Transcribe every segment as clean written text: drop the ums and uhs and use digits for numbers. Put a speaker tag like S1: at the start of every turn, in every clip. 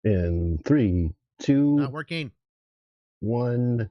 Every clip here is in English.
S1: In 3, 2,
S2: Not working.
S1: 1.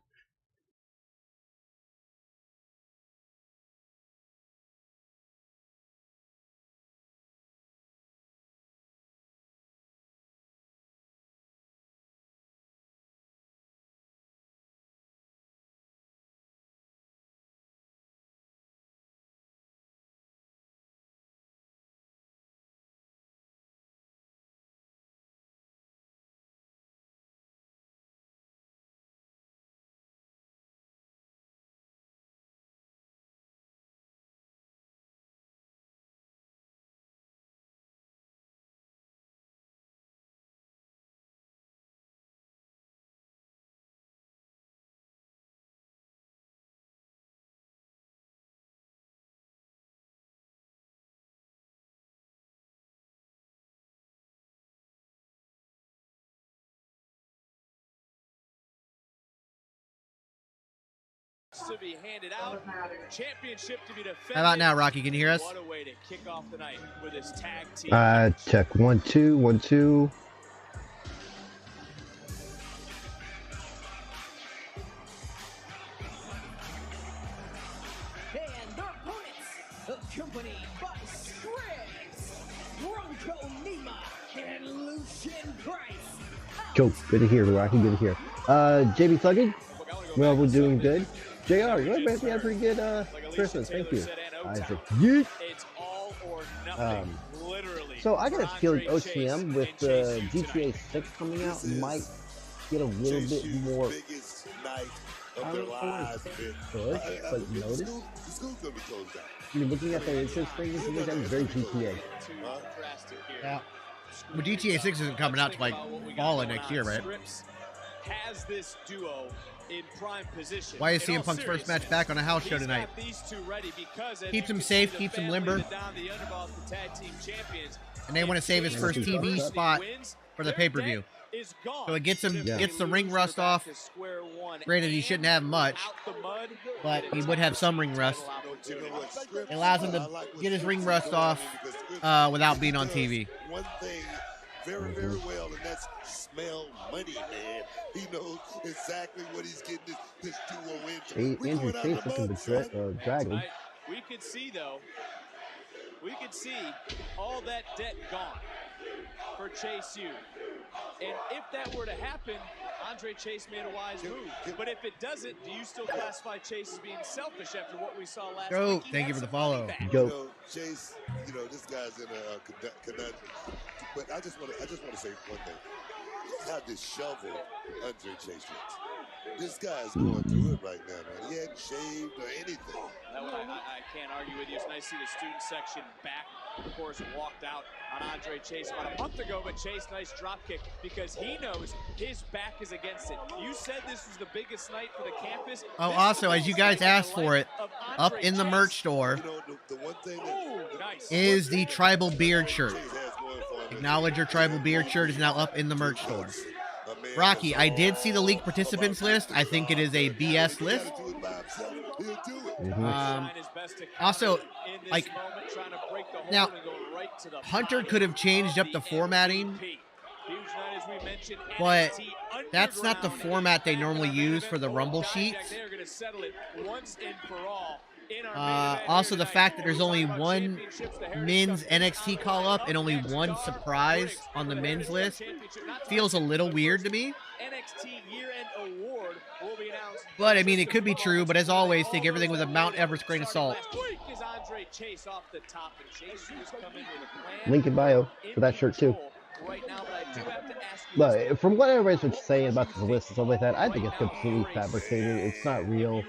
S3: To be handed out, championship to be defended.
S2: How about now, Rocky? Can you hear us?
S3: What a way to kick off the night with his tag team.
S1: Check 1, 2, 1, 2.
S4: And their opponents, accompanied by Scripps, Bronco Nima, and Lucian Price.
S1: Joe, good to hear, Rocky. Good to hear. JB Thugging? Well, we're doing good. JR, you had a pretty good Christmas. Thank you. Isaac. Yeet.
S3: It's all or nothing. Literally.
S1: So I got a feeling OTM with the GTA 6 coming out might get a little bit more. I don't want to push, but notice. I mean, looking at their interest things, it looks like very GTA.
S2: Yeah. But GTA 6 isn't coming out to like fall of next year, right?
S3: Has this duo in prime position.
S2: Why is CM Punk's first match back on a house show tonight? Keeps him safe, keeps him limber. And they want to save his first TV spot for the pay-per-view. So it gets him gets the ring rust off. Granted, he shouldn't have much, but he would have some ring rust. It allows him to get his ring rust off without being on TV.
S5: One thing very, very well, and that's smell money, man. He knows exactly what he's getting this duo into.
S1: Andrew Chase looking the dragon.
S3: We could see, though, all that debt gone for Chase U. And if that were to happen, Andre Chase made a wise move. But if it doesn't, do you still classify Chase as being selfish after what we saw last week?
S2: Thank you for the follow.
S1: Go.
S5: Chase, this guy's in a conundrum. But I just want to say one thing. Look how disheveled Andre Chase looks. This guy's going through it right now, man. He hadn't shaved or anything.
S3: I can't argue with you. It's nice to see the student section back. Of course, walked out on Andre Chase about a month ago, but Chase, nice drop kick because he knows his back is against it. You said this was the biggest night for the campus.
S2: Oh, also, as you guys asked for it, up in the merch store is the tribal beard shirt. Acknowledge your tribal beard shirt is now up in the merch store. Rocky, I did see the league participants list. I think it is a BS list. Also, like, now, Hunter could have changed up the formatting, but that's not the format they normally use for the Rumble sheets. Also, the fact that there's only one men's NXT call-up and only one surprise on the men's list feels a little weird to me. But, I mean, it could be true, but as always, take everything with a Mount Everest grain of salt.
S1: Link in bio for that shirt, too. But from what everybody's been saying about this list and stuff like that, I think it's completely fabricated. It's not real.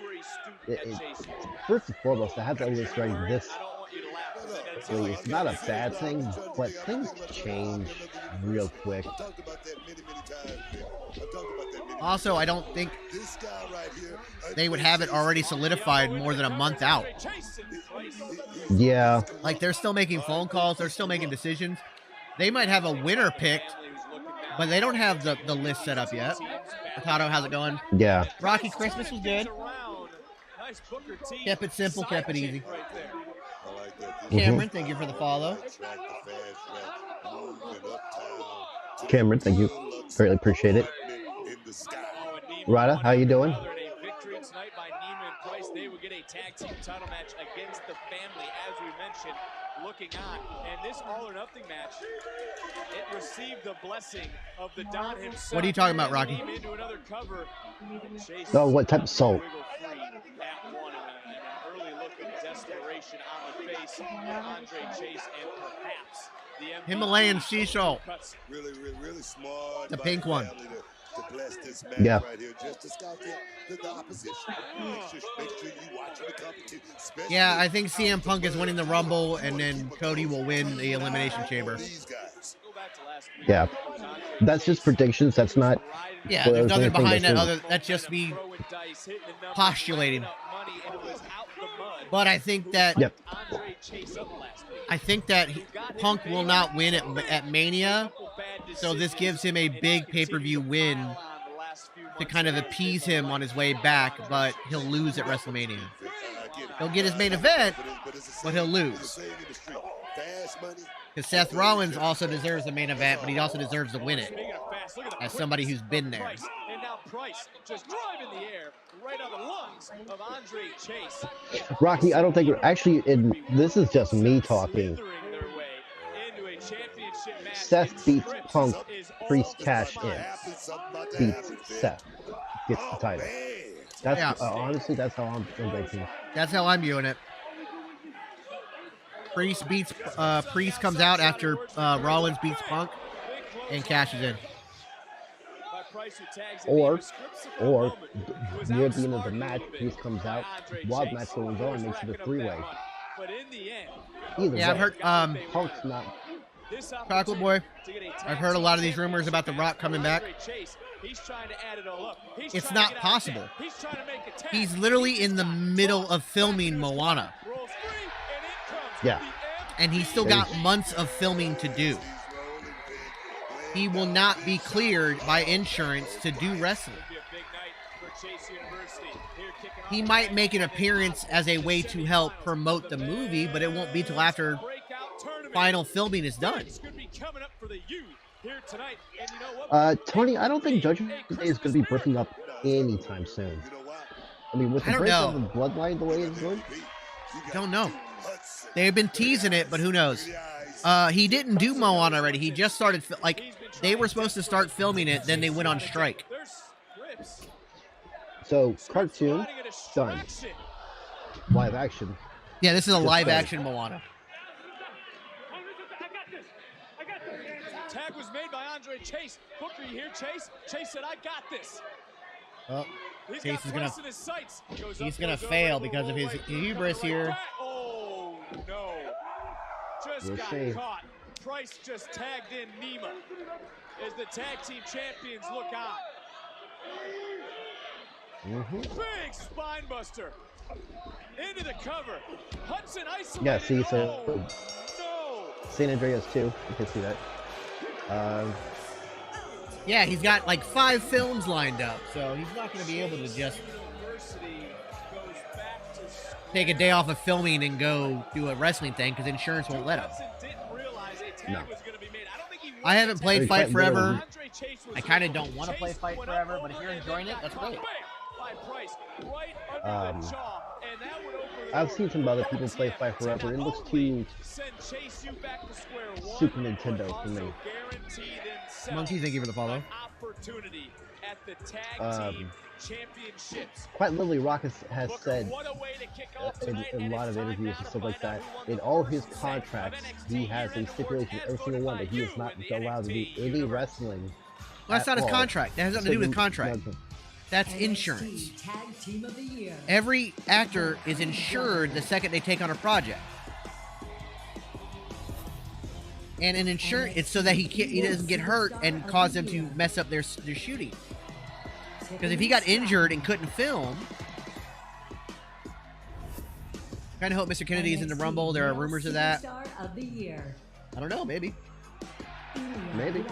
S1: First and foremost, to have that list running this it's not a bad thing, but things change real quick.
S2: Also, I don't think they would have it already solidified more than a month out.
S1: Yeah.
S2: Like, they're still making phone calls. They're still making decisions. They might have a winner picked, but they don't have the list set up yet. Ricardo, how's it going?
S1: Yeah.
S2: Rocky, Christmas was good. Kept it simple, kept it easy. Cameron, thank you for the follow.
S1: Cameron, thank you. Greatly appreciate it. Rada, how you doing?
S3: Victory tonight by Nima and Price. They would get a tag team title match against the family, as we mentioned, looking on. And this all or nothing match, it received the blessing of the Don himself.
S2: What are you talking about, Rocky?
S3: Into another cover.
S1: Oh, what type of salt?
S3: At one, an early look of desperation on the face of Andre Chase, and perhaps the
S2: Himalayan sea salt.
S5: Really smart.
S2: The pink one.
S5: To bless this match right here, just to scout the opposition. Make sure you watch the competition.
S2: Yeah, I think CM Punk is winning the Rumble, and then Cody will win the Elimination Chamber.
S1: Yeah, that's just predictions. That's not.
S2: Yeah, there's nothing behind that. That's just me postulating. But I think that.
S1: Yep.
S2: I think that Punk will not win at Mania, so this gives him a big pay-per-view win to kind of appease him on his way back, but he'll lose at WrestleMania. He'll get his main event, but he'll lose. Because Seth Rollins also deserves the main event, but he also deserves to win it as somebody who's been there.
S3: And now Price just driving the air right on the lungs of Andre Chase.
S1: Rocky, I don't think actually. This is just me talking. Seth beats Punk, Priest cash in. Beats Seth, gets the title. That's honestly, that's how I'm thinking.
S2: That's how I'm viewing it. Priest comes out after Rollins beats Punk and cashes in.
S1: Or near the end of the match, Priest comes out, wild match goes on, makes it a three-way.
S2: Yeah, I've heard
S1: Punk's not.
S2: Chocolate Boy, I've heard a lot of these rumors about The Rock coming back. It's not possible. He's literally in the middle of filming Moana.
S1: Yeah.
S2: And he's still got months of filming to do. He will not be cleared by insurance to do wrestling. He might make an appearance as a way to help promote the movie, but it won't be till after final filming is done.
S1: Tony, I don't think Judgment Day is going to be breaking up anytime soon. I mean, with the break of the Bloodline the way it's going?
S2: Don't know. They've been teasing it, but who knows? He didn't do Moana already. He just started, they were supposed to start filming it, then they went on strike.
S1: So, cartoon, done. Live action.
S2: Yeah, this is a live action Moana.
S3: Tag was made by Andre Chase. Booker, you hear Chase? Chase said, "I got this."
S2: Oh, Chase is he's gonna fail because of his hubris here.
S3: Oh no! Just got caught. Price just tagged in Nima as the tag team champions look on. Big spine buster into the cover. Hudson isolated.
S1: Yeah, see, so
S3: no.
S1: San Andreas too. You can see that.
S2: Yeah, he's got like 5 films lined up, so he's not going to be able to just take a day off of filming and go do a wrestling thing because insurance won't let him.
S1: No.
S2: I haven't played Fight Forever. I kind of don't want to play Fight Forever, but if you're enjoying it, that's great.
S1: I've seen some other people play Fight Forever. It looks too Super Nintendo for me.
S2: Monkey, thank you for the follow.
S1: Quite literally, Rock has said in a lot of interviews and stuff like that, in all his contracts, he has a stipulation every single one that he is not allowed to do any wrestling.
S2: Well, that's not his contract. That has nothing to do with contract. That's insurance. Every actor is insured the second they take on a project. And an insurance, it's so that he doesn't get hurt and cause them to mess up their shooting. Because if he got injured and couldn't film, kind of hope Mr. Kennedy is in the Rumble. There are rumors of that. I don't know, maybe.
S1: Maybe.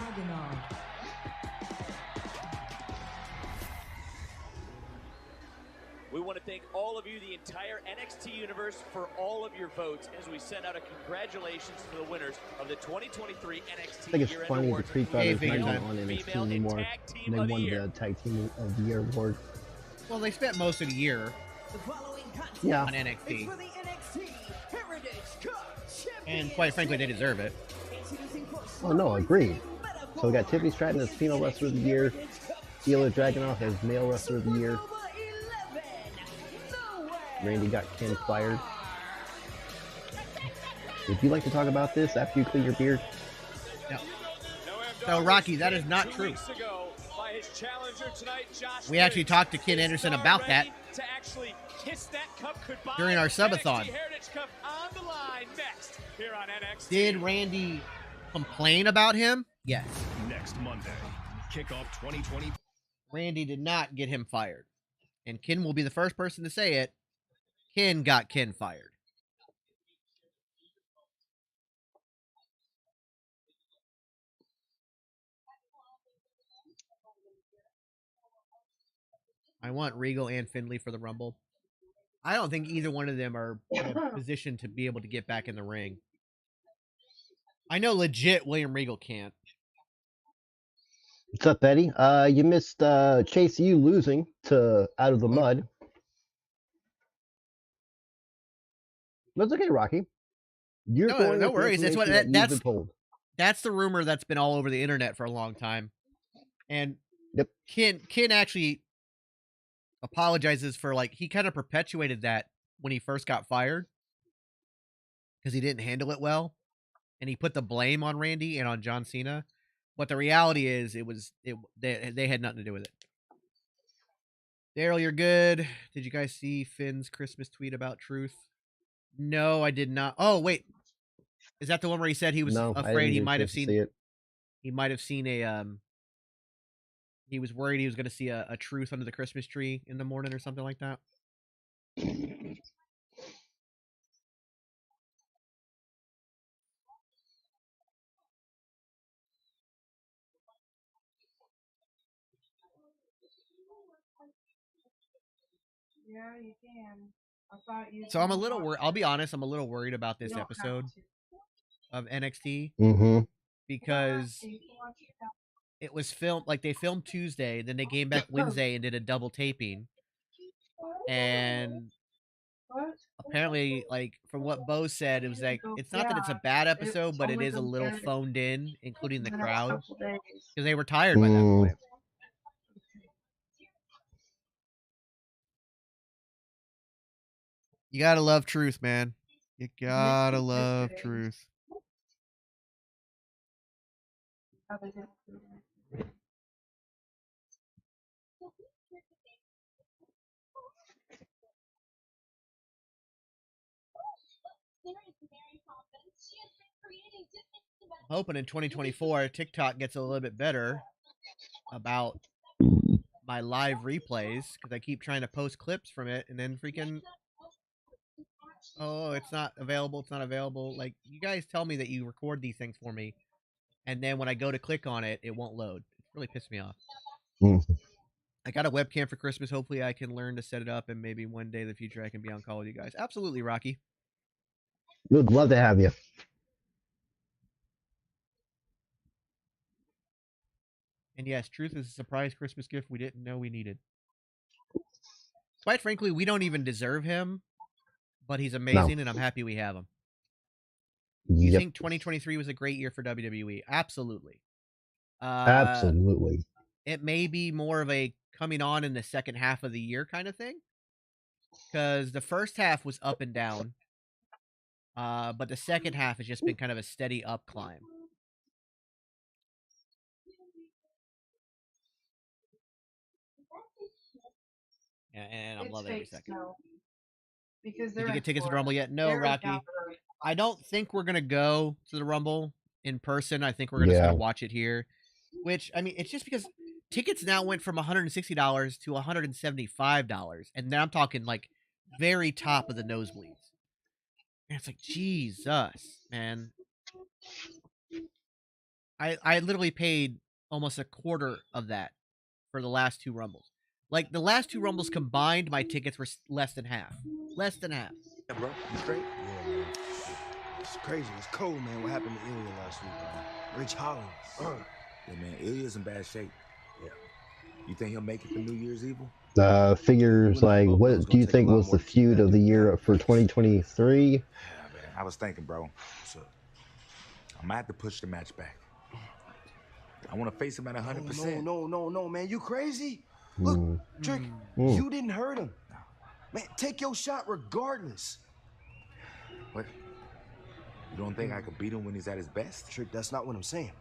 S3: We want to to thank all of you, the entire NXT universe, for all of your votes as we send out a congratulations to the winners of the 2023 NXT
S1: I think it's
S3: Year-End
S1: funny the
S3: Awards.
S1: Creed Brothers not even
S2: time.
S1: on NXT
S3: Female and
S1: anymore.
S3: tag team
S1: They
S3: of the
S1: won
S3: year.
S1: the Tag Team of the Year award.
S2: Well, they spent most of the year
S4: The following contest
S1: Yeah.
S2: on
S4: is
S2: NXT,
S4: for the NXT Heritage Cup
S2: and quite frankly, they deserve it.
S4: Introducing first,
S1: Oh no, agreed. So we got Tiffany Stratton as Female Wrestler of the Year, Ilya Dragunov as Male Wrestler of the Year. Randy got Ken fired. Would you like to talk about this after you clean your beard?
S2: No. So, Rocky, that is not true. We actually talked to Ken Anderson about that during our subathon. Did Randy complain about him? Yes.
S6: Next Monday, kickoff 2020.
S2: Randy did not get him fired. And Ken will be the first person to say it. Ken got Ken fired. I want Regal and Finlay for the Rumble. I don't think either one of them are in a position to be able to get back in the ring. I know legit William Regal can't.
S1: What's up, Betty? You missed Chase U losing to Out of the Mud. That's okay, Rocky. You're
S2: No,
S1: going
S2: no
S1: with the
S2: worries. That's what
S1: information that you've
S2: that's
S1: been told.
S2: that's the rumor that's been all over the internet for a long time. And
S1: Yep.
S2: Ken actually apologizes for, like, he kind of perpetuated that when he first got fired because he didn't handle it well, and he put the blame on Randy and on John Cena. But the reality is, they had nothing to do with it. Daryl, you're good. Did you guys see Finn's Christmas tweet about Truth? No, I did not. Oh, wait. Is that the one where he said he was afraid he might have seen
S1: it?
S2: He might have seen a he was worried he was going to see a Truth under the Christmas tree in the morning or something like that.
S7: Yeah, you can. I thought you.
S2: So I'm a little worried. I'll be honest, I'm a little worried about this episode of NXT because it was filmed, like, they filmed Tuesday, then they came back Wednesday and did a double taping. And apparently, like, from what Bo said, it was like, it's not that it's a bad episode, but it is a little phoned in, including the crowd, because they were tired by that point. You gotta love Truth, man. You gotta love Truth. I'm hoping in 2024 TikTok gets a little bit better about my live replays, because I keep trying to post clips from it and then freaking, oh, it's not available, it's not available. Like, you guys tell me that you record these things for me, and then when I go to click on it, it won't load. It's really pissed me off. I got a webcam for Christmas. Hopefully I can learn to set it up, and maybe one day in the future I can be on call with you guys. Absolutely, Rocky.
S1: We'd love to have you.
S2: And yes, Truth is a surprise Christmas gift we didn't know we needed. Quite frankly, we don't even deserve him, but he's amazing, and I'm happy we have him. You think 2023 was a great year for WWE? Absolutely.
S1: Absolutely.
S2: It may be more of a coming on in the second half of the year kind of thing, because the first half was up and down, but the second half has just been kind of a steady up climb. And I'm loving every second.
S7: Because
S2: did you get tickets to the Rumble yet? No, Rocky. I don't think we're gonna go to the Rumble in person. I think we're gonna just watch it here. Which, I mean, it's just because tickets now went from $160 to $175, and then I'm talking like very top of the nosebleeds. And it's like, Jesus, man. I literally paid almost a quarter of that for the last two Rumbles. Like the last 2 Rumbles combined, my tickets were less than half. Less than half.
S8: Yeah, bro. You straight? Yeah, man. It's crazy. It's cold, man. What happened to Ilya last week, man? Rich Holland.
S9: Yeah, man. Ilya's in bad shape.
S8: Yeah.
S9: You think he'll make it for New Year's Evil?
S1: Figures like, what do you think was the feud of the year for 2023?
S9: Yeah, man. I was thinking, bro.
S8: What's up?
S9: I might have to push the match back. I want to face him at 100%.
S8: No, man. You crazy? Look, Trick, you didn't hurt him. Man, take your shot regardless.
S9: What? You don't think I could beat him when he's at his best?
S8: Trick, that's not what I'm saying.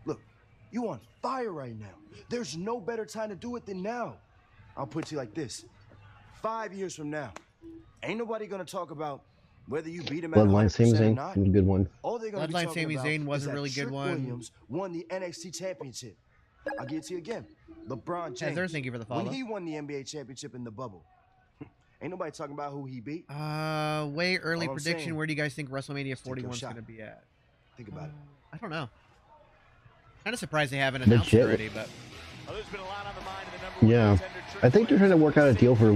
S8: Look, you on fire right now. There's no better time to do it than now. I'll put you like this. 5 years from now, ain't nobody gonna talk about whether you beat him at
S1: Bloodline
S8: 100%
S1: Sami
S8: or
S1: Zayn
S8: not.
S1: was a good one.
S8: All they're gonna be
S2: Bloodline
S8: talking
S2: Sami
S8: about
S2: Zayn was
S8: is
S2: a
S8: that
S2: really good
S8: Trick
S2: one.
S8: Williams won the NXT championship. I'll give it to you again. LeBron James.
S2: Heather, thank you for the follow.
S8: When he won the NBA championship in the bubble, ain't nobody talking about who he beat.
S2: Way early
S8: All I'm
S2: prediction.
S8: saying,
S2: Where do you guys think WrestleMania
S8: your
S2: 41 is
S8: shot.
S2: going to be at?
S8: Think about it.
S2: I don't know. Kind of surprised they haven't announced it
S1: Legit.
S2: already, but
S3: Well, there's been a lot on the mind of the number one
S1: Yeah,
S3: contender, Trick
S1: I think they're trying to work out a deal for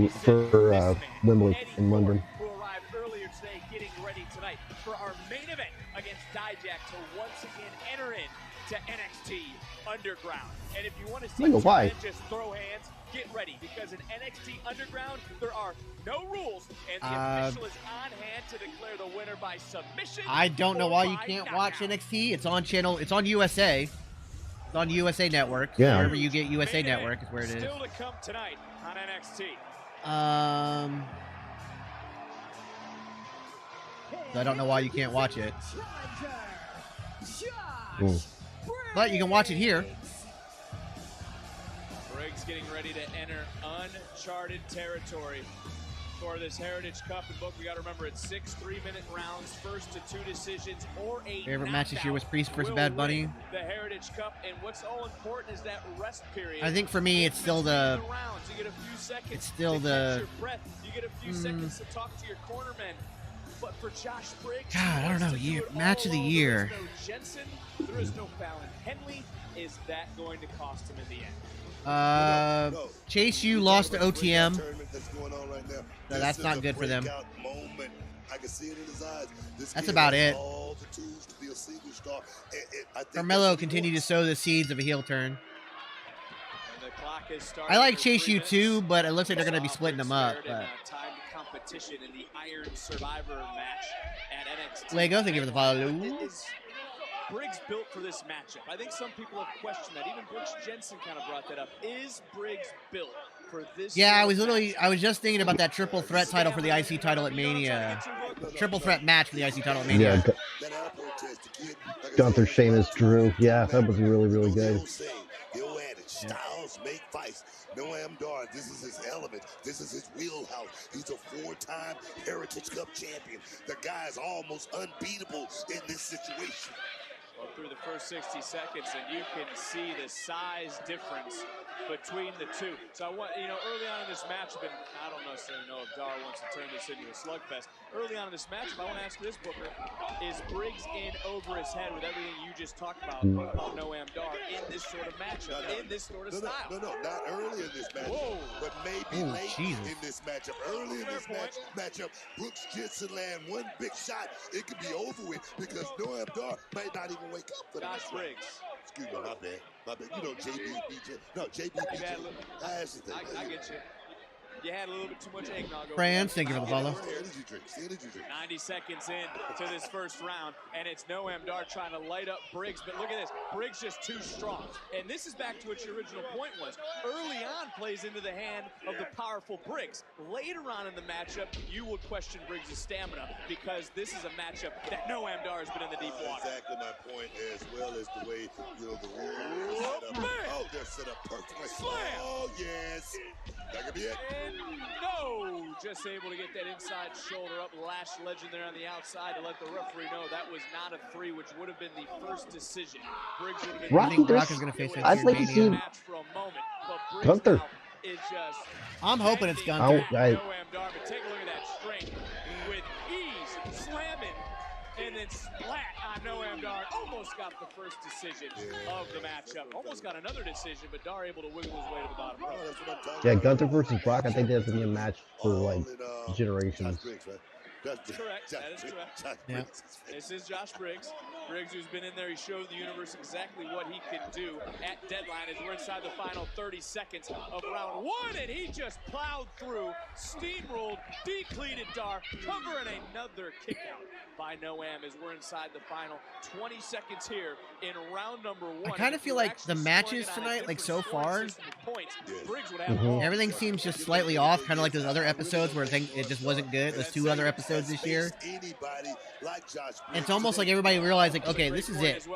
S1: Wembley in London.
S3: who arrived earlier today, getting ready tonight for our main event against Dijak to once again enter in to NXT Underground. And if you want to see
S1: Nigga, why?
S3: men just throw hands, get ready, because in NXT Underground there are no rules, and the official is on hand to declare the winner by submission.
S2: I don't know
S3: or
S2: why you
S3: by
S2: can't
S3: knockout.
S2: watch NXT. It's on channel. It's on USA. It's on USA Network.
S1: Yeah.
S2: Wherever you get USA
S3: Main event
S2: Network is where it is.
S3: Still to come tonight on NXT.
S2: So I don't know why you can't watch it,
S1: Mm.
S2: but you can watch it here.
S3: Briggs getting ready to enter uncharted territory for this Heritage Cup. And book, we got to remember it's 6 3-minute rounds, first to 2 decisions, or a
S2: Favorite match this year was
S3: knockout
S2: Priest versus
S3: will
S2: Bad Bunny.
S3: win the Heritage Cup. And what's all important is that rest period.
S2: I think for me, it's still the.
S3: Between rounds. You get a few seconds
S2: It's still
S3: to
S2: the-
S3: catch your breath. You get a few seconds to talk to your cornermen. But for Josh Briggs,
S2: God, I don't know.
S3: wants to do it
S2: Match of the
S3: all alone.
S2: year.
S3: There is no Jensen. There is no Fallon Henley. Is that going to cost him in the end?
S2: Chase U lost to OTM.
S5: Tournament that's going on right now.
S2: So
S5: This
S2: that's
S5: is
S2: not
S5: a
S2: good for them.
S5: breakout moment. I can see it in his eyes. This
S2: That's
S5: kid
S2: about
S5: has
S2: it.
S5: all the tools to be a single star. I think
S2: Carmelo
S5: that's what he
S2: continued to
S5: wants.
S2: sow the seeds of a heel turn.
S3: And the clock is starting
S2: I like
S3: for
S2: Chase
S3: 3
S2: U too,
S3: minutes.
S2: but it looks like they're going to be
S3: Saw
S2: splitting them
S3: Briggs
S2: up.
S3: third in
S2: But
S3: a timed competition in the Iron Survivor match at NXT.
S2: Lego, thank you for the follow.
S3: Is Briggs built for this matchup? I think some people have questioned that. Even Brooks Jensen kind of brought that up. Is Briggs built for this?
S2: Yeah, I
S3: sort
S2: was
S3: of
S2: literally,
S3: matchup?
S2: I was just thinking about that triple threat title for the IC title at Mania. Triple threat match for the IC title at
S1: Yeah,
S2: Mania.
S5: That elbow test, the kid, like I
S1: Gunther,
S5: said,
S1: Sheamus, Drew. Yeah, that was really, really
S5: The
S1: good.
S5: old saying, the old adage, styles make fights. Noam Dar, this is his element. This is his wheelhouse. He's a 4-time Heritage Cup champion. The guy's almost unbeatable in this situation.
S3: Well, through the first 60 seconds, and you can see the size difference between the two. So I want, early on in this matchup, and I don't necessarily know if Dar wants to turn this into a slugfest. Early on in this matchup, I want to ask this, Booker, is Briggs in over his head with everything you just talked about Noam Dar in this sort of matchup, in this sort of style?
S5: No, not early in this matchup,
S3: Whoa.
S5: but maybe
S2: Oh,
S5: late
S2: Jesus.
S5: in this matchup. Early in this matchup, Brooks Jensen land one big shot, it could be over with because Noam Dar might not even wake up for the
S3: Josh
S5: next round.
S3: Briggs.
S5: Excuse me, my bad. You know JB. That's the thing.
S3: I get you. You had a little bit too much eggnog over
S2: France,
S3: there.
S2: thank you for the follow.
S5: Energy drinks.
S3: 90 seconds in to this first round, and it's Noam Dar trying to light up Briggs, but look at this. Briggs just too strong. And this is back to what your original point was. Early on plays into the hand of the powerful Briggs. Later on in the matchup, you will question Briggs' stamina because this is a matchup that Noam Dar has been in the deep water.
S5: Exactly my point, as well as the way the rules are set up. Oh, they're set up perfectly.
S3: Slam.
S5: Oh yes, that could be it.
S3: And no, just able to get that inside shoulder up. Lash Legend there on the outside to let the referee know that was not a 3, which would have been the first decision. Briggs would have been.
S1: Rock
S2: I think
S1: Brock
S2: Brock is going to face
S1: I'd like to
S2: Mania.
S1: see
S3: match for a moment, but Briggs
S1: Gunther.
S3: now is just.
S2: I'm hoping it's
S3: bending
S2: Gunther.
S3: down
S1: I-
S3: Noam Dar, but take a look at that strength with ease, slamming and then splat on Noam Dar. Almost got the first decision of the matchup. Almost got another decision, but Dar able to wiggle his way to the bottom row.
S1: Yeah, Gunther versus Brock. I think that's gonna be a match for like generations.
S3: Correct. That is correct.
S2: Yeah.
S3: This is Josh Briggs. Briggs, who's been in there, he showed the universe exactly what he can do at deadline as we're inside the final 30 seconds of round one, and he just plowed through, steamrolled, decleated Dar, covering another kick out by Noam as we're inside the final 20 seconds here in round number one.
S2: I kind of feel like the matches tonight, like so far, everything seems just slightly off, kind of like those other episodes where it just wasn't good. Those two other episodes this year. It's almost like everybody realized, like, okay, this is it.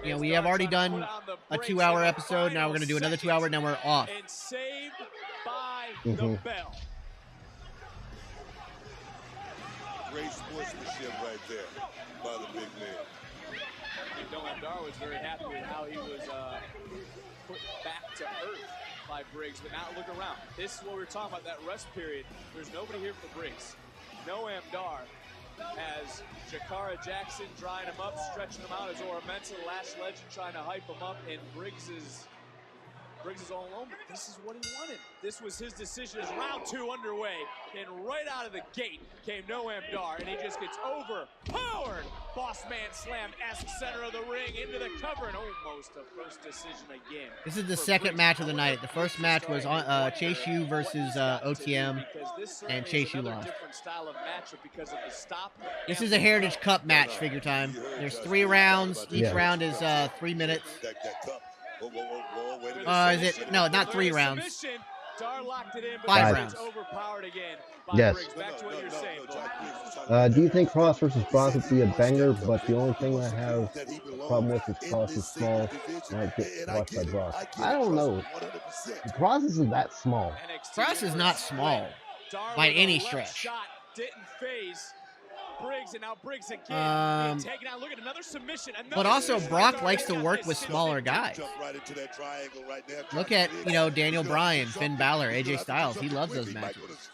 S2: You know, we have already done a 2-hour episode. Now we're going to do another 2-hour. Now we're off.
S3: And saved by the bell.
S5: Great sportsmanship right there by the big man.
S3: Noam Dar was very happy with how he was put back to earth by Briggs, but now look around. This is what we were talking about, that rest period. There's nobody here for Briggs. Noam Dar has Jakara Jackson drying him up, stretching him out as Oramensa, the last legend, trying to hype him up, and Briggs is all alone, but this is what he wanted. This was his decision as round two underway, and right out of the gate came Noam Dar, and he just gets overpowered. Boss man slam-esque center of the ring into the cover, and almost a first decision again.
S2: This is the second match of the night. The first match was Chase U versus OTM, and Chase U lost. This is a Heritage Cup match, figure time. There's 3 rounds. Each round is 3 minutes. Is it? No, not 3 rounds. 5 rounds.
S1: Yes. Do you think Cross versus Brock would be a banger? But the only thing I have a problem with is Cross is small. Might get watched by Brock. I don't know. Cross isn't that small.
S2: Cross is not small by any stretch.
S3: Didn't phase Briggs, and now Briggs again. Taking out. Look at another submission.
S2: But also, Brock likes to work with smaller guys. Look at, Daniel Bryan, Finn Balor, AJ Styles. He loves those matches.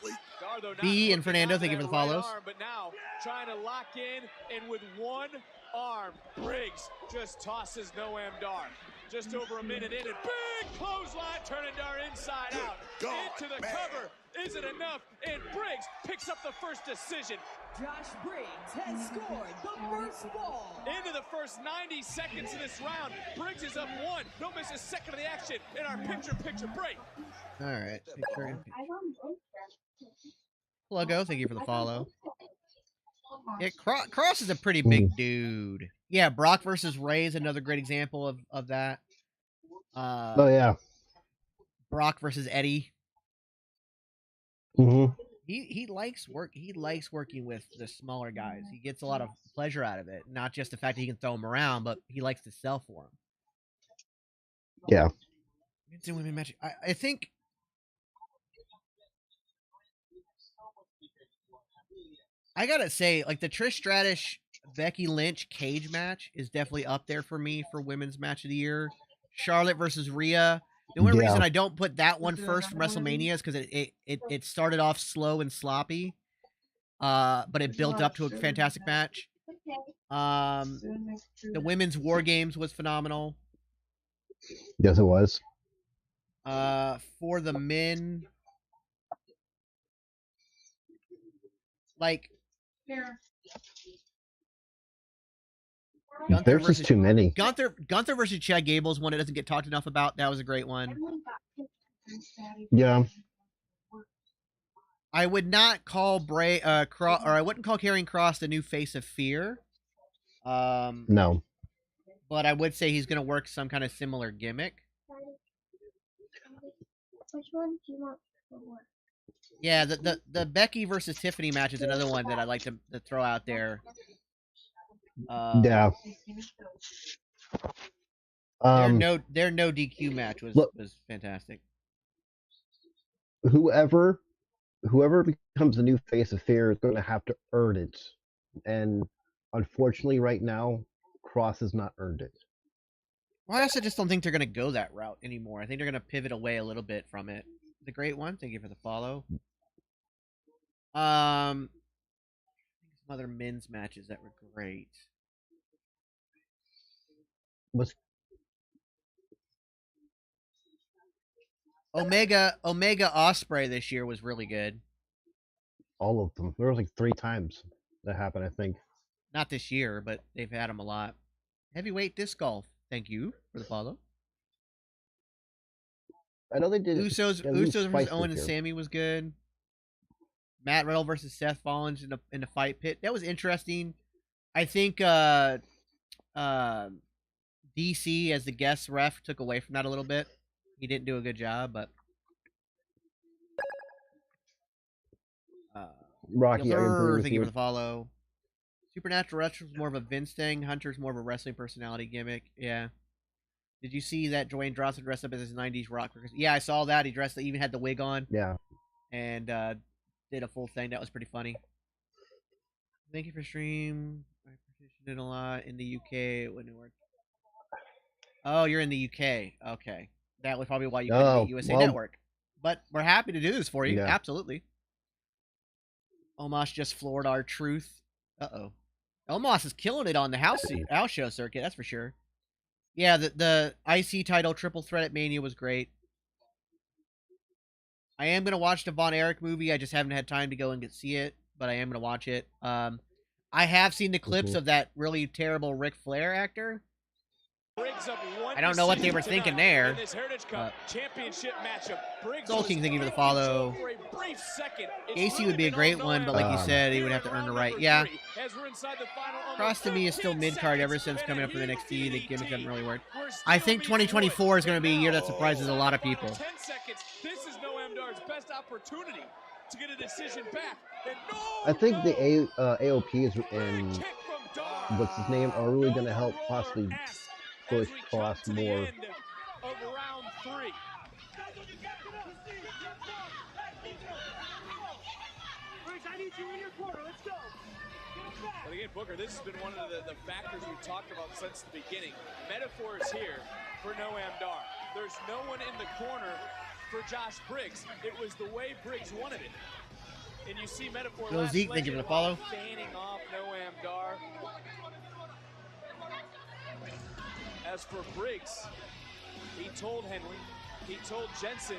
S2: B and Fernando, thank you for the follows.
S3: But now trying to lock in, and with one arm, Briggs just tosses Noam Dar. Just over a minute in, and big clothesline, turning Dar inside out. Into the cover. Is it enough? And Briggs picks up the first decision.
S4: Josh Briggs has scored the first ball.
S3: Into the first 90 seconds of this round, Briggs is up 1. Don't miss a second of the action in our picture-picture break.
S2: All right. Pluggo, thank you for the follow. Yeah, Cross is a pretty big dude. Yeah, Brock versus Ray is another great example of that.
S1: Oh yeah.
S2: Brock versus Eddie.
S1: Mm-hmm.
S2: He likes working with the smaller guys. He gets a lot of pleasure out of it. Not just the fact that he can throw them around, but he likes to sell for them.
S1: Yeah.
S2: Women match. I think. I gotta say, like the Trish Stratus Becky Lynch cage match is definitely up there for me for women's match of the year. Charlotte versus Rhea. The only reason I don't put that one first from WrestleMania is because it started off slow and sloppy, but it built up to a fantastic match. The women's War Games was phenomenal.
S1: Yes, it was.
S2: For the men, like
S1: There's just too many.
S2: Gunther versus Chad Gable is one that doesn't get talked enough about. That was a great one.
S1: Yeah.
S2: I would not call I wouldn't call Karrion Kross the new face of Fear.
S1: No.
S2: But I would say he's going to work some kind of similar gimmick.
S10: Which one do you want for what?
S2: Yeah, the Becky versus Tiffany match is another one that I'd like to throw out there.
S1: Yeah.
S2: Their no DQ match was fantastic.
S1: Whoever becomes the new face of Fear is going to have to earn it, and unfortunately, right now, Cross has not earned it.
S2: Well, I also just don't think they're going to go that route anymore. I think they're going to pivot away a little bit from it. The great one, thank you for the follow. Some other men's matches that were great.
S1: Was
S2: Omega Osprey this year was really good.
S1: all of them. There was like 3 times that happened, I think.
S2: Not this year, but they've had them a lot. Heavyweight disc golf. Thank you for the follow.
S1: I know they did
S2: Usos
S1: at least
S2: versus
S1: twice
S2: Owen
S1: this
S2: and
S1: year.
S2: Sammy was good. Matt Riddle versus Seth Rollins in the fight pit. That was interesting. I think DC as the guest ref took away from that a little bit. He didn't do a good job, but
S1: Rocky, I agree with
S2: thank you
S1: you.
S2: for the follow. Supernatural Wrestler's more of a Vince thing. Hunter's more of a wrestling personality gimmick. Yeah. Did you see that Dwayne Johnson dressed up as his 90s rock? Yeah, I saw that. He dressed, even had the wig on.
S1: Yeah.
S2: And did a full thing. That was pretty funny. Thank you for stream. I petitioned it a lot in the UK. It wouldn't work. Oh, you're in the UK. Okay. That was probably why you couldn't get USA Network. But we're happy to do this for you. Yeah. Absolutely. Omos just floored our truth. Uh-oh. Omos is killing it on the house show circuit, that's for sure. Yeah, the IC title triple threat at Mania was great. I am going to watch the Von Erich movie. I just haven't had time to go and see it, but I am going to watch it. I have seen the clips of that really terrible Ric Flair actor. I don't know what they were thinking there. Soul King, thank you for the follow. Gacy would be a great one, but like you said, he would have to earn the right. Yeah. Cross to me is still mid-card ever since coming up with NXT. The gimmick doesn't really work. I think 2024 is going to be a year that surprises a lot of people.
S3: This is Noam Dar's best opportunity to get a decision back.
S1: I think the AOP and what's his name are really going to help possibly push Cross more.
S3: But again, Booker, this has been one of the factors we've talked about since the beginning. Metaphor is here for Noam Dar. There's no one in the corner for Josh Briggs. It was the way Briggs wanted it. And you see Metaphor
S2: Yo, Zeke, thank you for the follow.
S3: Fanning off Noam Dar. As for Briggs, he told Henry, he told Jensen,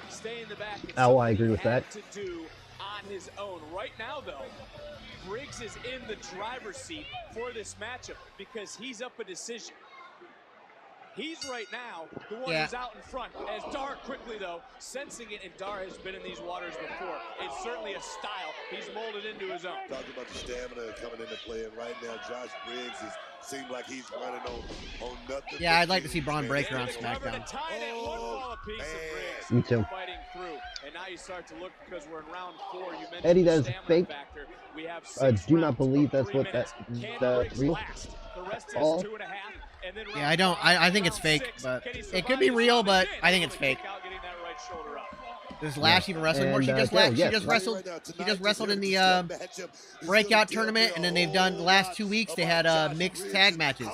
S3: stay in the back.
S1: Oh, I agree with that.
S3: To do on his own. Right now, though, Briggs is in the driver's seat for this matchup because he's up a decision. He's right now the one who's out in front. As Dar quickly, though, sensing it, and Dar has been in these waters before. It's certainly a style he's molded into his own.
S5: Talking about the stamina coming into play, and right now Josh Briggs seems like he's running on nothing.
S2: Yeah, I'd like to see Braun Breaker on SmackDown.
S1: Me too.
S3: Fighting through, and now you start to look because we're in round 4. You mentioned
S1: Eddie, that is fake.
S3: We have
S1: do not believe that's what the real.
S3: The rest is 2.5.
S2: Yeah, I don't. I think it's fake, but it could be real. But I think it's fake. Does Lash even wrestle anymore? She just wrestled. She just wrestled in the breakout tournament, and then they've done the last 2 weeks. They had mixed tag matches,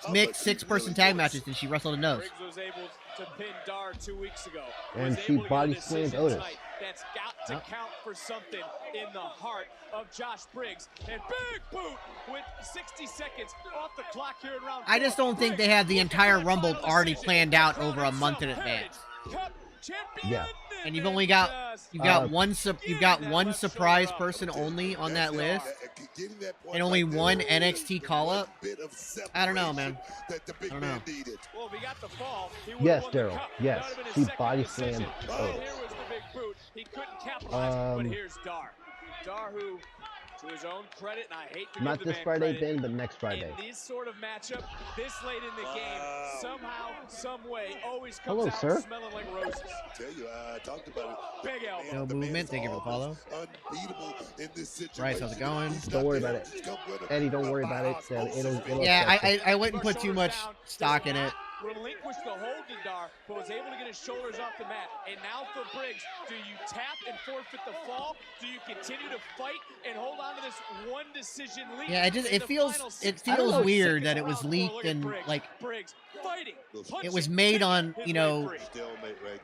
S2: mixed 6-person tag matches, and she wrestled in those.
S3: Was able to pin Dar 2 weeks ago.
S1: And she body slammed Otis.
S3: That's got to count for something in the heart of Josh Briggs. And big boot with 60 seconds off the clock here in round 4.
S2: I just don't think they have the entire Rumble already planned out over a month in advance.
S1: Yeah.
S2: And you've only got one surprise person only on that list, and only one NXT call up. I don't know, man. I don't know.
S1: Yes, Daryl. Yes, he body slammed.
S3: He couldn't capitalize, but here's Dar. Dar, who, to his own credit, and I hate to
S1: not
S3: give the
S1: this
S3: man
S1: Friday,
S3: credit,
S1: Ben, but next Friday.
S3: In this sort of matchup, this late in the game, somehow, some way, always comes out smelling like roses.
S5: Tell you, I talked about it.
S3: Big elbow.
S2: No movement. Thank you for the follow.
S5: Unbeatable in this situation.
S2: Bryce, how's it going?
S1: Don't worry about it. Eddie, don't worry about it.
S2: Yeah, I wouldn't put too much stock in it.
S3: relinquished the hold to Dar, but was able to get his shoulders off the mat. And now for Briggs, do you tap and forfeit the fall? Do you continue to fight and hold on to this one decision lead?
S2: Yeah, it feels weird that it was leaked and like it was made on, you know,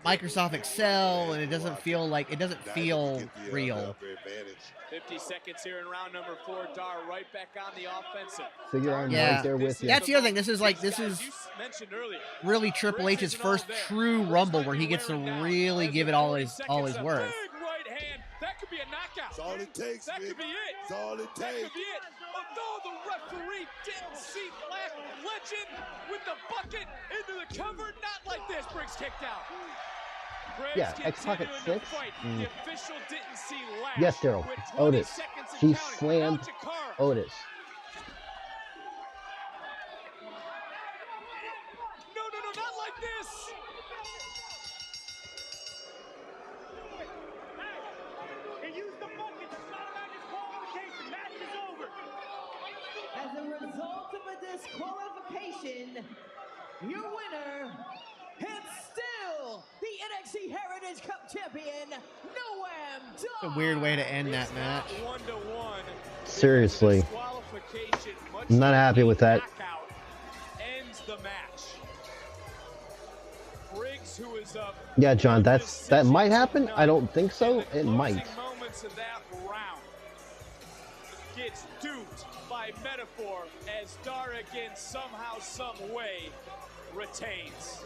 S2: Microsoft Excel, and it doesn't feel real.
S3: 50 seconds here in round number 4. Dar right back on the offensive.
S1: Figure I'm right there with you.
S2: That's the other thing. This is really Triple H's first true Rumble where he gets to really give it all his worth.
S3: Big right hand. That could be a knockout.
S5: That's all it takes.
S3: That could be it.
S5: That's all it
S3: That
S5: takes.
S3: could be it. Although the referee didn't see Black Legend with the bucket into the cover, not like this. Briggs kicked out.
S1: Yeah, X-Pac at 6.
S3: The official didn't see Lash.
S1: Yes, Daryl. Otis. She slammed Otis.
S3: No, not like this.
S11: He used the bucket. That's not about disqualification. Match is over.
S4: As a result of a disqualification, your winner, and still the NXT Heritage Cup champion, Noam Dar.
S2: It's a weird way to end that match.
S3: 1-1.
S1: Seriously. I'm not happy with that.
S3: Ends the match. Briggs, who is up.
S1: Yeah, John, that might happen. I don't think so. It might.
S3: Moments of that round gets duped by metaphor as Dar again somehow, some way retains.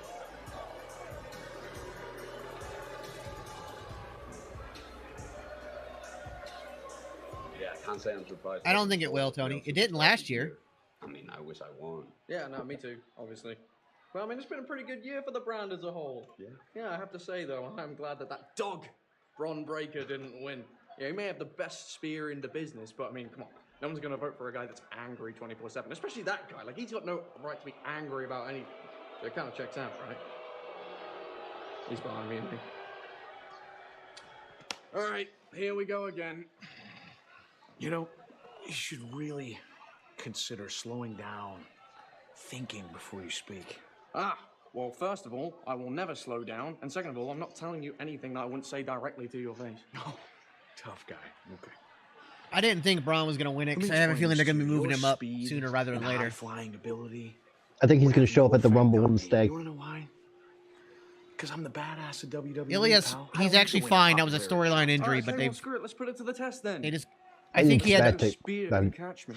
S12: Yeah, I can't say I'm surprised.
S2: I don't think it will, Tony. It didn't last year.
S12: I mean, I wish I won.
S13: Yeah, no, me too, obviously. But I mean, it's been a pretty good year for the brand as a whole.
S12: Yeah.
S13: Yeah, I have to say, though, I'm glad that dog, Bron Breakker, didn't win. Yeah, he may have the best spear in the business, but I mean, come on. No one's going to vote for a guy that's angry 24/7, especially that guy. Like, he's got no right to be angry about anything. So it kind of checks out, right? He's behind me, isn't he? All right, here we go again.
S14: You know, you should really consider slowing down, thinking before you speak.
S13: Well, first of all, I will never slow down. And second of all, I'm not telling you anything that I wouldn't say directly to your face.
S14: No, tough guy. Okay.
S2: I didn't think Braun was going to win it because I have a feeling they're going to be moving him up sooner rather than later.
S14: Flying ability.
S1: I think he's going to show up at the Rumble Wednesday.
S14: You want to know why? Because I'm the badass of WWE.
S2: Ilias, he's actually fine. That was a storyline injury, but they
S13: screw it. Let's put it to the test then.
S2: They just. I think he had
S13: a spear can catch me.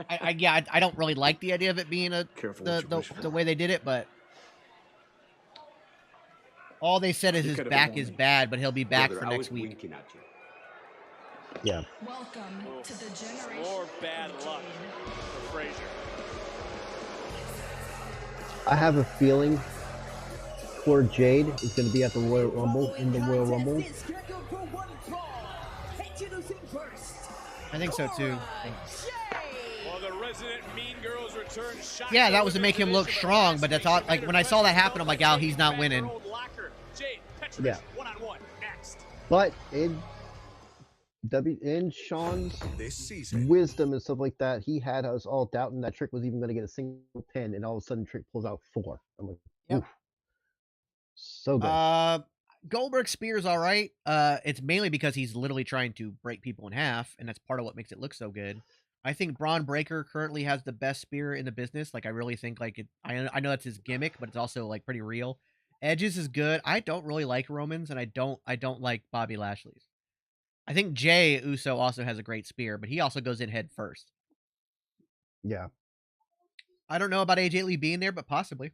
S2: I don't really like the idea of it being the way they did it, but all they said is his back is bad, but he'll be back for next week.
S1: Yeah.
S4: Welcome to the generation.
S3: More bad luck for Frazier.
S1: I have a feeling poor Jade is going to be at the Royal Rumble, in the Royal Rumble.
S2: I think so too.
S3: Well, the resident Mean Girls return.
S2: Yeah, that was to make him look strong, but that's all. Like when I saw that happen, I'm like, oh, he's not winning.
S1: Yeah.
S3: One-on-one next.
S1: But in Sean's wisdom and stuff like that, he had us all doubting that Trick was even going to get a single pin, and all of a sudden Trick pulls out 4. I'm like, oof. So good.
S2: Goldberg spear's all right. It's mainly because he's literally trying to break people in half, and that's part of what makes it look so good. I think Braun Breaker currently has the best spear in the business. Like I really think like it. I know that's his gimmick, but it's also like pretty real. Edge's is good. I don't really like Roman's, and I don't like Bobby Lashley's. I think Jay Uso also has a great spear, but he also goes in head first.
S1: Yeah.
S2: I don't know about AJ Lee being there, but possibly.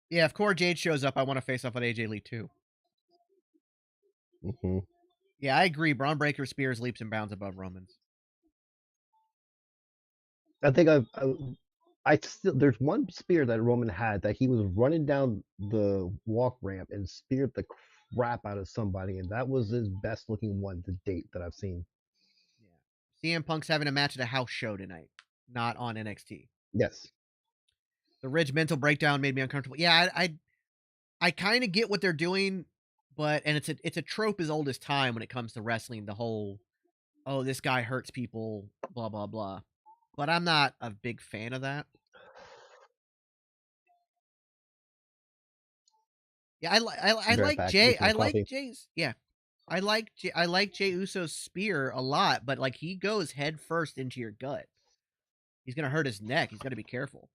S2: Yeah, if Cora Jade shows up, I want to face off with AJ Lee too.
S1: Mm-hmm.
S2: Yeah, I agree. Braun Breaker spears leaps and bounds above Roman's.
S1: I think I still there's one spear that Roman had that he was running down the walk ramp and speared the crap out of somebody, and that was his best looking one to date that I've seen.
S2: Yeah. CM Punk's having a match at a house show tonight, not on NXT.
S1: Yes.
S2: The Ridge mental breakdown made me uncomfortable. Yeah, I kind of get what they're doing, but it's a trope as old as time when it comes to wrestling. The whole, oh, this guy hurts people, blah blah blah. But I'm not a big fan of that. Yeah, I like Jay. I like Jay's. Yeah, I like Jay Uso's spear a lot, but like he goes head first into your gut. He's gonna hurt his neck. He's got to be careful.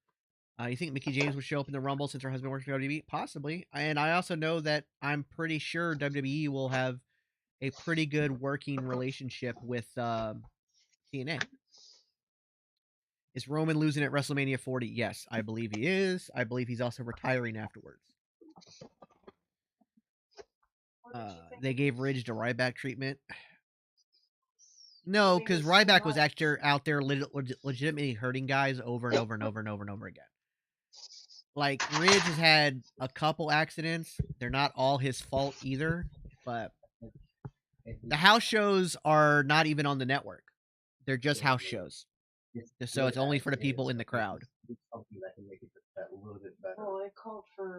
S2: You think Mickie James would show up in the Rumble since her husband works for WWE? Possibly. And I also know that I'm pretty sure WWE will have a pretty good working relationship with TNA. Is Roman losing at WrestleMania 40? Yes, I believe he is. I believe he's also retiring afterwards. They gave Ridge the Ryback treatment. No, because Ryback was actually out there legitimately hurting guys over and over and over and over and over again. Like, Ridge has had a couple accidents. They're not all his fault either, but the house shows are not even on the network. They're just house shows. So it's only for the people in the crowd.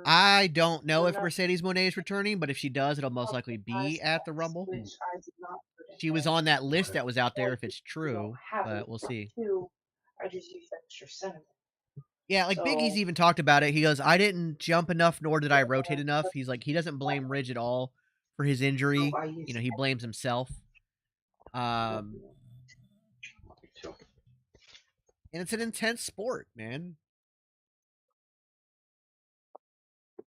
S2: I don't know if Mercedes Moné is returning, but if she does, it'll most likely be at the Rumble. She was on that list that was out there if it's true, but we'll see.
S7: I just use extra cinnamon.
S2: Yeah, like Big E's even talked about it. He goes, I didn't jump enough, nor did I rotate enough. He's like, he doesn't blame Ridge at all for his injury. You know, he blames himself. And it's an intense sport, man.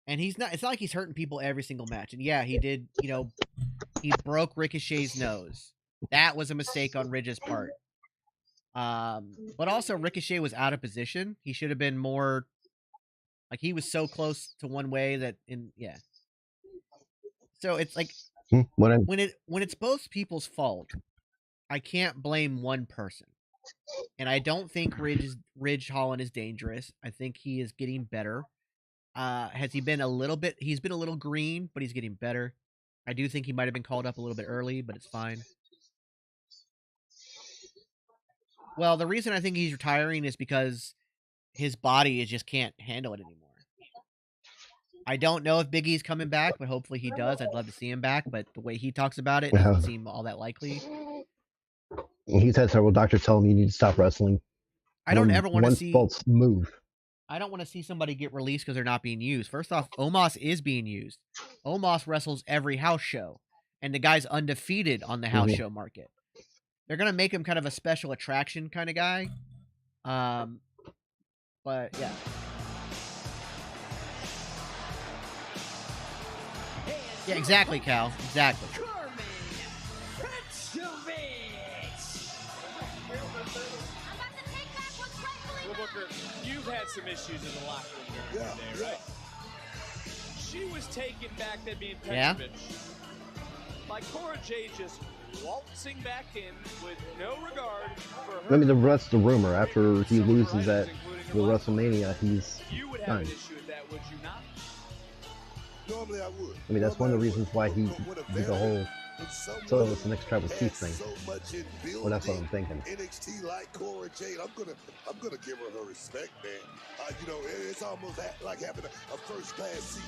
S2: And it's not like he's hurting people every single match. And yeah, he did, you know, he broke Ricochet's nose. That was a mistake on Ridge's part. But also Ricochet was out of position. He should have been more, like, he was so close to one way that yeah. So it's like when it's both people's fault, I can't blame one person. And I don't think Ridge Holland is dangerous. I think he is getting better. Has he been a little bit? He's been a little green, but he's getting better. I do think he might have been called up a little bit early, but it's fine. Well, the reason I think he's retiring is because his body just can't handle it anymore. I don't know if Big E's coming back, but hopefully he does. I'd love to see him back, but the way he talks about it doesn't seem all that likely.
S1: He's had several doctors tell him you need to stop wrestling.
S2: I don't ever want to see
S1: false move.
S2: I don't want to see somebody get released because they're not being used. First off, Omos is being used. Omos wrestles every house show, and the guy's undefeated on the house show market. They're going to make him kind of a special attraction kind of guy. But, yeah. Yeah, exactly, Cal. Exactly.
S3: Well, Booker, you've had some issues in the locker room today, right? She was taken back, that being Petrovic. By Cora Jade just waltzing back in with no regard for her.
S1: I mean, that's the rumor. After he loses at the WrestleMania, he's done.
S5: Normally I would.
S1: I mean, that's one of the reasons why he did the whole Solo's next Tribal Chief thing. Well, that's what I'm thinking.
S5: NXT like Cora Jade, I'm gonna give her respect, man. You know, it's almost like having a first class seat.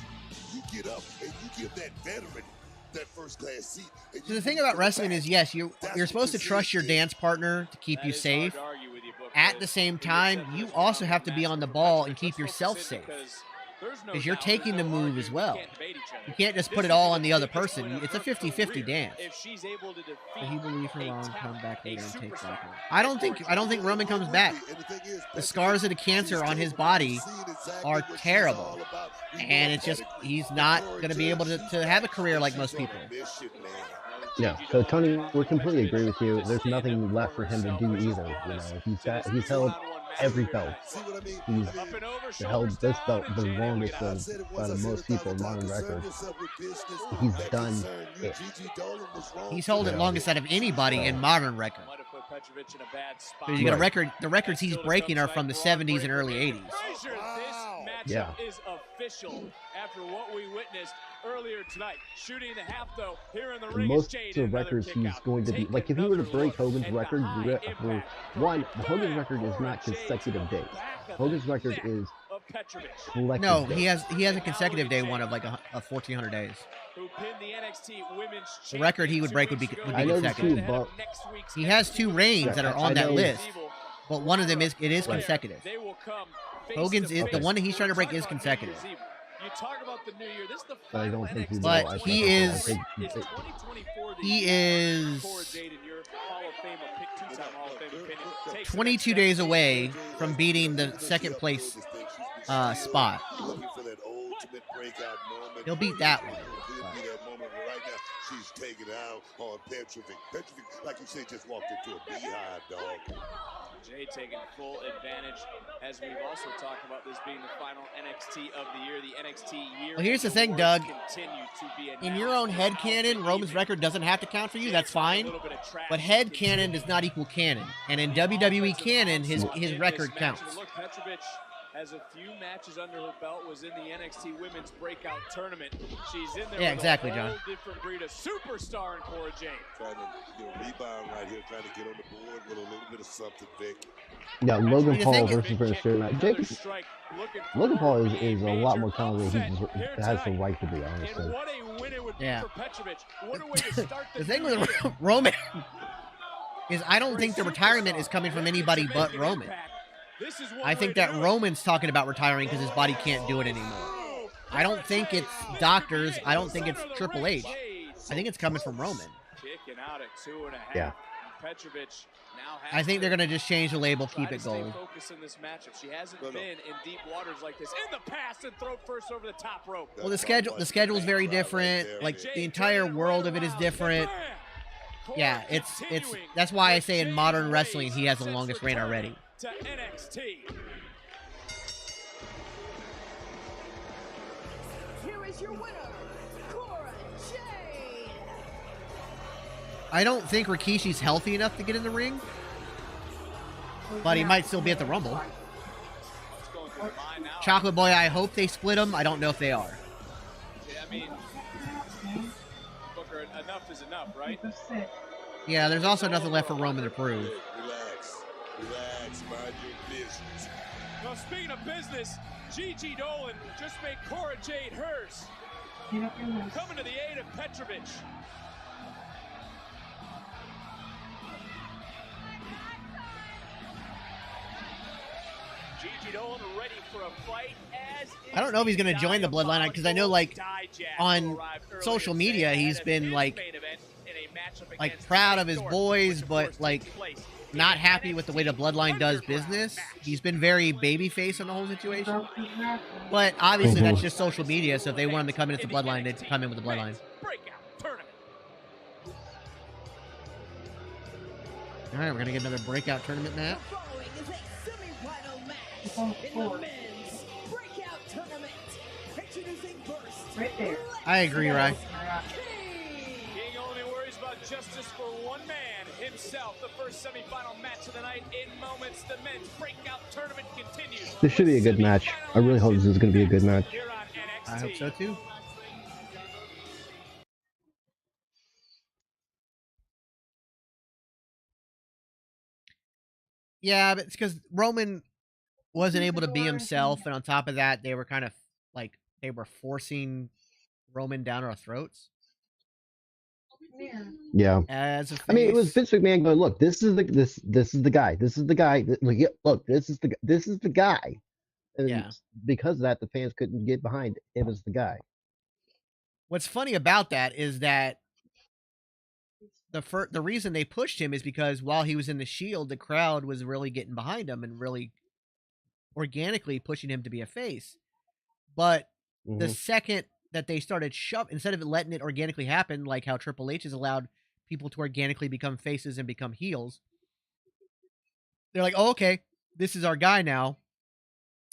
S5: You get up and you give that veteran that first class seat.
S2: So the thing about wrestling is, yes, you're supposed to trust your dance partner to keep you safe. At the same time, you also have to be on the ball and keep yourself safe. Because you're taking the move as well. You can't just put it all on the other person. It's a 50-50 dance. Will he believe her long come back later and take back? I don't think Roman comes back. The scars of the cancer on his body are terrible. And it's just, he's not going to be able to have a career like most people.
S1: Yeah, so Tony, we completely agree with you. There's nothing left for him to do either. You know, he's held every belt. He's held this belt the longest out of most people in modern records. He's done it.
S2: He's held it longest out of anybody in modern record. So you got a record. The records he's breaking are from the 70s and early 80s.
S1: Yeah.
S3: Is official after what we witnessed earlier tonight. Shooting the half, though, here in the ring.
S1: Most of the records he's going to be, like, if he were to break Hogan's record, one, Hogan's record is not consecutive days. Hogan's record is collective.
S2: No, he has a consecutive day one of like a 1,400 days. The record he would break would be consecutive.
S1: But
S2: he has 2 reigns that are on that list, but one of them is consecutive. Hogan's is the one that he's trying to break is consecutive.
S3: You talk about the new year. This is the
S1: But I don't think he will.
S2: But
S1: I
S2: he
S1: think
S2: is.
S1: I think,
S2: He is 22 days away from beating the second place spot. He'll beat that one.
S5: She's taking out on Petrovic. Petrovic, like you said, just walked into a beehive, dog.
S3: Jay taking full advantage, as we've also talked about this being the final NXT of the year. The NXT year.
S2: Well, here's the thing, Doug. In your own head canon, Roman's record doesn't have to count for you. That's fine. But head canon does not equal canon. And in WWE canon, his record counts.
S3: Look, Petrovic has a few matches under her belt, was in the NXT Women's Breakout Tournament. She's in there with
S2: exactly,
S3: a
S2: John.
S3: whole different breed of superstar in Cora Jade.
S5: Trying to rebound right here, trying to get on the board with a little bit of something big.
S1: Yeah, Logan Paul versus British Strowman. Logan Paul is a lot more talented than he has the right to be, honestly.
S2: Yeah. The thing with Roman is I don't think the retirement is coming from anybody but Roman. I think that Roman's talking about retiring because his body can't do it anymore. I don't think it's doctors. I don't think it's Triple H. I think it's coming from Roman.
S1: Yeah.
S2: I think they're going to just change the label, keep it gold.
S3: She hasn't been in deep waters like this in the past and throw first over the top rope.
S2: Well, the schedule is very different. Like the entire world of it is different. Yeah, it's that's why I say in modern wrestling he has the longest reign already.
S3: To NXT.
S4: Here is your winner, Cora Jade.
S2: I don't think Rikishi's healthy enough to get in the ring, but he might still be at the Rumble. Chocolate Boy, I hope they split him. I don't know if they are.
S3: Yeah, I mean, Booker, enough is enough, right?
S2: Yeah, there's also nothing left for Roman to prove.
S5: Relax, mind your business.
S3: Well, speaking of business, Gigi Dolan just made Cora Jade hers. Coming to the aid of Petrovic. Gigi Dolan ready for a fight.
S2: I don't know if he's going to join the Bloodline because I know, like, on social media, he's been like proud of his boys, but like not happy with the way the Bloodline does business. He's been very babyface on the whole situation. But obviously, that's just social media. So if they want him to come in as the Bloodline, they'd come in with the Bloodline. All right, we're gonna get another breakout tournament match.
S4: Following is a semi-final match in the men's breakout tournament. Introducing first.
S7: Right there.
S2: I agree, Ryan.
S3: King only worries about justice for one man, himself. The first semi-final match of the night in moments. The men's breakout tournament continues.
S1: This should be a good match. I really hope this is going to be a good match.
S2: I hope so too. Yeah, but it's because Roman wasn't able to be himself, and on top of that, they were kind of like they were forcing Roman down our throats.
S1: Yeah.
S2: As a face.
S1: I mean, it was Vince McMahon going, "Look, this is the guy. This is the guy. Look, this is the guy." And
S2: yeah.
S1: Because of that, the fans couldn't get behind it. It was the guy.
S2: What's funny about that is that the reason they pushed him is because while he was in the Shield, the crowd was really getting behind him and really organically pushing him to be a face. But the second that they started instead of letting it organically happen, like how Triple H has allowed people to organically become faces and become heels, they're like, "Oh, okay, this is our guy now.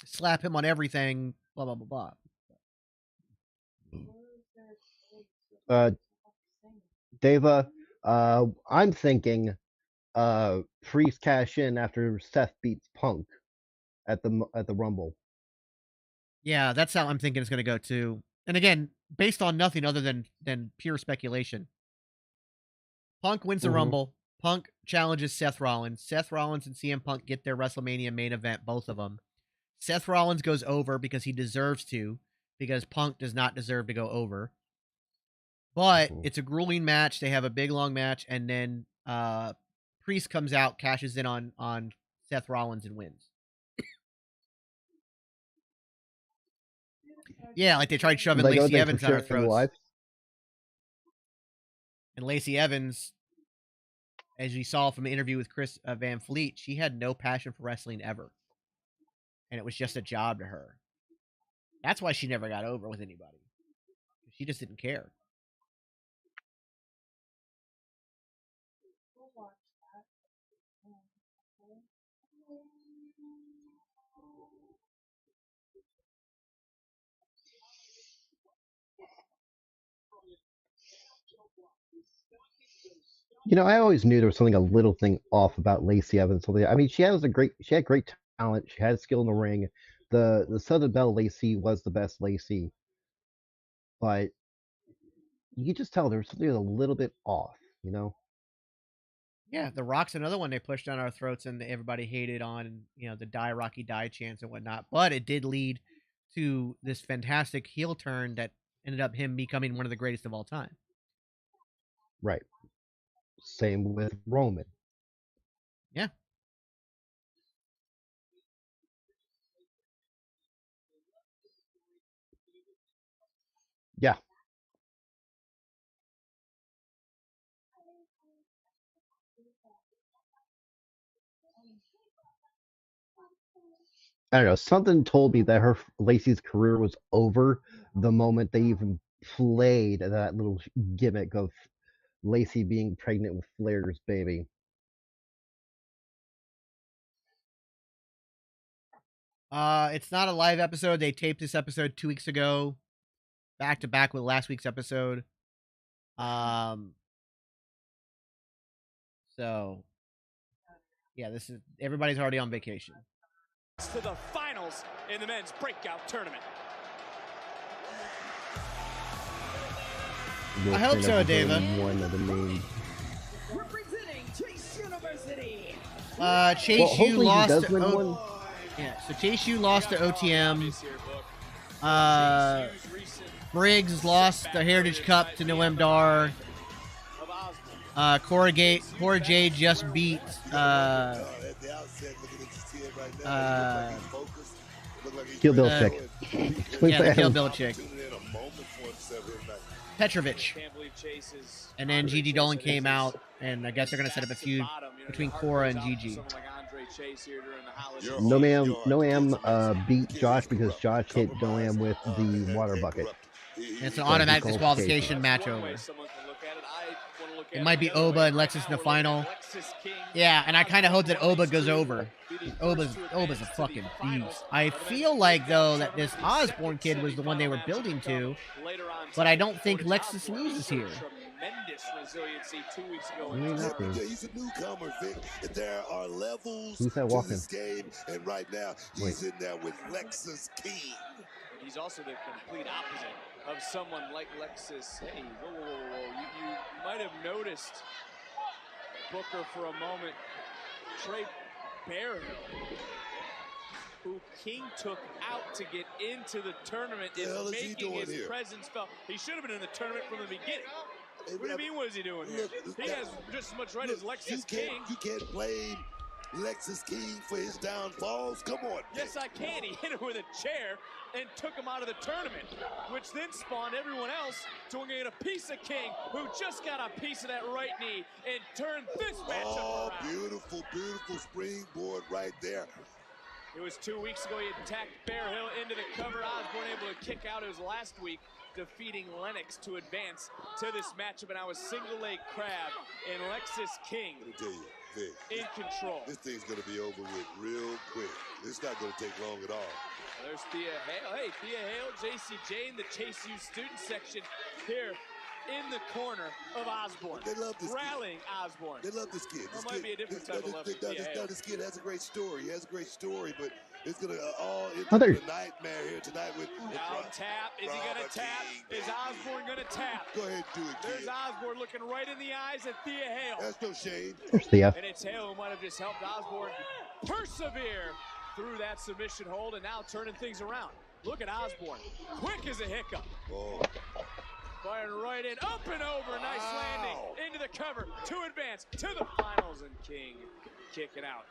S2: Slap him on everything." Blah blah blah blah.
S1: Deva, I'm thinking Priest cash in after Seth beats Punk at the Rumble.
S2: Yeah, that's how I'm thinking it's going to go too. And again, based on nothing other than pure speculation. Punk wins the Rumble. Punk challenges Seth Rollins. Seth Rollins and CM Punk get their WrestleMania main event, both of them. Seth Rollins goes over because he deserves to, because Punk does not deserve to go over. But it's a grueling match. They have a big, long match, and then Priest comes out, cashes in on Seth Rollins, and wins. Yeah, like they tried shoving
S1: Like,
S2: Lacey
S1: they
S2: Evans down our
S1: portray in
S2: throats.
S1: life.
S2: And Lacey Evans, as you saw from an interview with Chris Van Fleet, she had no passion for wrestling ever. And it was just a job to her. That's why she never got over with anybody. She just didn't care.
S1: You know, I always knew there was something a little thing off about Lacey Evans. I mean, she had great talent. She had skill in the ring. The Southern Belle Lacey was the best Lacey, but you could just tell there was something a little bit off. You know.
S2: Yeah, The Rock's another one they pushed down our throats and everybody hated on, you know, the Die Rocky Die chants and whatnot. But it did lead to this fantastic heel turn that ended up him becoming one of the greatest of all time.
S1: Right. Same with Roman.
S2: Yeah.
S1: Yeah. I don't know. Something told me that Lacey's career was over the moment they even played that little gimmick of Lacey being pregnant with Flair's baby.
S2: It's not a live episode. They taped this episode 2 weeks ago, back to back with last week's episode. So yeah, this is everybody's already on vacation.
S3: To the finals in the men's breakout tournament.
S2: I hope so, Dava.
S1: One of the main.
S4: Representing Chase University.
S2: Chase U lost to yeah, so Chase U lost to OTM. Briggs lost the Heritage Cup to Noam Dar. Cora Jade just beat
S1: Kill Bill chick.
S2: Yeah, the Kill Bill chick. Petrovich. And then Gigi Dolan came out, and I guess they're going to set up a feud between Cora and Gigi.
S1: Noam beat Josh because Josh hit Noam with the water bucket.
S2: And it's an automatic disqualification match over. It might be Oba and Lexus in the final. Yeah, and I kind of hope that Oba goes over. Oba's a fucking beast. I feel like, though, that this Osborne kid was the one they were building to, but I don't think Lexus loses here.
S5: Tremendous resiliency 2 weeks ago. He's a newcomer, Vic. There are levels to this game, and right now he's in there with Lexus King.
S3: He's also the complete opposite of someone like Lexus. Hey, whoa. You might have noticed Booker for a moment. Trey Bearhill, who King took out to get into the tournament, is making his presence felt. He should have been in the tournament from the beginning. What do you mean, what is he doing here? He has just as much right as Lexus King.
S5: You can't blame Lexus King for his downfalls. Come on.
S3: Yes, I can. He hit him with a chair and took him out of the tournament, which then spawned everyone else to get a piece of King, who just got a piece of that right knee and turned this matchup around.
S5: Beautiful springboard right there.
S3: It was 2 weeks ago he attacked Bearhill into the cover. Osborne able to kick out. It was last week, defeating Lennox to advance to this matchup, and I was single leg crab and Lexus King.
S5: Let me tell you, Vic,
S3: in control.
S5: This thing's gonna be over with real quick. It's not gonna take long at all.
S3: There's Thea Hale. Hey, Thea Hale, JC Jane, the Chase U student section here in the corner of Osborne.
S5: They love this
S3: rallying kid. Osborne.
S5: They love this kid.
S3: This might be a different type of love.
S5: This kid has a great story. He has a great story, but it's gonna all into a nightmare here tonight with.
S3: Now tap. Is he gonna tap? Is Osborne gonna tap?
S5: Go ahead and do it, kid.
S3: There's Osborne looking right in the eyes at Thea Hale.
S5: That's no shade.
S1: There's Thea.
S3: And it's Hale who might have just helped Osborne persevere through that submission hold, and now turning things around. Look at Osborne, quick as a hiccup.
S5: Oh.
S3: Firing right in, up and over, nice landing, into the cover, to advance, to the finals, and King kicking out.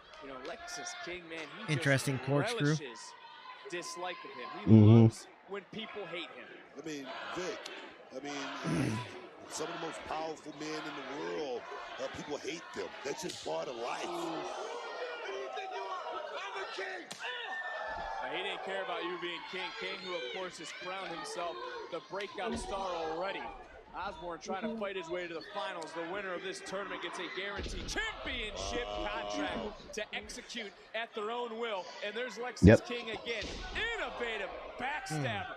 S3: Lexus King, man, he
S2: interesting
S3: just
S2: corkscrew.
S3: Dislike of him. He loves when people hate him.
S5: I mean, Vic, some of the most powerful men in the world, people hate them. That's just part of life.
S3: He didn't care about you being king. King, who of course has crowned himself the breakout star already. Osborne trying to fight his way to the finals. The winner of this tournament gets a guaranteed championship contract to execute at their own will. And there's Lexus King again. Innovative backstabber.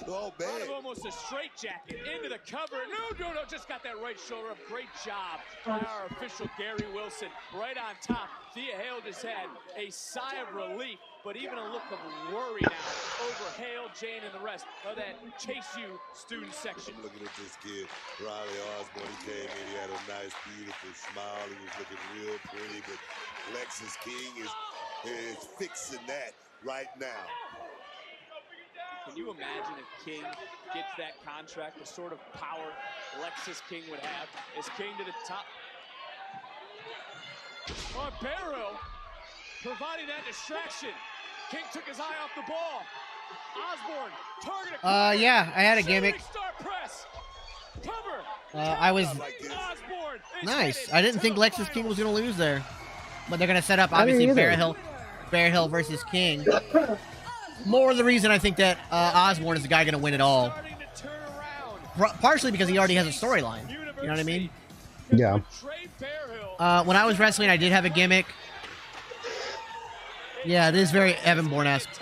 S5: Oh, man.
S3: Out of almost a straitjacket into the cover. No, just got that right shoulder up. Great job by our official Gary Wilson. Right on top. Thea Hale just had a sigh of relief, but even a look of worry now over Hale, Jane, and the rest of that Chase U student section.
S5: I'm looking at this kid, Riley Osborne. He came in, he had a nice, beautiful smile. He was looking real pretty, but Lexus King is fixing that right now.
S3: Can you imagine if King gets that contract, the sort of power Lexus King would have as King to the top? On Barrow, providing that distraction. King took his eye off the ball. Osborne, target.
S2: Yeah, I had a gimmick. I was nice. I didn't think Lexus King was going to lose there, but they're going to set up obviously Bear Hill versus King. More the reason I think that Osborne is the guy going to win it all. Partially because he already has a storyline. You know what I mean?
S1: Yeah.
S2: When I was wrestling, I did have a gimmick. Yeah, it is very Evan Bourne-esque.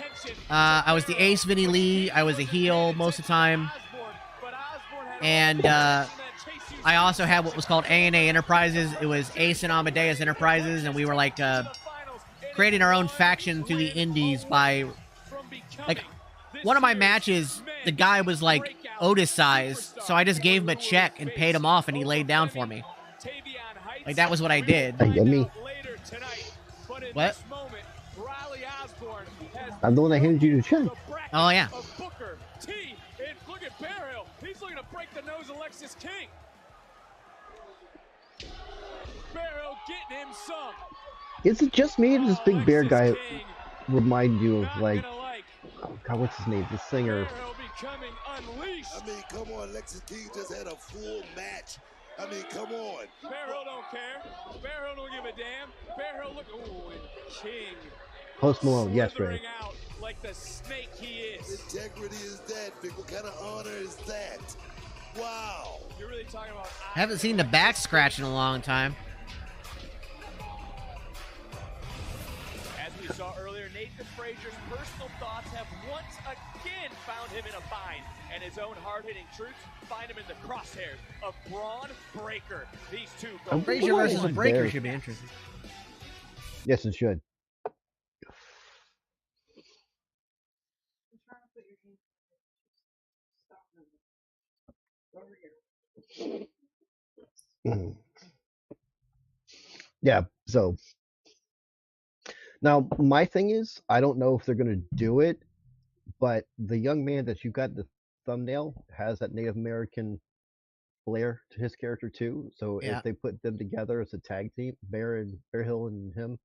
S2: I was the ace Vinnie Lee. I was a heel most of the time. And I also had what was called A&A Enterprises. It was Ace and Amadeus Enterprises, and we were like creating our own faction through the indies by... Like, one of my matches, the guy was like Otis size, so I just gave him a check and paid him off, and he laid down for me. Like, that was what I did. What?
S1: I'm the one that handed you the check.
S2: Oh, yeah.
S3: Look at Barrow. He's looking to break the nose of Lexus King. Barrow getting him some.
S1: Is it just me or does this big bear guy remind you of, like, oh God, what's his name? The singer.
S5: I mean, come on, Lexus King just had a full match. I mean, come on.
S3: Barrow don't care. Barrow don't give a damn. Barrow look. Ooh, and King.
S1: Post Malone, yes, Ray.
S3: Out like the snake he is.
S5: Integrity is that, Vic. What kind of honor is that? Wow.
S3: You're really talking about.
S2: I haven't seen the back scratch in a long time.
S3: As we saw earlier, Nathan Frazier's personal thoughts have once again found him in a bind, and his own hard-hitting troops find him in the crosshairs of Braun Breaker. These two go.
S2: Frazier versus Breaker should be interesting.
S1: Yes, it should. Yeah, so now my thing is, I don't know if they're going to do it, but the young man that you got in the thumbnail has that Native American flair to his character too. So if they put them together as a tag team, Bear Hill and him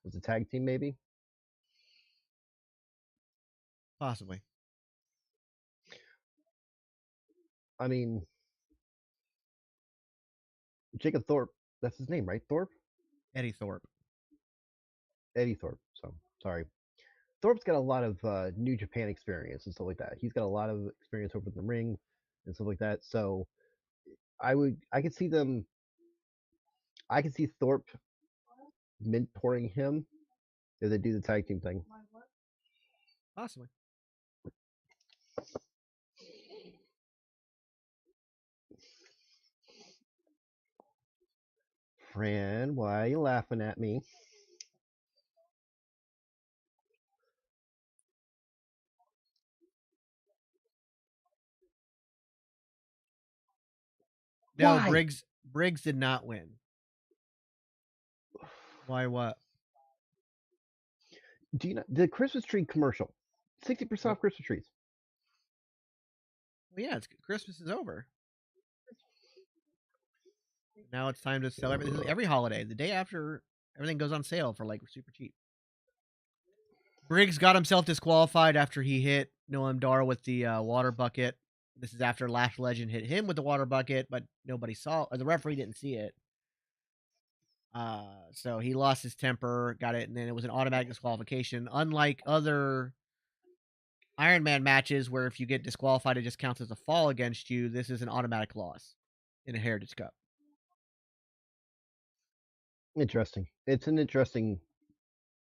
S1: as a tag team, maybe.
S2: Possibly.
S1: I mean, Jacob Thorpe, that's his name, right? Thorpe?
S2: Eddie Thorpe.
S1: Eddie Thorpe. So, sorry. Thorpe's got a lot of New Japan experience and stuff like that. He's got a lot of experience over in the ring and stuff like that. So, I could see Thorpe mentoring him if they do the tag team thing.
S2: Possibly.
S1: Fran, why are you laughing at me?
S2: No,
S1: Why?
S2: Briggs did not win. Why what?
S1: Do you know the Christmas tree commercial? 60% off Christmas trees.
S2: Well, yeah, Christmas is over. Now it's time to celebrate every holiday. The day after, everything goes on sale for like super cheap. Briggs got himself disqualified after he hit Noam Dar with the water bucket. This is after Lash Legend hit him with the water bucket, but nobody saw, or the referee didn't see it. So he lost his temper, got it, and then it was an automatic disqualification. Unlike other Iron Man matches where if you get disqualified, it just counts as a fall against you, this is an automatic loss in a Heritage Cup.
S1: Interesting. It's an interesting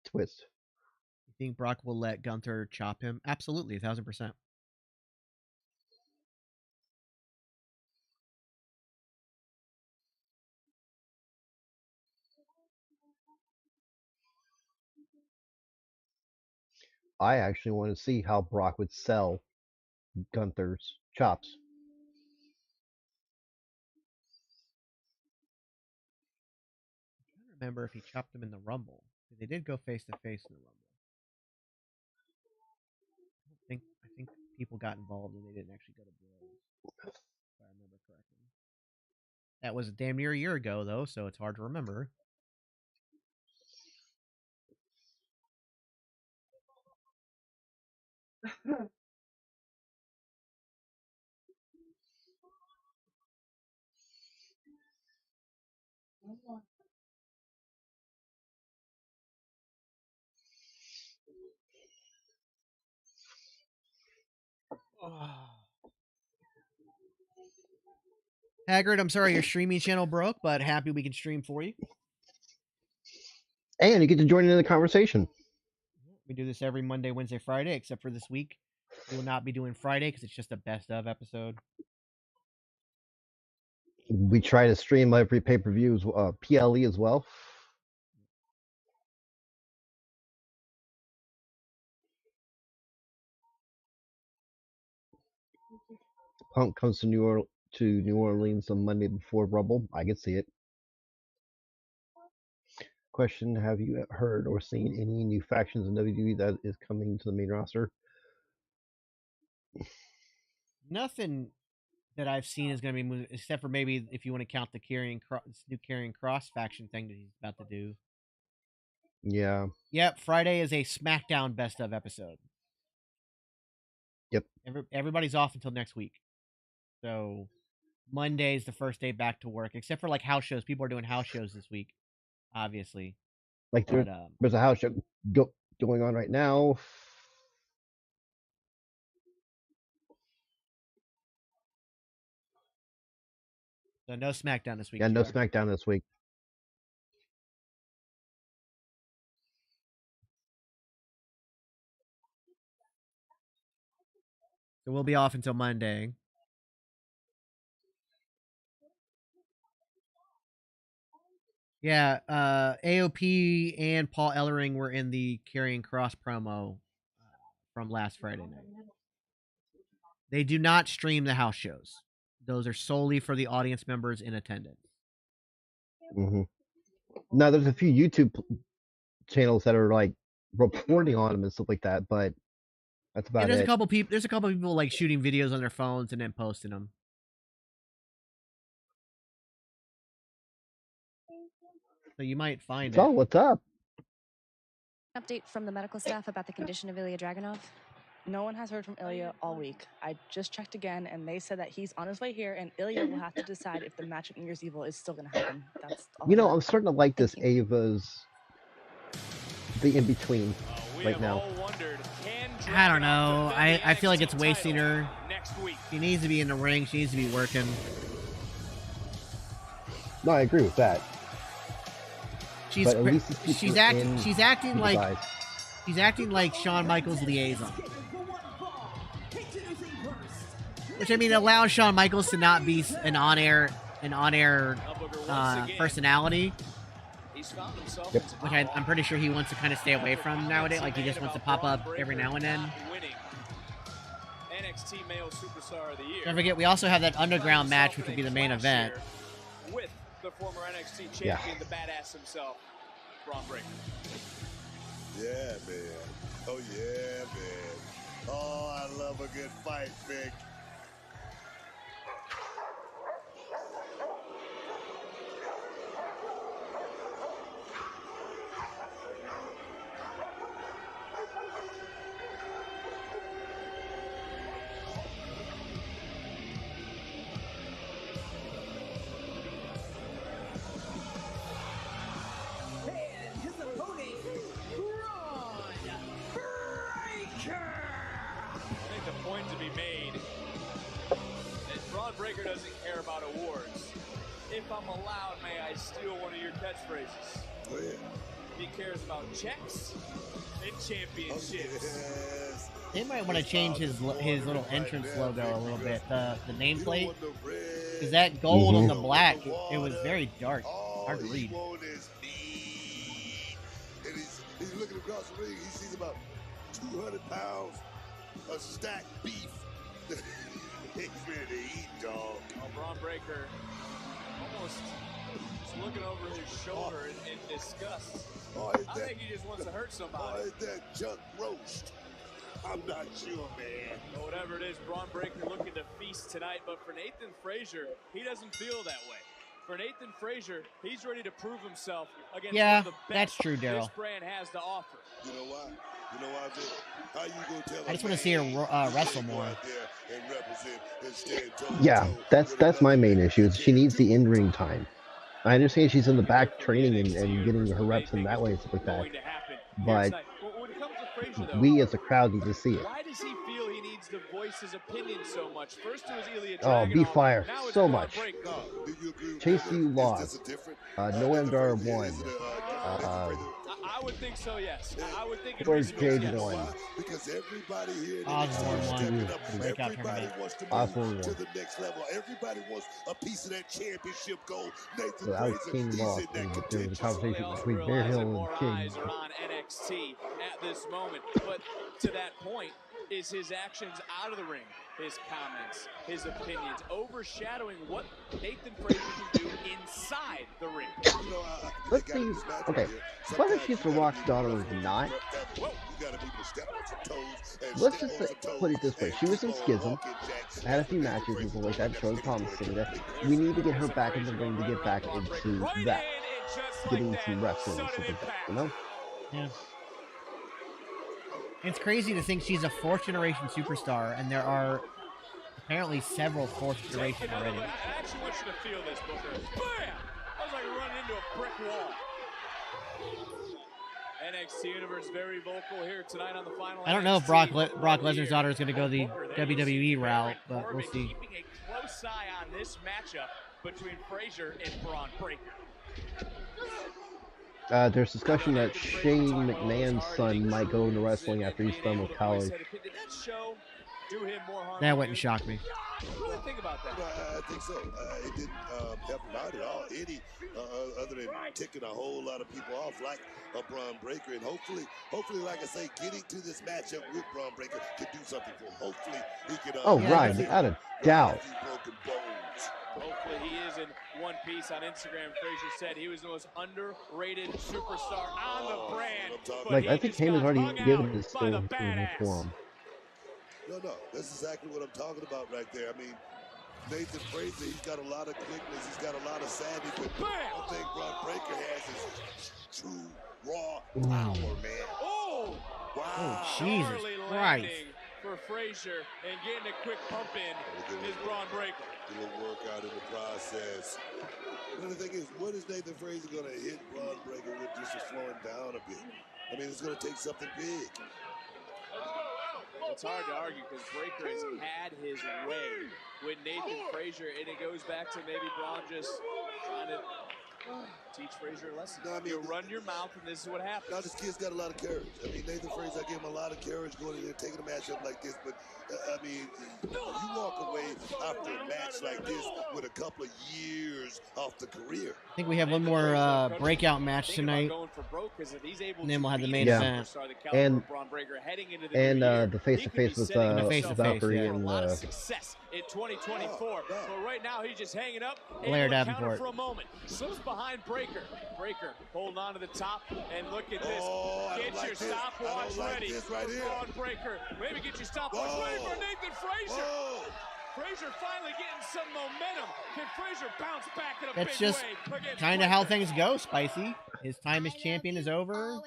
S1: twist.
S2: You think Brock will let Gunther chop him? Absolutely, 1,000%.
S1: I actually want to see how Brock would sell Gunther's chops.
S2: I don't remember if he chopped him in the Rumble. They did go face to face in the Rumble. I think people got involved and they didn't actually go to blows. If I remember correctly. That was damn near a year ago, though, so it's hard to remember. Haggard, I'm sorry your streaming channel broke, but happy we can stream for you.
S1: And you get to join in the conversation.
S2: We do this every Monday, Wednesday, Friday, except for this week. We will not be doing Friday because it's just a best of episode.
S1: We try to stream every pay-per-view, PLE as well. Punk comes to New Orleans on Monday before Rumble. I can see it. Question: have you heard or seen any new factions in WWE that is coming to the main roster?
S2: Nothing that I've seen is going to be moving, except for maybe if you want to count the new Karrion Kross faction thing that he's about to do.
S1: Yeah.
S2: Yep, Friday is a SmackDown best of episode.
S1: Yep.
S2: Everybody's off until next week. So Monday is the first day back to work, except for like house shows. People are doing house shows this week, obviously.
S1: Like there's a house show going on right now.
S2: So no SmackDown this week.
S1: Yeah, no SmackDown this week.
S2: So we'll be off until Monday. Yeah, AOP and Paul Ellering were in the Karrion Kross promo from last Friday night. They do not stream the house shows. Those are solely for the audience members in attendance.
S1: Mm-hmm. Now, there's a few YouTube channels that are like reporting on them and stuff like that, but that's about
S2: there's
S1: it.
S2: There's a couple people like shooting videos on their phones and then posting them. So you might find it.
S1: Oh, what's up?
S15: Update from the medical staff about the condition of Ilya Dragunov?
S16: No one has heard from Ilya all week. I just checked again, and they said that he's on his way here, and Ilya will have to decide if the match at New Year's Evil is still going to happen. That's all.
S1: You know, I'm starting to like this Ava's the in-between right now.
S2: I don't know. I feel like it's wasting her. She needs to be in the ring. She needs to be working.
S1: No, I agree with that.
S2: She's acting like Shawn Michaels' liaison. Which, I mean, allows Shawn Michaels to not be an on-air personality.
S1: Yep.
S2: Which I'm pretty sure he wants to kind of stay away from nowadays. Like, he just wants to pop up every now and then.
S3: NXT Male Superstar of the Year.
S2: Don't forget, we also have that underground match, which will be the main event.
S3: With the former NXT champion, the badass himself, Braun Breaker.
S5: Yeah, man. Oh, yeah, man. Oh, I love a good fight, Vic.
S3: going to be made. And Braun Breaker doesn't care about awards. If I'm allowed, may I steal one of your catchphrases?
S5: Oh, yeah.
S3: He cares about checks and championships.
S5: Yes.
S2: They might want to change his little entrance logo a little bit. The nameplate, because that gold on the black, it was very dark, hard to read.
S5: And he's looking across the ring. He sees about 200 pounds of stacked beef. He's ready to eat, dog.
S3: Oh, Braun Breaker almost just looking over his shoulder in disgust.
S5: Oh,
S3: I think he just wants to hurt somebody.
S5: Oh, is that junk roast? I'm not sure, man.
S3: Well, whatever it is, Braun Breaker looking to feast tonight, but for Nathan Frazier, he doesn't feel that way. For Nathan Frazier, he's ready to prove himself against one of the best
S2: that's true, Daryl.
S3: this brand has to offer.
S5: You know why? You know why, Vic? How you gonna tell
S2: I just want to see her wrestle more.
S1: Yeah, that's my main issue. Is she needs the in-ring time. I understand she's in the back training and getting her reps in that way and stuff like that. But we as a crowd need to see it.
S3: Why does he feel he needs to voice his opinion so much? First it was Ilya
S1: Oh,
S3: Dragunov,
S1: B-Fire,
S3: now it's
S1: so
S3: Braun
S1: much.
S3: Breaker.
S1: Chase, you lost. No Emgar won.
S3: I would think so, yes. I would think it
S1: George
S3: was
S1: Cage
S3: yes.
S1: won.
S5: Because everybody here
S2: Osborne won. Breakout
S5: everybody
S2: tournament.
S5: wants to move
S1: Osborne
S5: to
S1: won.
S5: the next level. Everybody wants a piece of that championship gold. Nathan
S1: So that was
S5: Frazier,
S1: King
S5: he's
S1: lost.
S5: in that
S1: And there was a
S5: contention.
S1: conversation
S3: Else
S1: between Bear
S3: realizing
S1: Hill and
S3: more
S1: King.
S3: eyes are on NXT at this moment. But to that point, is his actions out of the ring, his comments, his opinions, overshadowing what Nathan Frazier can do inside the ring.
S5: You know,
S1: Let's see. Okay, whether she's The Rock's daughter or not, let's just put it this way. She was in Schism, had a few matches and stuff like that, showed promising that we need to get her back in the ring to get back into that. Getting some wrestling and stuff like that, you know?
S2: Yeah. It's crazy to think she's a fourth-generation superstar, and there are apparently several fourth-generation already.
S3: I actually want you to feel this, Booker. Bam! I was like running into a brick wall. NXT Universe very vocal here tonight on the final.
S2: I don't know if Brock Lesnar's daughter is going to go the WWE route, but we'll see.
S3: Keeping a close eye on this matchup between Frazier and Braun Breaker.
S1: There's discussion that Shane McMahon's son might go into wrestling after he's done with college.
S3: Did that show do him more harm?
S2: That wouldn't shock me.
S3: What do you think about that?
S5: I think so. It didn't help him out at all. Any other than ticking a whole lot of people off like a Braun Breaker. And hopefully, like I say, getting to this matchup with Braun Breaker can do something for him. Hopefully, he can.
S1: Oh, right, without a doubt.
S5: Broken bones.
S3: Hopefully he is in one piece. On Instagram, Frazier said he was the most underrated superstar on the brand.
S1: Like, I think Heyman's already given his soul for him.
S5: No, that's exactly what I'm talking about right there. I mean, Nathan Frazier, he's got a lot of quickness, he's got a lot of savvy, but one thing Braun Breaker has is true raw power, man.
S3: Oh,
S2: wow. Oh, Jesus Christ.
S3: For Frazier and getting a quick pump in is Braun Breaker.
S5: A little workout in the process. And the thing is, what is Nathan Frazier going to hit Braun Breaker with just to slow him down a bit? I mean, it's going to take something big.
S3: It's hard to argue because Breaker has had his way with Nathan Frazier, and it goes back to maybe Braun just trying to teach Frazier a lesson.
S5: No, I mean,
S3: you run your mouth, and this is what happens.
S5: Now, this kid's got a lot of courage. I mean, Nathan Frazier, I gave him a lot of courage going in there, taking a matchup like this. But, I mean, you walk away after a match like this with a couple of years off the career.
S2: I think we have one more breakout match tonight, and then we'll have the main event.
S1: And the face-to-face with Valkyrie and
S3: success in 2024. But right now, he's just hanging up.
S2: Blair Davenport.
S3: For a moment. Slips behind Breaker. Breaker holding on to the top, and look at this. Get your stopwatch ready for Braun Breaker. Maybe get your stopwatch ready for Nathan Frazier. Frazier finally getting some momentum. Can Frazier bounce back in a
S2: That's
S3: big
S2: just
S3: way?
S2: kind of how things go, Spicy. His time as champion is over.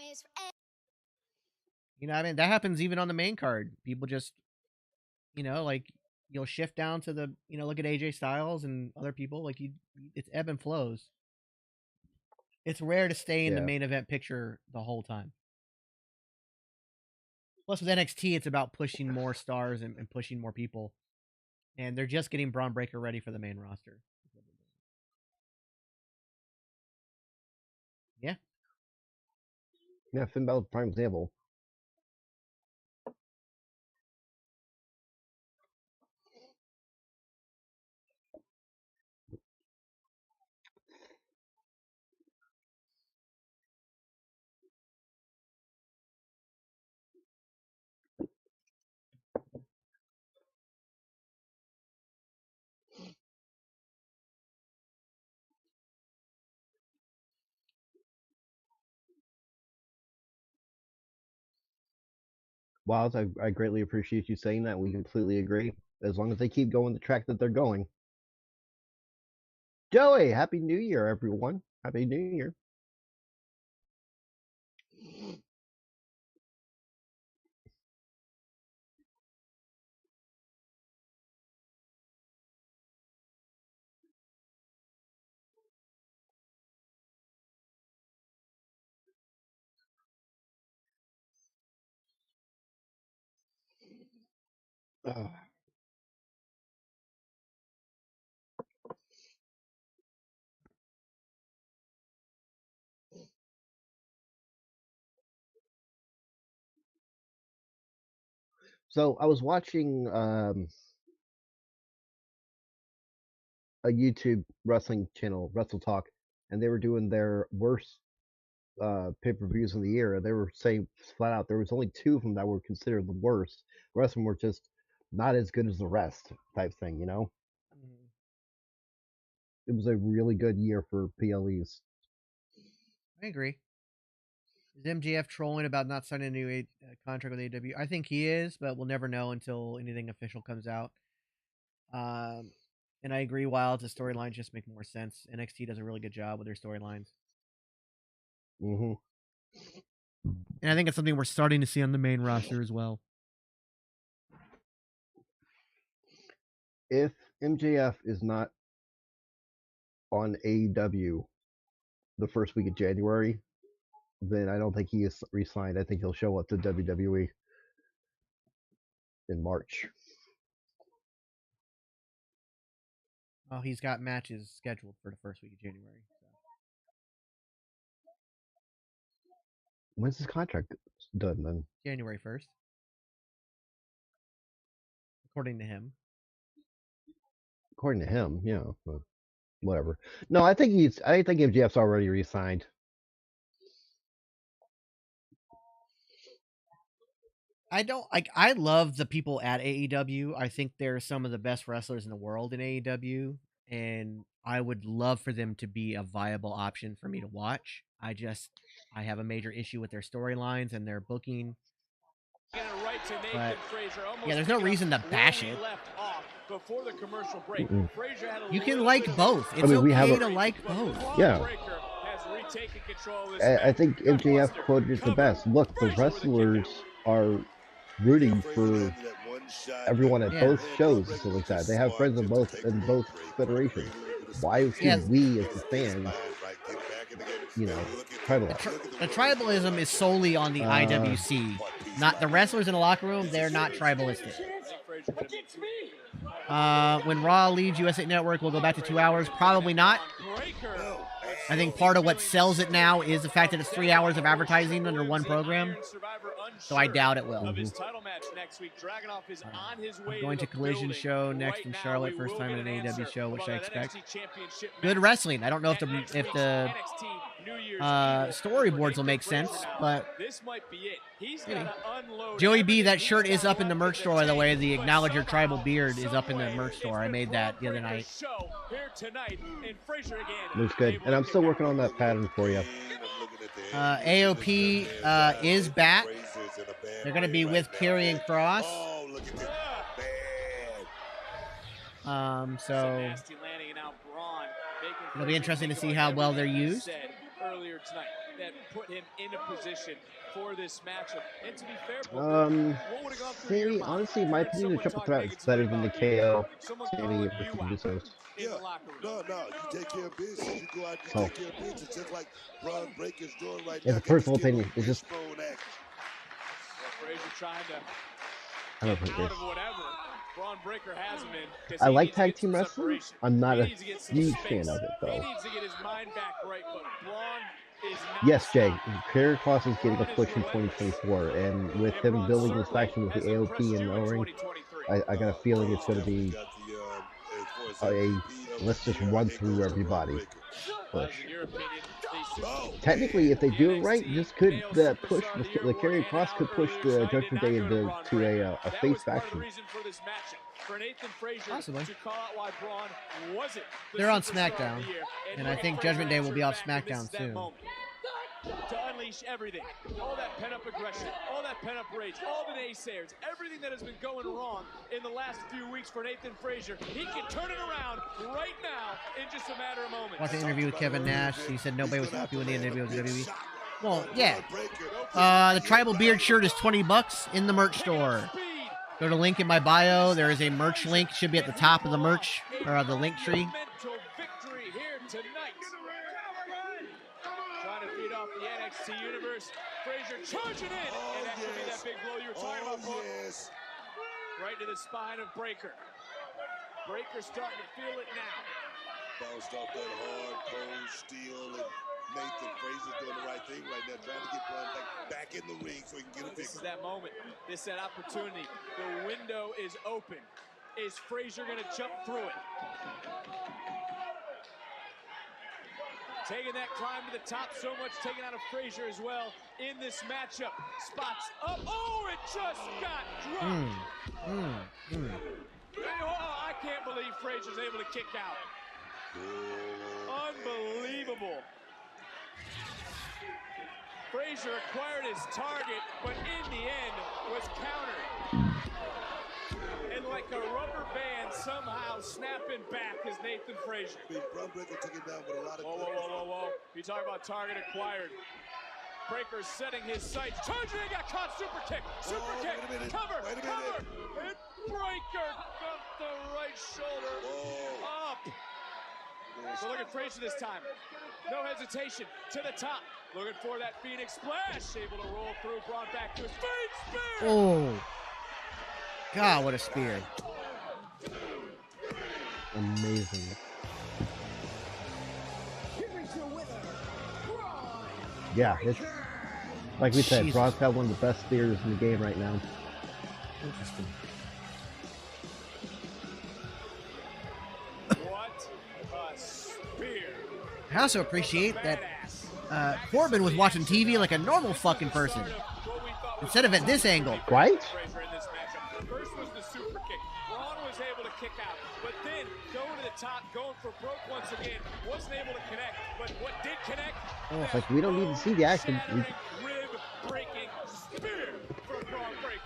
S2: You know, I mean, that happens even on the main card. People just, you know, like, you'll shift down to the, you know, look at AJ Styles and other people. Like, it's ebb and flows. It's rare to stay in the main event picture the whole time. Plus, with NXT, it's about pushing more stars and pushing more people. And they're just getting Braun Breaker ready for the main roster. Yeah.
S1: Yeah, Finn Balor's a prime example. Wild, I greatly appreciate you saying that. We completely agree. As long as they keep going the track that they're going. Joey, Happy New Year, everyone. Happy New Year. So I was watching a YouTube wrestling channel, Wrestle Talk, and they were doing their worst pay-per-views of the year. They were saying flat out there was only 2 of them that were considered the worst. The rest of them were just not as good as the rest type thing, you know? It was a really good year for PLEs.
S2: I agree. Is MJF trolling about not signing a new contract with AEW? I think he is, but we'll never know until anything official comes out. And I agree, Wild, the storylines just make more sense. NXT does a really good job with their storylines.
S1: Mm-hmm.
S2: And I think it's something we're starting to see on the main roster as well.
S1: If MJF is not on AEW the first week of January, then I don't think he is re-signed. I think he'll show up to WWE in March.
S2: Well, he's got matches scheduled for the first week of January. So.
S1: When's his contract done then?
S2: January 1st. According to him.
S1: According to him, yeah. Whatever. No, I think MJF's already re-signed.
S2: I love the people at AEW. I think they're some of the best wrestlers in the world in AEW, and I would love for them to be a viable option for me to watch. I have a major issue with their storylines and their booking. But, yeah, there's no reason to bash it. You can like both. It's okay to like both.
S1: Yeah. I think MJF quoted it the best. Look, the wrestlers are rooting for everyone at both shows and stuff like that. They have friends in both federations. Why should we, as the fans, tribalize?
S2: The tribalism is solely on the IWC. Not the wrestlers in the locker room. They're not tribalistic. When Raw leaves USA Network, we'll go back to 2 hours. Probably not. I think part of what sells it now is the fact that it's 3 hours of advertising under one program. So I doubt it will. I'm going to Collision show next in Charlotte, first time in an AEW show, which I expect. Good wrestling. I don't know if the storyboards will make sense, but Joey B, that shirt is up in the merch store, by the way. The Acknowledge Your Tribal Beard is up in the merch store. I made that the other night.
S1: Looks good. And I'm still working on that pattern for you.
S2: AOP is back. They're going to be with Karrion Kross. So it'll be interesting to see how well they're used.
S3: Earlier tonight, that put him in a position for this matchup. And to be fair,
S1: honestly, my opinion, the triple threat is better than the KO. Sammy versus
S5: yeah, no, you take care of business. You go out and take care of business, just like Braun Breaker's doing right now.
S1: It's a personal opinion. It's just
S3: Frazier trying to
S1: I don't think
S3: out
S1: this.
S3: of whatever Braun Breaker has him in. 'Cause
S1: I
S3: he
S1: like
S3: needs to
S1: tag
S3: get
S1: team
S3: some
S1: wrestling.
S3: separation.
S1: I'm not
S3: He
S1: a
S3: needs to get some
S1: huge
S3: space.
S1: fan of it,
S3: He
S1: though.
S3: needs to get his mind back right, but Braun is not
S1: Yes, Jay.
S3: stopped.
S1: Karrion Kross is getting a
S3: Braun is
S1: push in
S3: relentless.
S1: 2024, and with
S3: And
S1: him
S3: Braun
S1: building his
S3: certainly
S1: faction with
S3: has
S1: the AOP
S3: impressed
S1: and
S3: you in
S1: O-Ring,
S3: 2023.
S1: I got a feeling it's going to be
S5: Got the, as far as
S1: a
S5: MVP of
S1: let's
S5: the
S1: just
S5: year,
S1: run
S5: it
S1: through
S5: goes to
S1: everybody
S5: Braun Breaker.
S1: push.
S3: In your opinion, they
S5: Oh,
S1: Technically, if they do it right, this could
S3: male
S1: push
S3: superstar
S1: the
S3: of the year
S1: the
S3: award
S1: Karrion
S3: handed
S1: Kross
S3: out
S1: could push
S3: earlier
S1: the
S3: tonight did
S1: Judgment
S3: not
S1: Day
S3: go to
S1: into
S3: Braun
S1: to
S3: Breaker.
S1: a
S3: That
S1: face
S3: was part of the
S1: faction.
S3: reason for this matchup. For Nathan Frazier
S2: Possibly.
S3: to call out why Braun wasn't the
S2: They're on
S3: superstar of
S2: SmackDown,
S3: the year.
S2: and I
S3: Nathan
S2: think
S3: Frazier
S2: Judgment Day will be off
S3: answered back, and this
S2: SmackDown
S3: is that
S2: soon.
S3: moment. To unleash everything, all that pent-up aggression, all that pent-up rage, all the naysayers, everything that has been going wrong in the last few weeks for Nathan Frazier, he can turn it around right now in just a matter of moments.
S2: Watched an interview with Kevin Nash. He said nobody was happy when the interview with WWE. Well, yeah. The tribal beard shirt is $20 in the merch store. Go to link in my bio. There is a merch link. Should be at the top of the merch or the link tree.
S3: Mental victory here tonight. Trying to feed off the NXT universe. Frazier charging in, and that could be that big blow you were talking about, Book. Right to the spine of Breaker. Breaker starting to feel it now.
S5: Bounced off that hard, cold steel, and Nathan Frazier's doing the right thing right now, trying to get Braun back in the ring so he can get a
S3: This is
S5: victory.
S3: that moment. This is that opportunity. The window is open. Is Frazier going to jump through it? Taking that climb to the top, so much taken out of Frazier as well in this matchup. Spots up. Oh, it just got dropped. Oh, I can't believe Frazier's able to kick out. Unbelievable. Frazier acquired his target, but in the end was countered. And like a rubber band, somehow snapping back is Nathan Frazier.
S5: Braun Breaker took it down with a lot of
S3: Whoa. You talk about target acquired. Breaker setting his sights. Charging, he got caught. Super kick. Cover. And Breaker got the right shoulder up. So look at Frazier this time. No hesitation to the top. Looking for that Phoenix splash. Able to roll through. Brought back to his feet. Spear.
S2: Oh. God, what a spear.
S1: Amazing. Yeah, it's like we said, Braun's got one of the best spears in the game right now.
S2: Interesting.
S3: What a spear.
S2: I also appreciate that Corbin was watching TV like a normal fucking person instead of at this angle.
S1: Right?
S3: First was the super kick. Braun was able to kick out, but then going to the top, going for broke once again, wasn't able to connect. But what did connect?
S1: Oh, it's like we don't need to see the action.
S3: Rib breaking spear from Braun Breaker.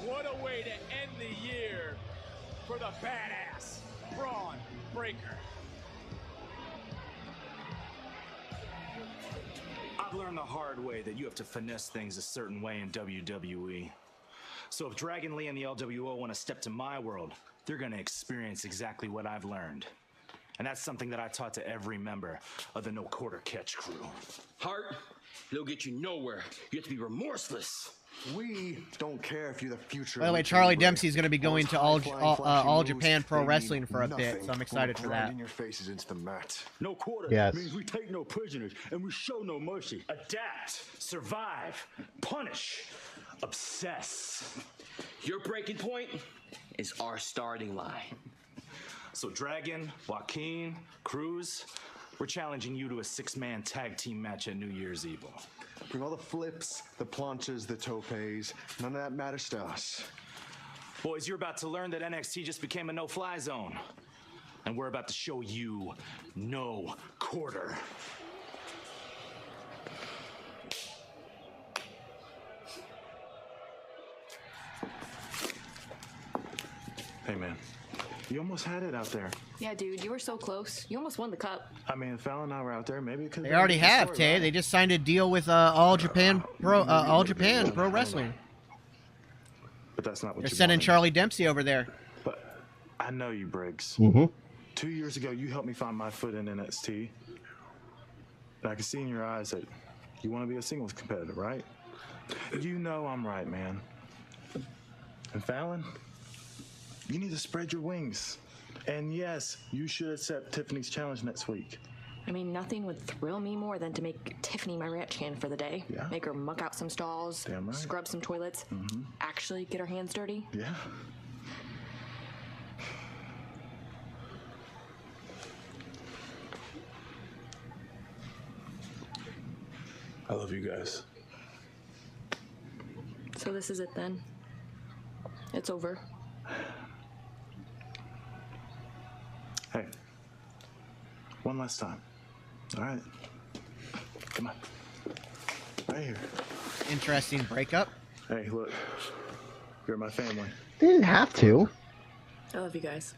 S3: What a way to end the year for the badass Braun Breaker.
S17: I've learned the hard way that you have to finesse things a certain way in WWE. So if Dragon Lee and the LWO want to step to my world, they're going to experience exactly what I've learned. And that's something that I taught to every member of the No Quarter Catch crew.
S18: Hart, it'll get you nowhere. You have to be remorseless.
S8: We don't care if you're the future.
S2: By the way, Charlie Dempsey is going to be going to All Japan Pro Wrestling for a bit, so I'm excited for that.
S8: Your faces into the mat.
S17: No quarter
S1: Yes.
S17: means we take no prisoners and we show no mercy. Adapt, survive, punish, obsess.
S18: Your breaking point is our starting line.
S17: So Dragon, Joaquin, Cruz, we're challenging you to a 6-man tag team match at New Year's Evil.
S8: Bring all the flips, the planches, the topes. None of that matters to us.
S17: Boys, you're about to learn that NXT just became a no-fly zone. And we're about to show you no quarter.
S14: Hey, man. You almost had it out there.
S19: Yeah, dude, you were so close. You almost won the cup.
S14: I mean, if Fallon and I were out there, maybe it could.
S2: They already have, Tay. They just signed a deal with All Japan Pro Wrestling.
S14: But that's not what
S2: They're
S14: you
S2: sending
S14: wanted.
S2: Charlie Dempsey over there.
S14: But I know you, Briggs. 2 years ago, you helped me find my foot in NXT. And I can see in your eyes that
S17: You want to be a singles competitor, right? You know I'm right, man. And Fallon, you need to spread your wings. And yes, you should accept Tiffany's challenge next week.
S19: I mean, nothing would thrill me more than to make Tiffany my ranch hand for the day.
S17: Yeah.
S19: Make her muck out some stalls,
S17: Damn right.
S19: scrub some toilets, actually get her hands dirty.
S17: Yeah. I love you guys.
S19: So this is it then. It's over.
S17: Hey, one last time. All right. Come on. Right here.
S2: Interesting breakup.
S17: Hey, look. You're my family.
S1: They didn't have to.
S19: I love you guys.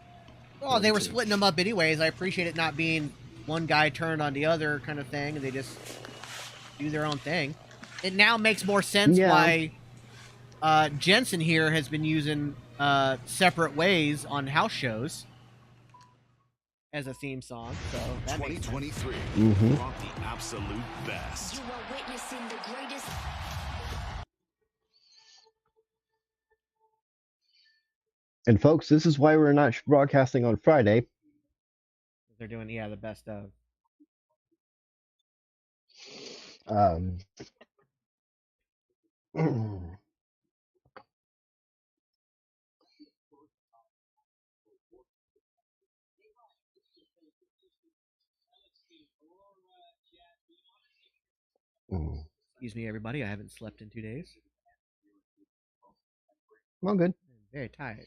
S2: Well, they were splitting them up anyways. I appreciate it not being one guy turned on the other kind of thing. They just do their own thing. It now makes more sense why Jensen here has been using Separate Ways on house shows as a theme song. So that
S6: 2023 brought the absolute best.
S4: You are witnessing the greatest.
S1: And folks, this is why we're not broadcasting on Friday.
S2: They're doing the best of. Excuse me, everybody. I haven't slept in 2 days.
S1: Well, good.
S2: I'm very tired.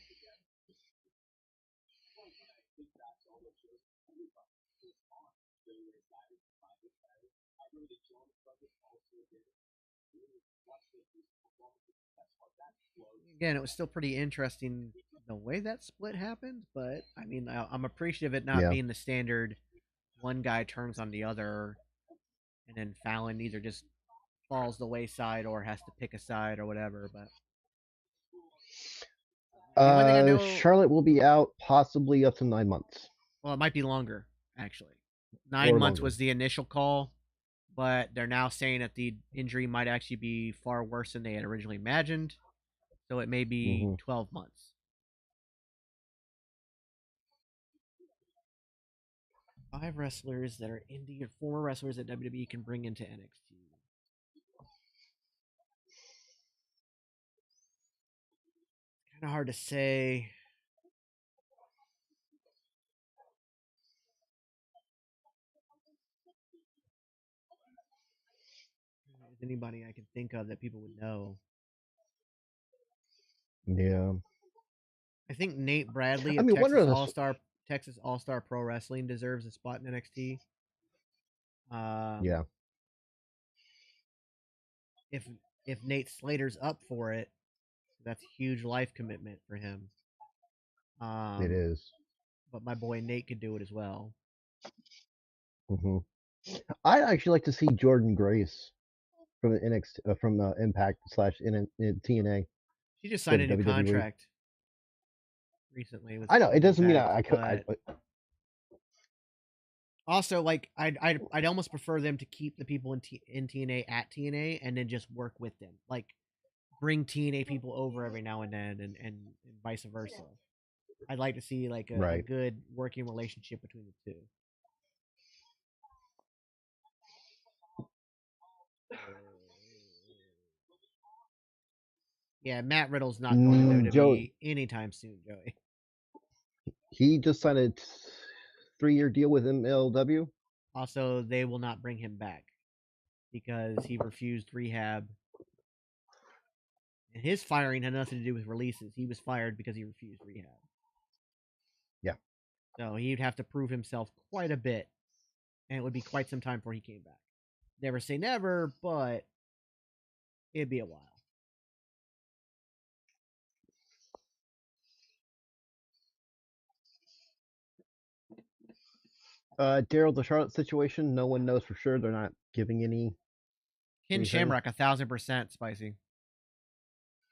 S2: Again, it was still pretty interesting the way that split happened, but I mean, I'm appreciative of it not being the standard one guy turns on the other, and then Fallon either just falls the wayside or has to pick a side or whatever. But
S1: Charlotte will be out possibly up to 9 months.
S2: Well, it might be longer, actually. 9 months was the initial call, but they're now saying that the injury might actually be far worse than they had originally imagined. So it may be 12 months. Five wrestlers that are indie or former wrestlers that WWE can bring into NXT. Kind of hard to say. Is anybody I can think of that people would know?
S1: Yeah.
S2: I think Nate Bradley of Texas All-Star Pro Wrestling deserves a spot in NXT.
S1: Yeah.
S2: If Nate Slater's up for it, that's a huge life commitment for him.
S1: It is.
S2: But my boy Nate could do it as well.
S1: I'd actually like to see Jordan Grace from the NXT, from Impact / TNA.
S2: She just signed a new contract recently.
S1: I know it doesn't mean I could.
S2: Also, like I'd almost prefer them to keep the people in TNA at TNA and then just work with them, like bring TNA people over every now and then, and vice versa. I'd like to see like a good working relationship between the two. Yeah, Matt Riddle's not going to WWE anytime soon, Joey.
S1: He just signed a 3-year deal with MLW.
S2: Also, they will not bring him back because he refused rehab. And his firing had nothing to do with releases. He was fired because he refused rehab.
S1: Yeah.
S2: So he'd have to prove himself quite a bit. And it would be quite some time before he came back. Never say never, but it'd be a while.
S1: Daryl, the Charlotte situation, no one knows for sure. They're not giving any.
S2: Ken Shamrock, 1,000% spicy.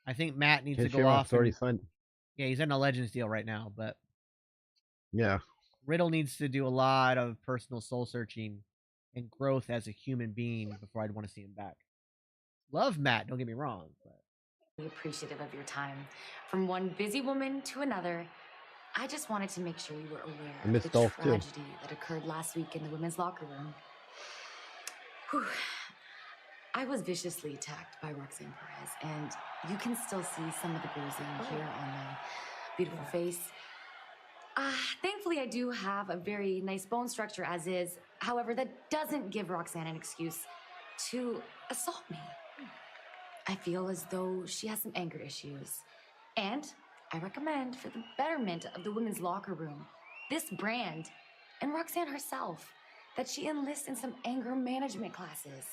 S2: I think Matt needs to go off.
S1: Already signed.
S2: Yeah, he's in a Legends deal right now, but
S1: yeah,
S2: Riddle needs to do a lot of personal soul searching and growth as a human being before I'd want to see him back. Love Matt, don't get me wrong, but
S20: appreciative of your time. From one busy woman to another, I just wanted to make sure you were aware
S1: I
S20: of
S1: missed
S20: the
S1: Dolph, too.
S20: tragedy that occurred last week in the women's locker room. Whew. I was viciously attacked by Roxanne Perez, and you can still see some of the bruising here on my beautiful face. Thankfully, I do have a very nice bone structure as is. However, that doesn't give Roxanne an excuse to assault me. I feel as though she has some anger issues. And I recommend, for the betterment of the women's locker room, this brand, and Roxanne herself, that she enlist in some anger management classes.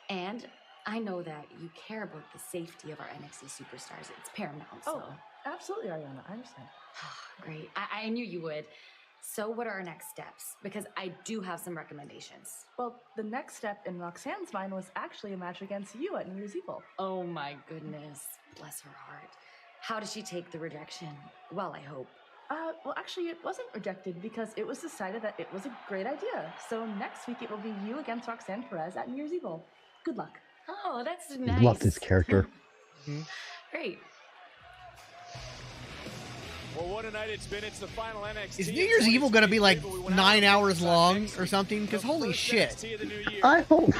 S20: And I know that you care about the safety of our NXT superstars. It's paramount, so...
S16: Oh, absolutely, Ariana. I understand.
S20: Great. I knew you would. So what are our next steps? Because I do have some recommendations.
S16: Well, the next step in Roxanne's mind was actually a match against you at New Year's Evil.
S20: Oh my goodness. Bless her heart. How does she take the rejection? Well, I hope.
S16: Well, actually, it wasn't rejected because it was decided that it was a great idea. So next week it will be you against Roxanne Perez at New Year's Evil. Good luck.
S20: Oh, that's
S1: I
S20: nice.
S1: love this character.
S20: Great.
S3: Well, what a night it's been. It's the final NXT.
S2: is New Year's Evil going to be like 9 hours long or something? Because holy shit.
S1: I hope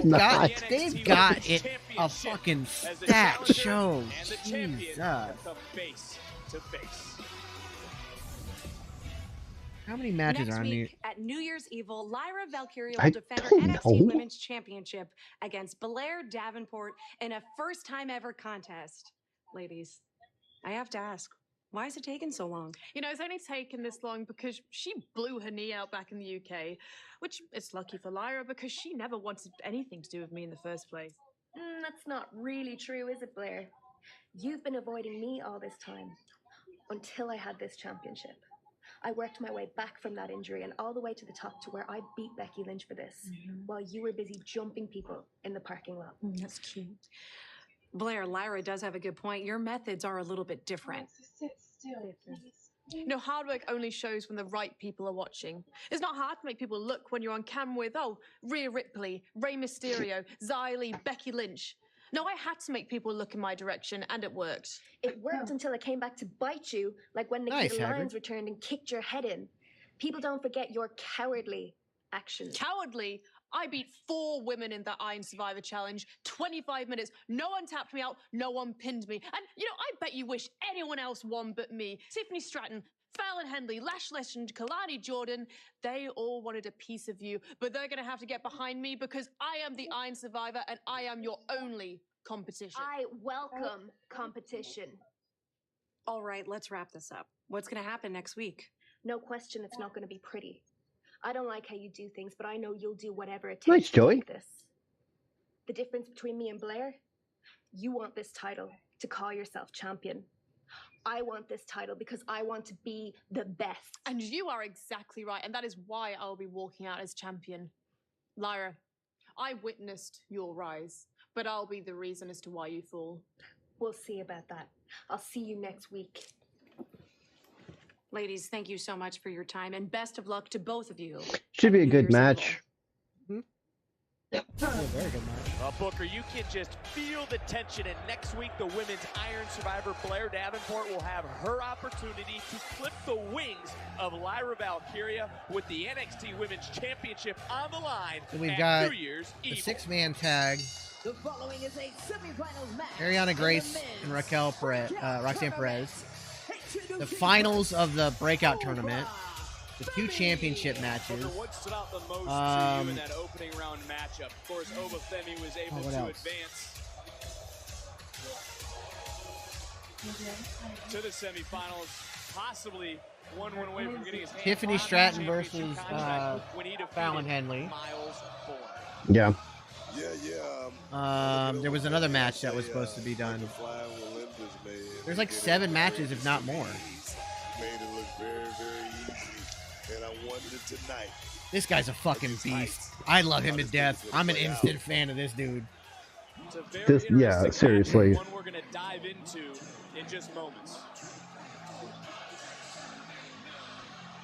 S1: not.
S2: They've got it a fucking stacked show. Jesus.
S3: Face to face.
S2: How many matches
S21: Next
S2: are on New
S21: week at New Year's Evil, Lyra Valkyria
S1: I
S21: will defend her
S1: don't
S21: NXT
S1: know.
S21: Women's Championship against Blair Davenport in a first-time ever contest. Ladies, I have to ask, why is it taking so long?
S22: You know, it's only taken this long because she blew her knee out back in the UK, which is lucky for Lyra because she never wanted anything to do with me in the first place.
S10: That's not really true, is it, Blair? You've been avoiding me all this time until I had this championship. I worked my way back from that injury and all the way to the top to where I beat Becky Lynch for this, while you were busy jumping people in the parking lot.
S21: That's cute. Blair, Lyra does have a good point. Your methods are a little bit different.
S7: Sit still, please.
S22: You know, hard work only shows when the right people are watching. It's not hard to make people look when you're on camera with, Rhea Ripley, Rey Mysterio, Xia Li, Becky Lynch. No, I had to make people look in my direction, and it worked.
S10: It worked until it came back to bite you, like when
S2: Nice,
S10: Nikita
S2: Hagrid.
S10: Lyons returned and kicked your head in. People don't forget your cowardly actions.
S22: Cowardly? I beat 4 women in the Iron Survivor Challenge, 25 minutes. No one tapped me out, no one pinned me. And, you know, I bet you wish anyone else won but me. Tiffany Stratton, Fallon Henley, Lash Legend, Kalani Jordan, they all wanted a piece of you, but they're going to have to get behind me because I am the Iron Survivor and I am your only competition.
S10: I welcome competition.
S21: All right, let's wrap this up. What's going to happen next week?
S10: No question it's not going to be pretty. I don't like how you do things, but I know you'll do whatever it takes
S1: Nice,
S10: to
S1: Joey.
S10: make this. The difference between me and Blair, you want this title to call yourself champion. I want this title because I want to be the best.
S22: And you are exactly right, and that is why I'll be walking out as champion. Lyra, I witnessed your rise, but I'll be the reason as to why you fall.
S10: We'll see about that. I'll see you next week.
S21: Ladies, thank you so much for your time, and best of luck to both of you.
S1: Should be a good match.
S2: Very good match.
S3: Booker, you can just feel the tension, and next week the women's Iron Survivor Blair Davenport will have her opportunity to clip the wings of Lyra Valkyria with the NXT Women's Championship on the line.
S2: So we've
S3: at
S2: got
S3: New Year's
S2: the
S3: Eve.
S2: 6-man tag.
S4: The following is a semifinals match.
S2: Ariana Grace and Roxanne Perez. The finals of the breakout tournament. The 2 championship matches.
S3: What stood out the most to you in that opening round matchup? Of course, Obafemi was able
S2: what
S3: to
S2: else?
S3: advance to the semifinals, possibly one win away from getting his hands
S2: Tiffany
S3: on the
S2: Stratton
S3: championship
S2: versus
S3: contract when he defeated
S2: Fallon Henley.
S3: Miles Ford.
S1: Yeah.
S2: There was another match that was supposed to be done. There's like 7 matches, if not more.
S5: Made it look very, very easy, and I wondered tonight.
S2: This guy's a fucking beast. I love him to death. I'm an instant fan of this dude.
S1: This, yeah, seriously.
S3: One we're going to dive into in just moments.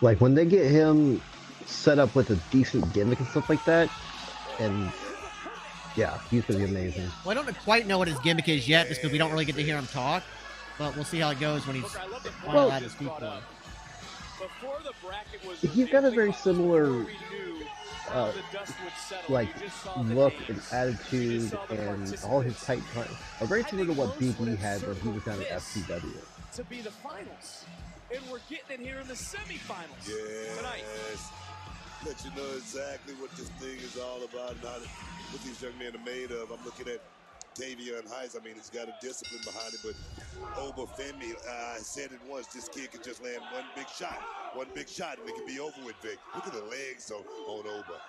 S1: Like when they get him set up with a decent gimmick and stuff like that, and yeah, he's gonna be amazing.
S2: Well, I don't quite know what his gimmick is yet, just because we don't really get to hear him talk. But we'll see how it goes when he's finally at his feet for him.
S1: He's got a very similar like look and attitude, and all his tight time are very similar to what Big E had when he was down at FCW.
S3: To be the finals, and we're getting it here in the semifinals tonight.
S5: Let you know exactly what this thing is all about and what these young men are made of. I'm looking at Tavion Heights. I mean, he's got a discipline behind him, but Obafemi, I said it once, this kid can just land one big shot, and it can be over with, Vic. Look at the legs on Oba.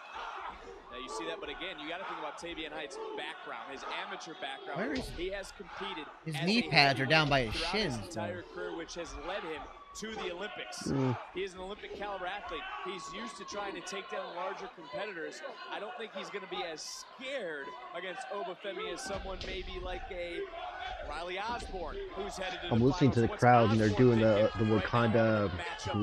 S3: Now you see that, but again, you got to think about Tavion Heights' background, his amateur background. He has competed.
S2: His knee pads are down by his shins.
S3: His entire career, which has led him to the Olympics. He is an Olympic caliber athlete. He's used to trying to take down larger competitors. I don't think he's going to be as scared against Obafemi as someone maybe like a Riley Osborne, who's headed to
S1: I'm listening to the crowd, and they're doing the Wakanda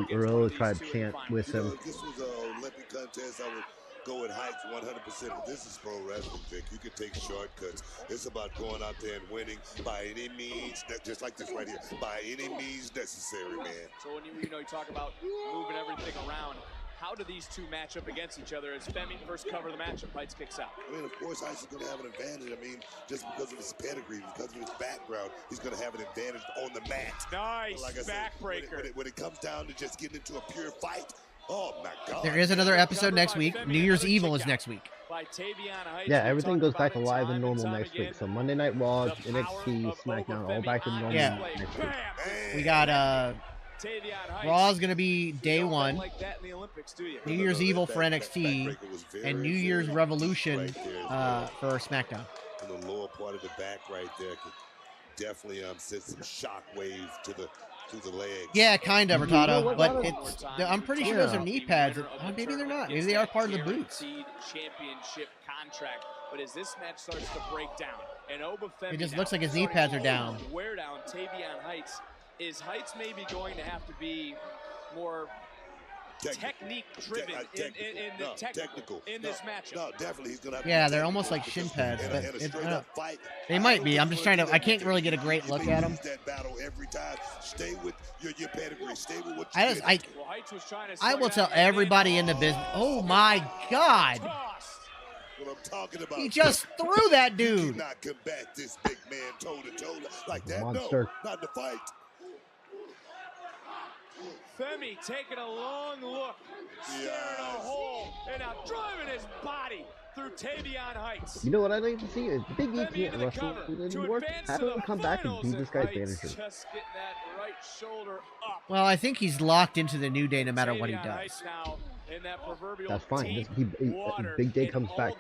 S1: Guerrilla Tribe chant with him.
S5: If this was an Olympic contest, I would go with Heights 100%, but this is pro wrestling, Vic. You can take shortcuts. It's about going out there and winning by any means, just like this right here, by any means necessary, man.
S3: So when you talk about moving everything around, how do these two match up against each other? As Femi first cover the matchup, Heights kicks out.
S5: I mean, of course, Heights is going to have an advantage. I mean, just because of his pedigree, because of his background, he's going to have an advantage on the mat.
S3: Nice
S5: like
S3: backbreaker.
S5: When it comes down to just getting into a pure fight, oh my God.
S2: There is another episode next week. New Year's Evil is next week.
S1: Yeah, everything goes back to live and normal next week. So Monday Night Raw, NXT, SmackDown, all back to normal next week.
S2: We got Raw's gonna be day one. New Year's Evil for NXT, and New Year's Revolution for SmackDown.
S5: In the lower part of the back right there could definitely send some shockwaves to the legs.
S2: Yeah, kind of, Hurtado, but it's. I'm pretty sure those are knee pads. Maybe they're not. Maybe they are part of the boots.
S3: Championship contract, but as this match starts to break down, and Obafemi,
S2: it just looks like his knee pads are down.
S3: Wear down Tavion Heights. Is Heights maybe going to have to be more technique-driven in this matchup?
S5: No, definitely he's gonna have
S2: yeah, they're almost like shin pads, but they might be. I'm just trying to. I can't really get a great look at them.
S5: Stay with your pedigree. Stay with what
S2: I will tell everybody in the business. Oh my God!
S5: What I'm talking about.
S2: He just threw that dude.
S5: You cannot combat this big man toe to toe like that.
S1: Monster.
S5: No, not the fight.
S3: Femi taking a long look, staring a hole, and now driving his body through Tavion Heights.
S1: You know what I'd like to see? If Big E can't wrestle anymore, have him come back and be this guy's manager.
S3: Just getting that right shoulder up.
S2: Well, I think he's locked into the New Day no matter what he does.
S1: That's fine. Big Day comes back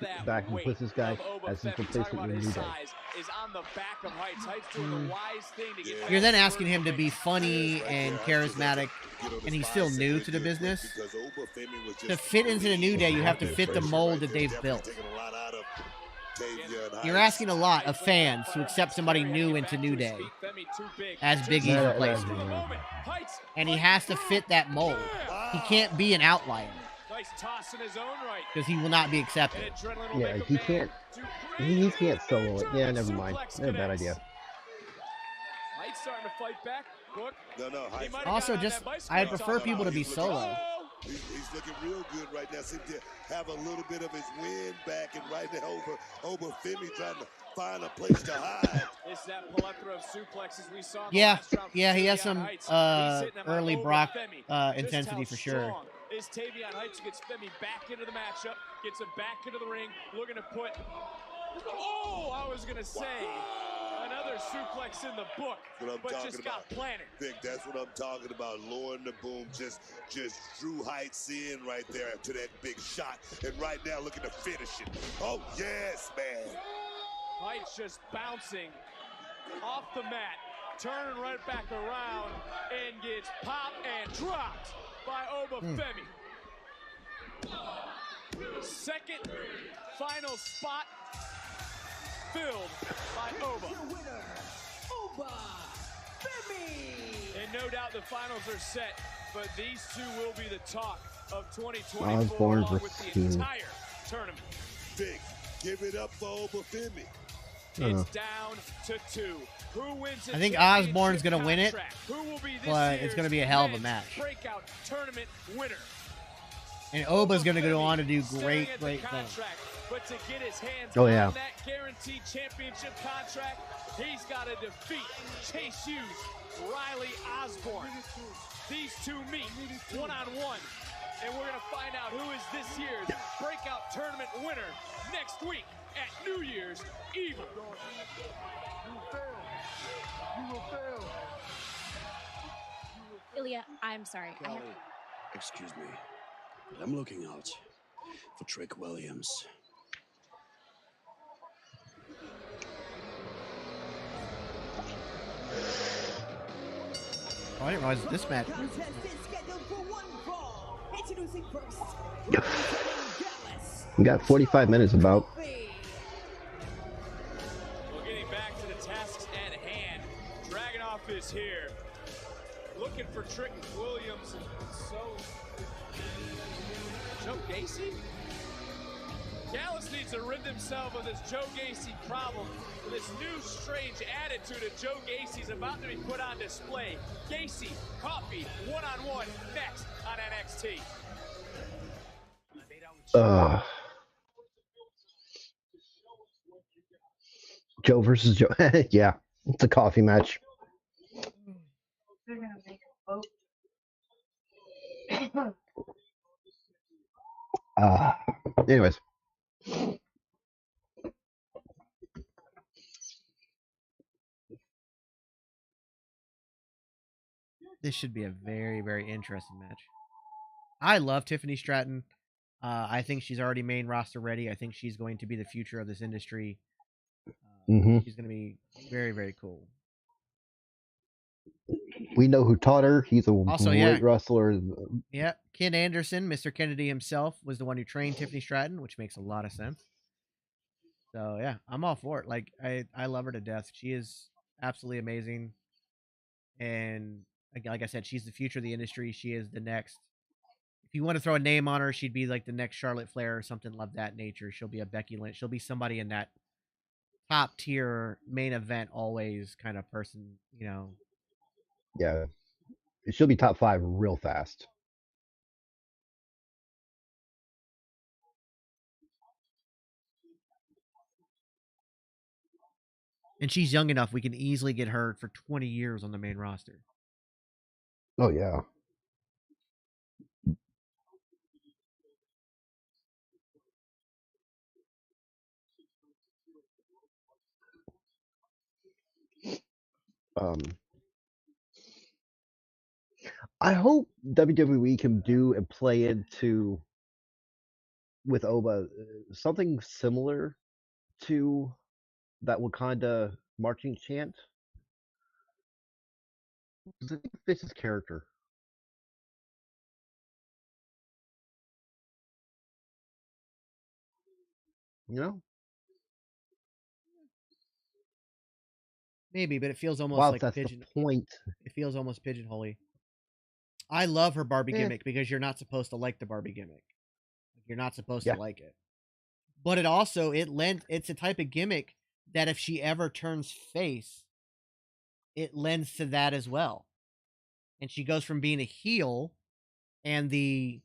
S1: and puts this guy as his replacement in New Day.
S2: You're then asking him to be funny and charismatic, and he's still new to the business. To fit into the New Day, you have to fit the mold that they've built. You're asking a lot of fans to accept somebody new into New Day as Big E's replacement. And he has to fit that mold. He can't be an outlier. Because he will not be accepted.
S1: Yeah, he can't. He can't solo it. Yeah, never mind. Not a bad idea.
S2: Also, I'd prefer people to be solo.
S5: He's looking real good right now. Seems to have a little bit of his wind back, and right now over Femi trying to find a place to hide.
S3: It's that plethora of suplexes we saw.
S2: Yeah, he has some early Brock intensity for sure.
S3: Is Tavion Heights gets Femi back into the matchup, gets him back into the ring, looking to put. Oh, I was gonna say. Another suplex in the book, but just got planted.
S5: Vic, that's what I'm talking about. Lowering the boom, just drew Heights in right there to that big shot, and right now looking to finish it. Oh yes, man.
S3: Heights just bouncing off the mat, turning right back around, and gets popped and dropped by Obafemi. Second final spot. Filled by Oba. And no doubt the finals are set, but these two will be the talk of 2024
S1: Osborne
S3: along with
S1: versus
S3: the
S1: King.
S3: entire tournament.
S5: Big, give it up for Oba Femi.
S3: It's down to 2. Who wins
S2: I think Osborne's going to win it, but it's going to be a hell of a match.
S3: Breakout tournament winner.
S2: And Oba's going to go on to do great things.
S3: But to get his hands
S1: on
S3: that guaranteed championship contract, he's got to defeat Chase Hughes, Riley Osborne. These two meet one-on-one, and we're going to find out who is this year's breakout tournament winner next week at New Year's Eve.
S15: Ilya, I'm sorry.
S9: Excuse me, but I'm looking out for Trick Williams.
S2: Oh, I didn't realize this match.
S1: We got 45 minutes about.
S3: Well, getting back to the tasks at hand, Dragunov is here. Looking for Trick Williams. Joe Gacy? Gallus needs to rid himself of this Joe Gacy problem. This new strange attitude of Joe Gacy's about to be put on display. Gacy, Coffee, one-on-one, next on NXT.
S1: Joe versus Joe. Yeah, it's a coffee match.
S7: They're gonna make a vote.
S1: Anyways.
S2: This should be a very, very interesting match. I love Tiffany Stratton. I think she's already main roster ready. I think she's going to be the future of this industry. She's going to be very, very cool.
S1: We know who taught her. He's a great wrestler.
S2: Yeah, Ken Anderson, Mr. Kennedy himself, was the one who trained Tiffany Stratton, which makes a lot of sense. So yeah, I'm all for it. Like I love her to death. She is absolutely amazing. And like I said, she's the future of the industry. She is the next. If you want to throw a name on her, she'd be like the next Charlotte Flair or something of that nature. She'll be a Becky Lynch. She'll be somebody in that top tier main event always kind of person, you know.
S1: Yeah. She'll be top 5 real fast.
S2: And she's young enough, we can easily get her for 20 years on the main roster.
S1: Oh, yeah. I hope WWE can do and play into with Oba something similar to that Wakanda marching chant. Because I think it fits his character. You know?
S2: Maybe, but it feels almost
S1: Wow,
S2: like
S1: that's
S2: pigeon.
S1: the point.
S2: It feels almost pigeonholy. I love her Barbie gimmick because you're not supposed to like the Barbie gimmick. You're not supposed to like it. But it also it's a type of gimmick that if she ever turns face, it lends to that as well. And she goes from being a heel and the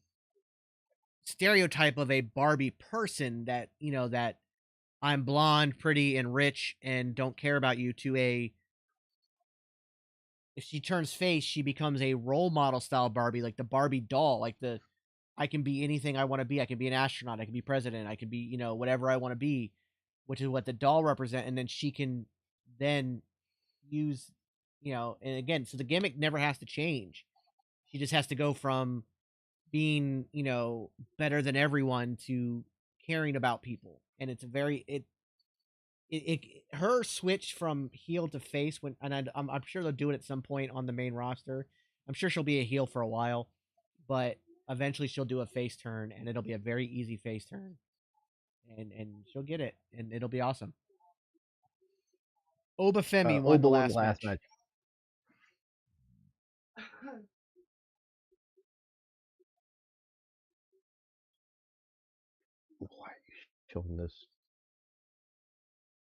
S2: stereotype of a Barbie person that, you know, that I'm blonde, pretty, and rich and don't care about you to a if she turns face, she becomes a role model style Barbie, like the Barbie doll, like the I can be anything I want to be. I can be an astronaut. I can be president. I can be, you know, whatever I want to be, which is what the doll represents. And then she can then use, you know, and again, so the gimmick never has to change. She just has to go from being, you know, better than everyone to caring about people. And it's a very, her switch from heel to face when, and I'm sure they'll do it at some point on the main roster. I'm sure she'll be a heel for a while, but eventually she'll do a face turn and it'll be a very easy face turn and she'll get it and it'll be awesome. Oba Femi won the last match.
S1: showing this.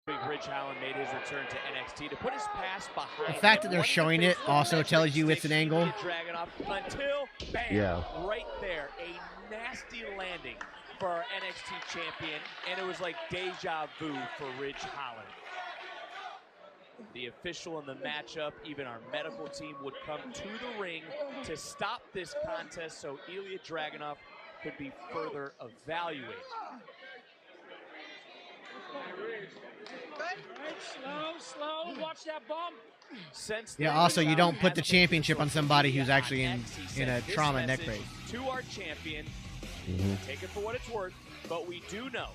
S3: Ridge Holland made his return to NXT to put his past behind.
S2: The fact that they're showing it also tells you it's an angle.
S3: Until, bam,
S1: yeah,
S3: right there, a nasty landing for our NXT champion, and it was like deja vu for Ridge Holland. The official in the matchup, even our medical team, would come to the ring to stop this contest so Ilya Dragunov could be further evaluated.
S11: Slow, watch that bump.
S2: Yeah, also, you don't put the championship on somebody who's actually in a trauma neck brace.
S3: To our champion, take it for what it's worth, but we do know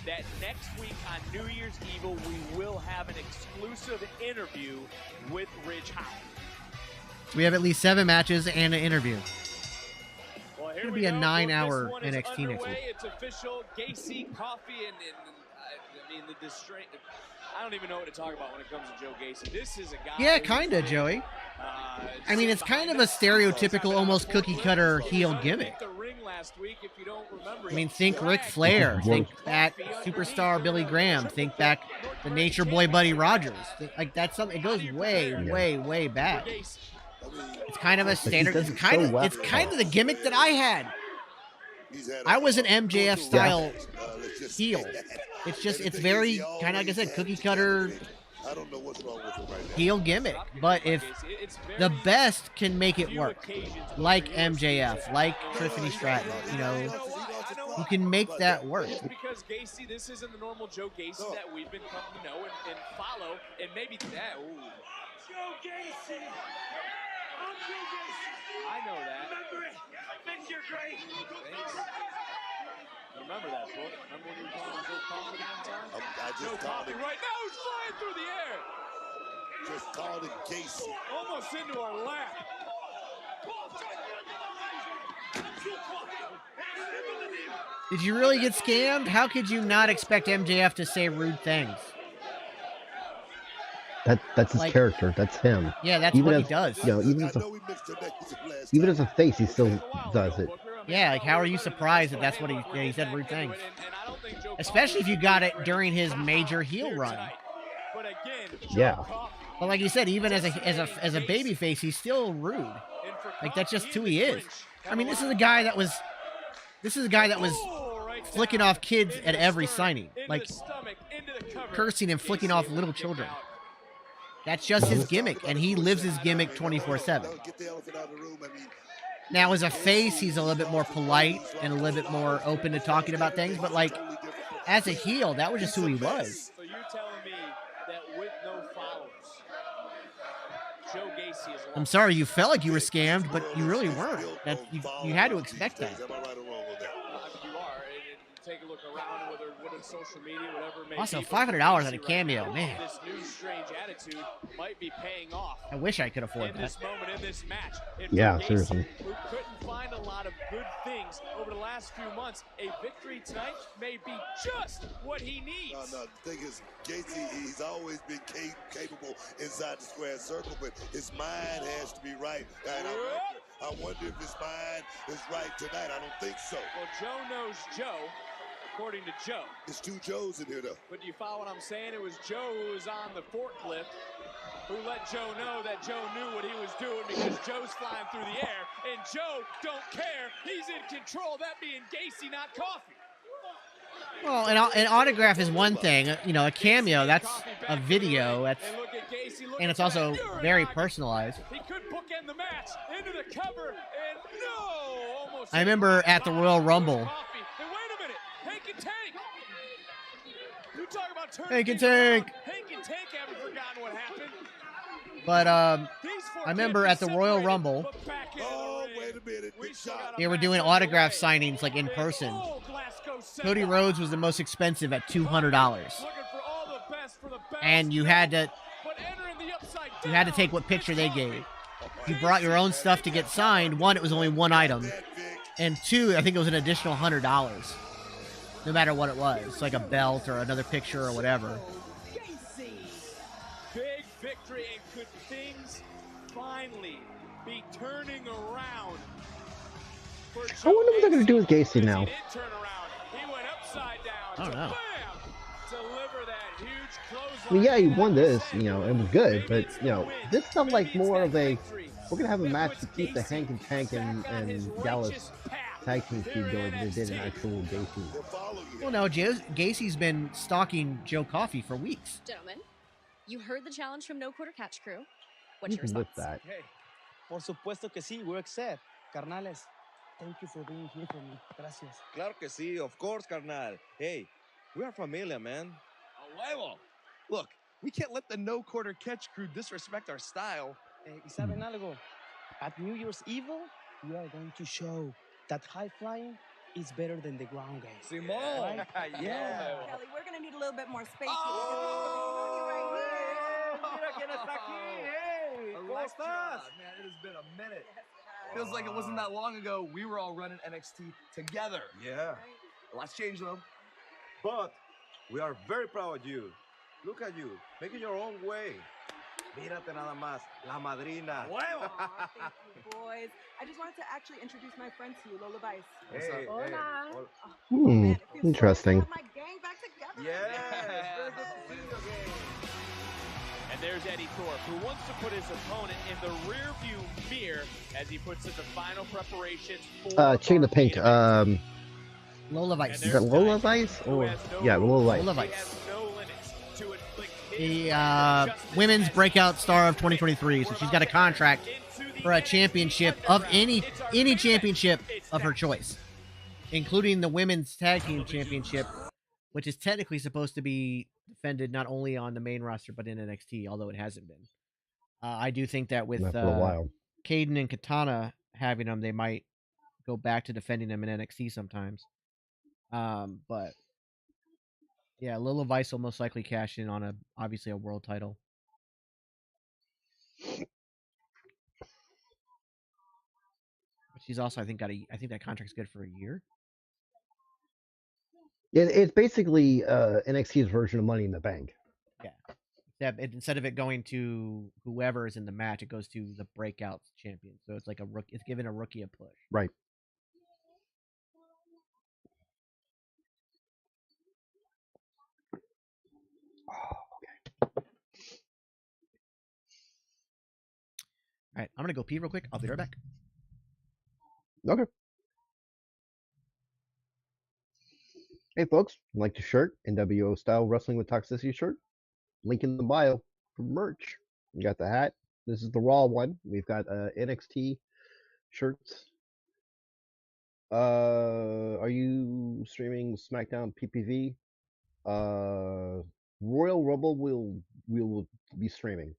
S3: that next week on New Year's Evil, we will have an exclusive interview with Ridge Holland.
S2: We have at least 7 matches and an interview.
S3: Well,
S2: it's going to be a 9-hour NXT next week.
S3: It's official. Gacy, Coffee, and I mean, I don't even know what to talk about when it comes to Joe Gacy. This is a guy.
S2: Yeah, kind of, Joey. I mean, it's kind of a stereotypical, almost cookie-cutter heel gimmick. I mean, think Ric Flair, think back Superstar Billy Graham, think back the Nature Boy Buddy Rogers. Like, that's something. It goes way back. It's kind of a standard. It's kind of the gimmick that I had. I was an MJF style heel. It's very kind of, like I said, cookie cutter heel gimmick. But if the best can make it work, like MJF, like Tiffany Stratton, you can make that work.
S3: Because Gacy, this isn't the normal Joe Gacy that we've been come to know and follow, and maybe that. Joe Gacy. I'm Joe Gacy. I know that. Remember it. Think you're great. Thanks. Remember that, book. Remember when you were calling him Joe Coffee one time?
S5: I just called him.
S3: Right now he's flying through the air.
S5: Just called him Gacy.
S3: Almost into our lap.
S2: Did you really get scammed? How could you not expect MJF to say rude things?
S1: That's his character. That's him.
S2: Yeah, that's what he does.
S1: Even as a face, he still does it.
S2: Yeah, like how are you surprised that that's what he said rude things? Especially if you got it during his major heel run.
S1: Yeah.
S2: But like you said, even as a baby face, he's still rude. Like that's just who he is. I mean, this is a guy that was flicking off kids at every signing, like cursing and flicking off little children. That's just his gimmick, and he lives his gimmick 24/7. Now, as a face, he's a little bit more polite and a little bit more open to talking about things, but like, as a heel, that was just who he was.
S3: So you're telling me that with no followers, Joe Gacy is...
S2: I'm sorry, you felt like you were scammed, but you really weren't. You had to expect that.
S3: You are. Take a look around, whether it's social media, whatever it may
S2: Also,
S3: be.
S2: $500 on a cameo, man.
S3: This new strange attitude might be paying off.
S2: I wish I could afford that.
S3: In this moment, in this match.
S1: Yeah,
S3: Gacy,
S1: seriously.
S3: who couldn't find a lot of good things over the last few months, a victory tonight may be just what he needs.
S5: No, the thing is, Gacy, he's always been capable inside the square circle, but his mind has to be right. And I wonder if his mind is right tonight. I don't think so.
S3: Well, Joe knows Joe. According to Joe.
S5: There's 2 Joes in here, though.
S3: But do you follow what I'm saying? It was Joe who was on the forklift who let Joe know that Joe knew what he was doing because Joe's flying through the air, and Joe don't care. He's in control. That being Gacy, not Coffee.
S2: Well, an autograph is one thing. A cameo, that's a video. And it's also very personalized.
S3: He could bookend the match into the cover, and no! Almost.
S2: I remember at the Royal Rumble.
S3: Hank and Tank! You talk about turning
S2: Hank and Tank!
S3: Hank and Tank haven't forgotten what happened.
S2: But I remember at the Royal Rumble, they were doing autograph signings like in person. Cody Rhodes was the most expensive at $200, and you had to take what picture they gave. You brought your own stuff to get signed. 1, it was only 1 item, and 2, I think it was an additional $100. No matter what it was, like a belt or another picture or whatever.
S3: Big victory, and could things finally be turning around?
S1: I wonder what they're going to do with Gacy now.
S3: He went upside down.
S2: I don't know.
S3: Deliver that huge clothesline.
S1: I mean, yeah, he won this, you know, it was good, but, you know, this felt like more of a, we're going to have a match to keep the Hank and Tank and Gallus tag team feud going than they did an actual Gacy.
S2: Well, no, Gacy's been stalking Joe Coffey for weeks.
S15: Gentlemen, you heard the challenge from No Quarter Catch Crew. What's
S1: You
S15: your
S1: can
S15: response?
S1: lift that.
S12: Hey, por supuesto que sí, we're accept. Carnales, thank you for being here for me. Gracias.
S13: Claro que sí, of course, carnal. Hey, we are familia, man. A huevo. Look, we can't let the No Quarter Catch crew disrespect our style.
S12: Hey, ¿y saben algo? At New Year's Evil, we are going to show that high flying is better than the ground game.
S13: Simón.
S12: Right?
S13: Yeah.
S23: Kelly, we're gonna need a little bit more space
S13: Oh,
S12: Mira quién está aquí. Hey, ¿cómo
S13: Electra,
S12: estás?
S13: man, it has been a minute. Feels like it wasn't that long ago we were all running NXT together. Yeah. A lot's changed though.
S24: But we are very proud of you. Look at you, making your own way. Mírate nada más, la madrina.
S23: Aw, thank you, boys. I just wanted to actually introduce my friend to you, Lola Vice.
S24: Hey,
S23: Hola.
S1: Interesting.
S23: My gang back together.
S24: Yes, very good to see you again.
S3: And there's Eddie Thorpe, who wants to put his opponent in the rearview mirror as he puts in the final preparations for
S1: Chicken the Pink,
S2: Lola Vice.
S1: is that Lola Vice? Or, yeah, Lola Vice.
S2: Lola Vice. The women's breakout star of 2023. So she's got a contract for a championship of any championship of her choice, including the women's tag team championship, which is technically supposed to be defended not only on the main roster but in NXT, although it hasn't been. I do think that with
S1: Not for a while.
S2: Caden and Katana having them, they might go back to defending them in NXT sometimes. But yeah, Lola Vice will most likely cash in on obviously a world title. But she's also, I think that contract's good for a year.
S1: Yeah, it's basically NXT's version of Money in the Bank.
S2: Yeah. Except instead of it going to whoever is in the match, it goes to the breakout champion. So it's like it's giving a rookie a push.
S1: Right.
S2: All right, I'm gonna go pee real quick. I'll be right back.
S1: Okay. Hey folks, like the shirt, NWO style Wrestling with Toxicity shirt? Link in the bio for merch. You got the hat. This is the raw one. We've got NXT shirts. Are you streaming SmackDown PPV? Royal Rumble we will be streaming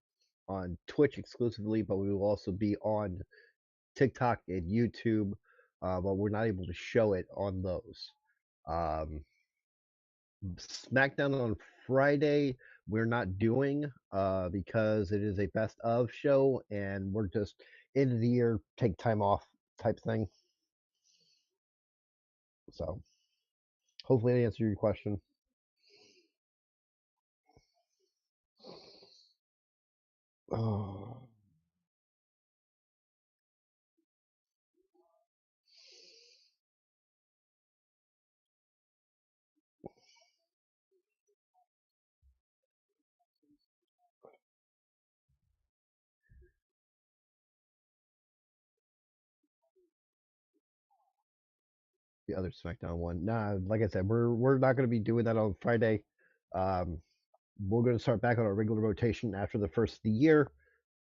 S1: on Twitch exclusively, but we will also be on TikTok and YouTube, but we're not able to show it on those. SmackDown on Friday we're not doing because it is a best of show and we're just end of the year take time off type thing. So hopefully I answered your question. Oh. The other SmackDown one. Nah, like I said, we're not going to be doing that on Friday. We're going to start back on our regular rotation after the first of the year,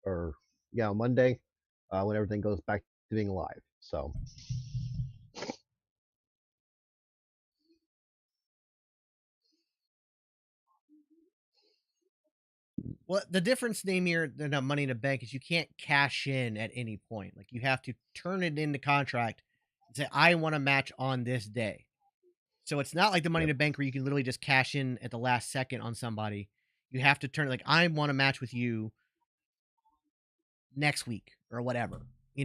S1: or yeah, on Monday, when everything goes back to being live. So.
S2: Well, the difference, Namir, than Money in the Bank is you can't cash in at any point. Like you have to turn it in the contract and say, I want a match on this day. So it's not like the Money in the Bank where you can literally just cash in at the last second on somebody. You have to turn it like, I want a match with you next week or whatever,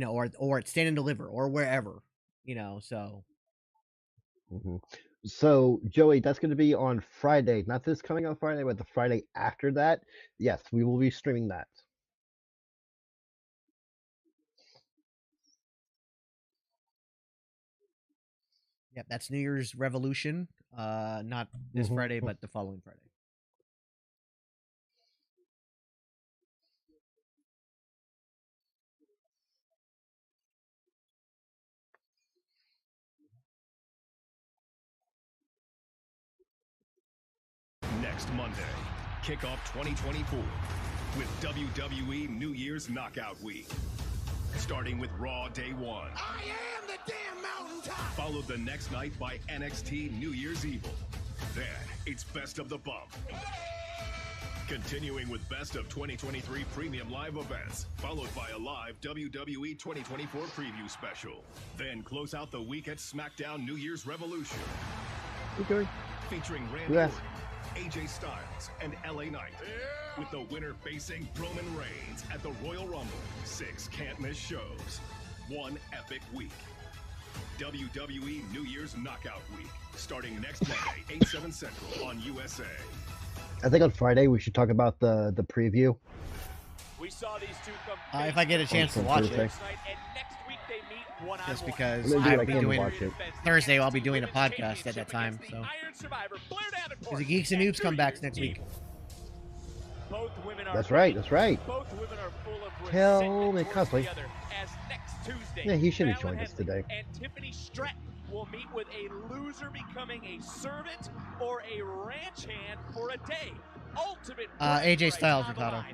S2: or at Stand and Deliver or wherever, so.
S1: Mm-hmm. So, Joey, that's going to be on Friday. Not this coming on Friday, but the Friday after that. Yes, we will be streaming that.
S2: Yep, that's New Year's Revolution. Not this Friday, but the following Friday.
S6: Next Monday, kick off 2024 with WWE New Year's Knockout Week. Starting with Raw Day 1.
S5: I am the damn mountaintop!
S6: Followed the next night by NXT New Year's Evil. Then, it's Best of the Bump. Continuing with Best of 2023 Premium Live events, followed by a live WWE 2024 preview special. Then close out the week at SmackDown New Year's Revolution.
S1: Okay.
S6: Featuring Randy Orton, AJ Styles, and LA Knight. With the winner facing Roman Reigns at the Royal Rumble. 6 can't-miss shows. 1 epic week. WWE New Year's Knockout Week. Starting next Monday, 8/7 Central on USA.
S1: I think on Friday we should talk about the preview.
S3: We saw these two come
S2: If I get a chance to watch it.
S3: and next week they meet one
S2: Just
S3: on
S2: because
S1: Maybe
S2: I'll
S1: I
S2: be
S1: can
S2: doing
S1: watch it.
S2: Thursday, I'll be doing a podcast at that time. So, because the Geeks and Noobs come back next week.
S3: Both women are
S1: That's right. That's right.
S3: Both women are full of
S1: Tell me, Cosplay.
S3: together as next Tuesday.
S1: Yeah, he should have
S3: Fallon
S1: joined us
S3: Henley
S1: today.
S3: And Tiffany Stratton will meet with a loser becoming a servant or a ranch hand for a day. Ultimate
S2: AJ Styles, Ricardo.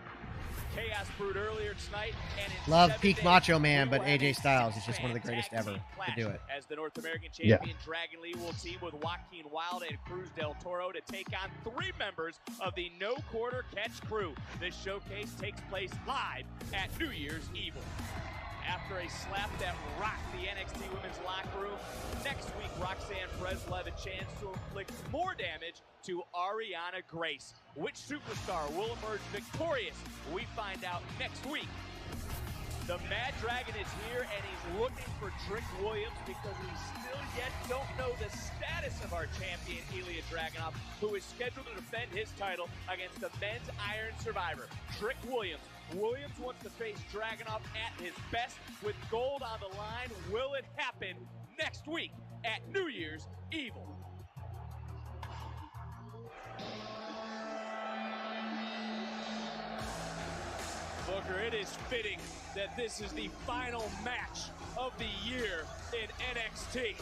S3: Chaos brewed earlier tonight, and in
S2: Love
S3: 7
S2: peak
S3: days,
S2: Macho Man,
S3: we
S2: but
S3: will have
S2: AJ
S3: a
S2: Styles is just one of the greatest
S3: six-man
S2: ever
S3: tag
S2: to
S3: team
S2: do it.
S3: clash. As the North American
S1: Yeah.
S3: champion, Dragon Lee will team with Joaquin Wilde and Cruz del Toro to take on 3 members of the No Quarter Catch crew. This showcase takes place live at New Year's Evil. After a slap that rocked the NXT Women's Locker Room, next week Roxanne Perez will have a chance to inflict more damage to Ariana Grace. Which superstar will emerge victorious? We find out next week. The Mad Dragon is here, and he's looking for Trick Williams because we still yet don't know the status of our champion, Ilya Dragunov, who is scheduled to defend his title against the Men's Iron Survivor, Trick Williams. Williams wants to face Dragunov at his best with gold on the line. Will it happen next week at New Year's Evil? Booker, it is fitting that this is the final match of the year in NXT.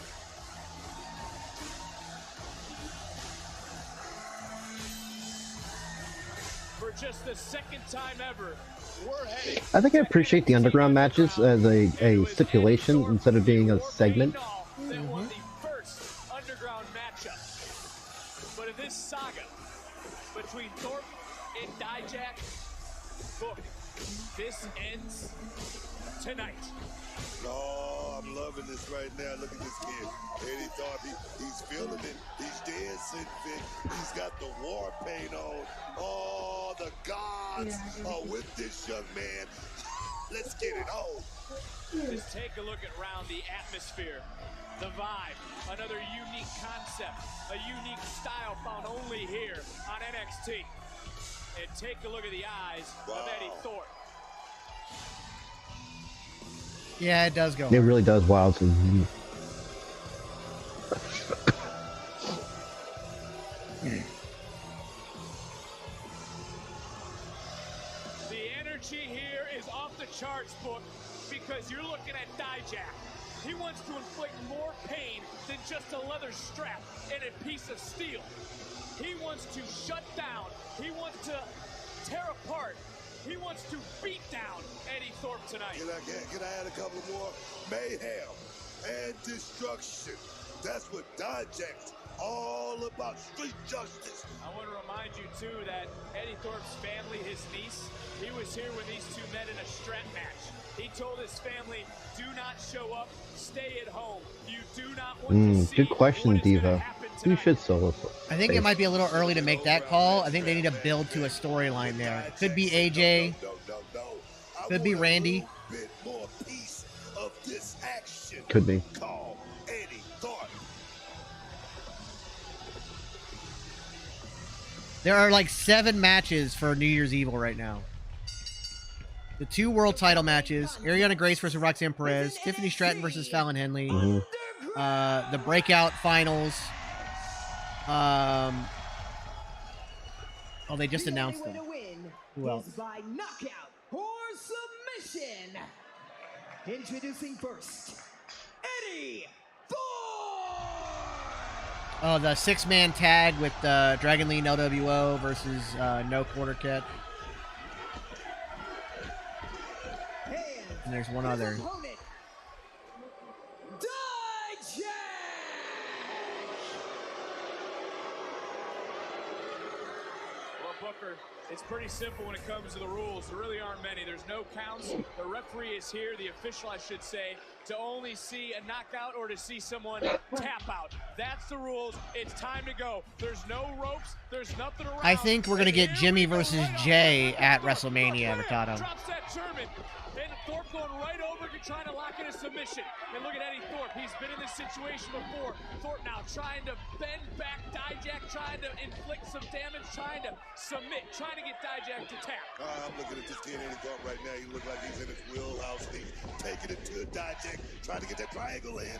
S3: For just the second time ever, we're heading.
S1: I think I appreciate the underground matches as a stipulation instead of being a segment.
S3: That won the first underground matchup. But in this saga between Thorpe and Dijak, book, this ends tonight.
S5: Oh, I'm loving this right now. Look at this kid. Eddie Thorpe, he's feeling it. He's dancing fit. He's got the war paint on. Oh, the gods are with this young man. Let's get it on.
S3: Just take a look around the atmosphere, the vibe, another unique concept, a unique style found only here on NXT. And take a look at the eyes of Eddie Thorpe.
S2: Yeah, it does go.
S1: It really does. Wow.
S3: The energy here is off the charts, book, because you're looking at Dijak. He wants to inflict more pain than just a leather strap and a piece of steel. He wants to shut down. He wants to tear apart. He wants to beat down Eddie Thorpe tonight.
S5: Can I add a couple more? Mayhem and destruction. That's what Dijak's all about. Street justice.
S3: I want to remind you, too, that Eddie Thorpe's family, his niece, he was here when these two met in a strap match. He told his family, do not show up, stay at home. You do not want to see
S1: Good question, Diva. You should solo.
S2: I think it might be a little early to make that call. I think they need to build to a storyline there. It could be AJ. Could be Randy.
S5: Bit more piece of this action.
S1: Could be.
S5: Call Eddie Thorpe.
S2: There are like 7 matches for New Year's Evil right now. The 2 world title matches: Ariana Grace versus Roxanne Perez, Tiffany Stratton versus Fallon Henley, the breakout finals. Oh, they just announced them. Who else?
S4: By knockout or submission. Introducing first, Eddie
S2: Oh, the 6-man tag with Dragon Lee and LWO versus No Quarter Catch. And there's one other.
S3: Booker, it's pretty simple when it comes to the rules. There really aren't many. There's no counts. The referee is here, the official, I should say, to only see a knockout or to see someone tap out. That's the rules. It's time to go. There's no ropes. There's nothing around.
S2: I think we're going to get Jimmy versus Jay at WrestleMania, Ricardo.
S3: Drops that German. And Thorpe going right over to trying to lock in a submission. And look at Eddie Thorpe. He's been in this situation before. Thorpe now trying to bend back Dijak, trying to inflict some damage, trying to submit, trying to get Dijak to tap.
S5: I'm looking at this kid Eddie Thorpe right now. He looks like he's in his wheelhouse. He's taking it to Dijak, trying to get that triangle in.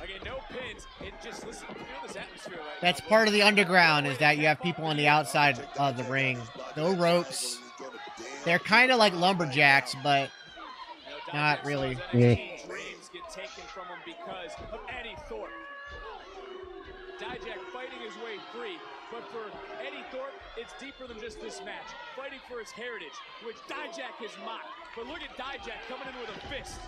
S3: Again, no pins. And just listen, feel this atmosphere right
S2: That's
S3: now.
S2: part of the underground, is that you have people on the outside of the ring. No ropes. They're kind of like lumberjacks, but not really.
S3: Dreams get taken from him because of Eddie Thorpe. Dijak fighting his way free, but for Eddie Thorpe, it's deeper than just this match. Fighting for his heritage, which Dijak has mocked. But look at Dijak coming in with a fist.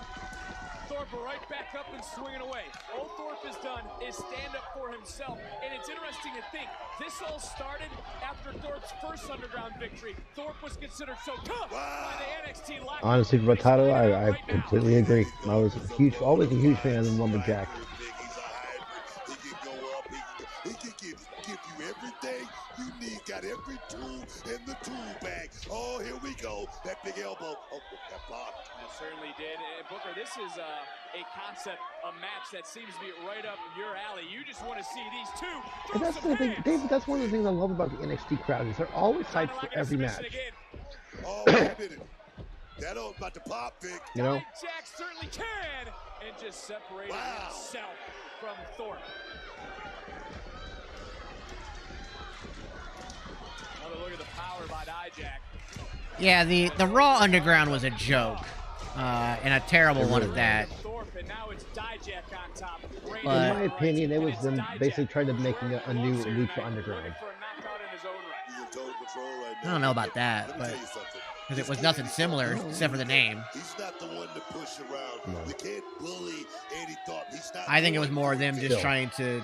S3: Thorpe right back up and swinging away. All Thorpe has done is stand up for himself, and it's interesting to think this all started after Thorpe's first underground victory. Thorpe was considered so tough by the NXT locker.
S1: Honestly, for Matado, I completely agree. I was always a huge fan of the Lumberjack.
S5: He can go up. He can give you everything you need. Got every tool in the tool bag. Oh, here we go. That big elbow. Oh, that block.
S3: It certainly did. And Booker, this is a concept, a match that seems to be right up your alley. You just want to see these two.
S1: And that's the thing, Dave, that's one of the things I love about the NXT crowd is they're always hyped for every match.
S5: Oh, wait a minute. That old about to pop, Vic.
S1: You know?
S3: Jack certainly can. And just separated himself from Thorpe. Another look at the power by Dijak.
S2: Yeah, the Raw Underground was a joke, and a terrible one at that.
S1: In my opinion, it was them basically trying to make a new Lucha Underground.
S2: I don't know about that, but because it was nothing similar except for the name.
S5: He's not the one to push around. You can't bully Eddie Thorpe. He's not.
S2: I think it was more them just trying to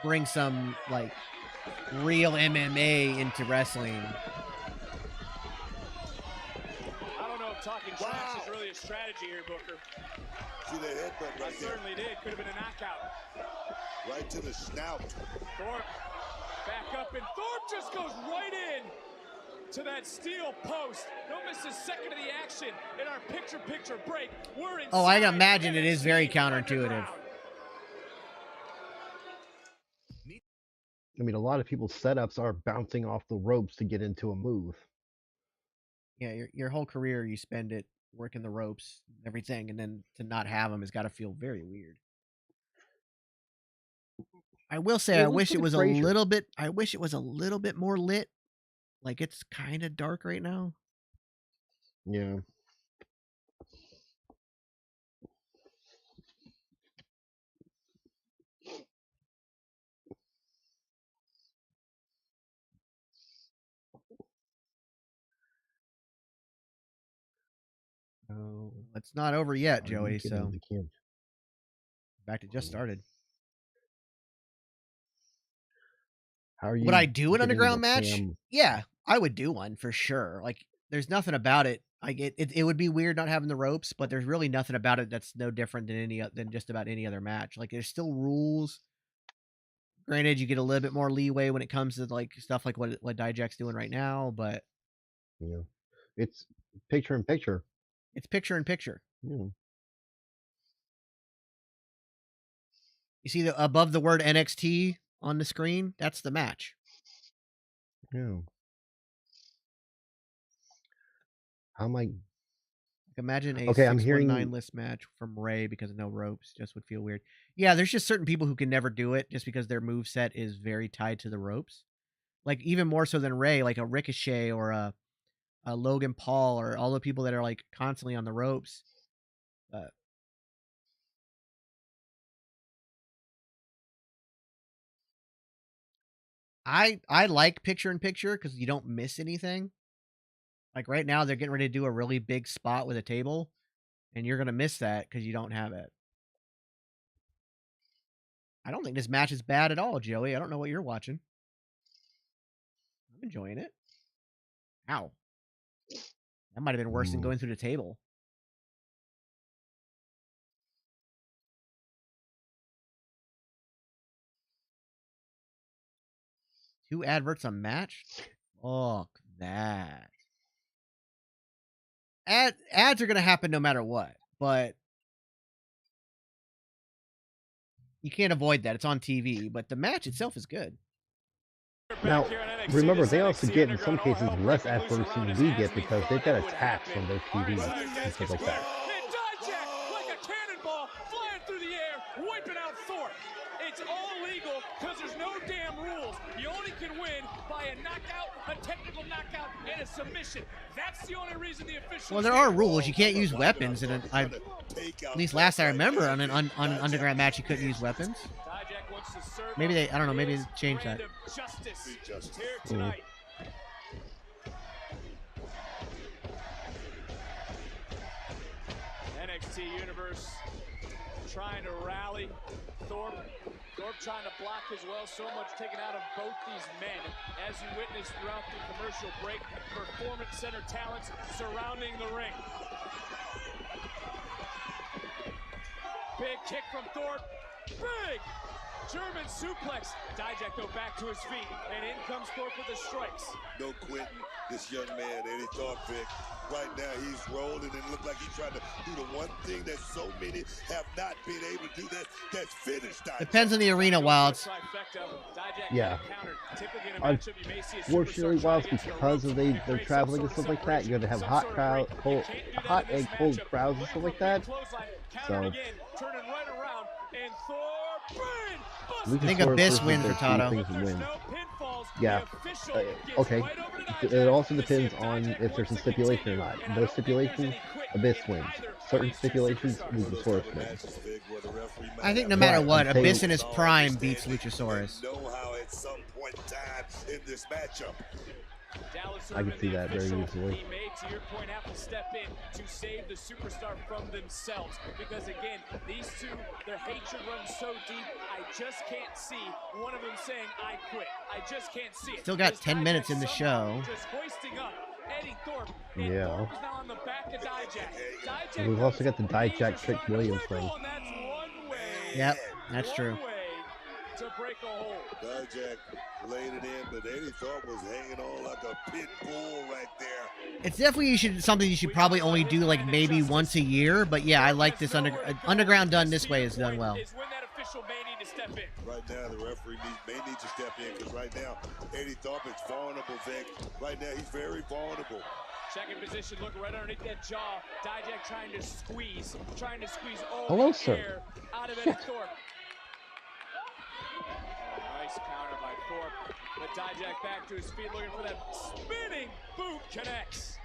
S2: bring some like real MMA into wrestling.
S3: I don't know if talking trash is really a strategy here, Booker.
S5: See that headbutt right there?
S3: Certainly did. Could have been a knockout.
S5: Right to the snout.
S3: Thorpe back up, and Thorpe just goes right in to that steel post. Don't miss a second of the action in our picture-picture break. We're in.
S2: Oh, I can imagine it is very counterintuitive.
S1: I mean, a lot of people's setups are bouncing off the ropes to get into a move.
S2: Yeah, your whole career you spend it working the ropes, and everything, and then to not have them has got to feel very weird. I will say, I wish it was a little bit. I wish it was a little bit more lit. Like it's kind of dark right now.
S1: Yeah.
S2: Oh, it's not over yet, Joey. So in fact, it just started.
S1: How are you?
S2: Would I do an underground match? Yeah, I would do one for sure. Like, there's nothing about it. Like, it would be weird not having the ropes, but there's really nothing about it that's no different than just about any other match. Like, there's still rules. Granted, you get a little bit more leeway when it comes to like stuff like what Dijak's doing right now, but
S1: yeah, it's picture in picture.
S2: It's picture in picture.
S1: Yeah.
S2: You see above the word NXT on the screen? That's the match.
S1: Yeah. How am I?
S2: Imagine a
S1: Okay, I'm
S2: 619
S1: hearing.
S2: list match from Ray because of no ropes. Just would feel weird. Yeah, there's just certain people who can never do it just because their move set is very tied to the ropes. Like even more so than Ray, like a Ricochet or a Logan Paul or all the people that are like constantly on the ropes. I like picture in picture because you don't miss anything. Like right now, they're getting ready to do a really big spot with a table, and you're gonna miss that because you don't have it. I don't think this match is bad at all, Joey. I don't know what you're watching. I'm enjoying it. Ow. That might have been worse than going through the table. Two adverts a match? Fuck that. Ads are going to happen no matter what, but you can't avoid that. It's on TV, but the match itself is good.
S1: Now, remember, they also get, in some cases, less adverts than we get because they've got attacks on their TV and stuff like that.
S3: And Dijak, like a cannonball, flying through the air, wiping out Thorpe. It's all legal because there's no damn rules. You only can win by a knockout, a technical knockout, and a submission. That's the only reason the officials.
S2: Well, there are rules. You can't use weapons, and at least last I remember on an underground match, you couldn't use weapons. Maybe they, I don't know, maybe they changed that.
S5: Justice
S3: here tonight. NXT Universe trying to rally Thorpe. Thorpe trying to block as well. So much taken out of both these men. As you witnessed throughout the commercial break, performance center talents surrounding the ring. Big kick from Thorpe. Big German suplex. Dijak though back to his feet, and in comes Thorpe with the strikes.
S5: No quitting. This young man, Eddie Thorpe, Vic. Right now he's rolling and look like he's trying to do the one thing that so many have not been able to do. That's finish Dijak.
S2: Depends on the arena, Wilds.
S1: Yeah. Unfortunately, Wilds, because of they're traveling and stuff like that, you're gonna have hot and cold crowds and stuff like that. So.
S2: I think Abyss wins, Hurtado.
S1: Yeah. Okay. It also depends on if there's a stipulation or not. No stipulations, Abyss wins. Certain stipulations, Luchasaurus wins.
S2: I think no matter what, Abyss in his prime beats Luchasaurus.
S1: I can see that very easily.
S3: He may, to your point, have to step in to save the superstar from themselves. Because again, these two, their hatred runs so deep, I just can't see one of them saying, I quit. I just can't see it.
S2: Still got 10 minutes in the show.
S3: Just hoisting up Eddie Thorpe.
S1: Yeah.
S3: Thorpe is now on the back of Dijak.
S1: And we've also got the Dijak Trick Williams thing.
S2: Yep, that's true.
S3: To break a hole.
S5: Dijak laid it in, but Eddie Thorpe was hanging on like a pit bull right there.
S2: It's definitely something you should probably only do like maybe once a year. But yeah, I like this underground done this way is done well.
S5: Right now, the referee may need to step in because right now, Eddie Thorpe is vulnerable, Vic. Right now, he's very vulnerable.
S3: Second position, look right underneath that jaw. Dijak trying to squeeze all
S1: Hello,
S3: the
S1: sir.
S3: air out of Eddie Thorpe. Nice counter by Thorpe, but Dijak back to his feet looking for that spinning boot connects.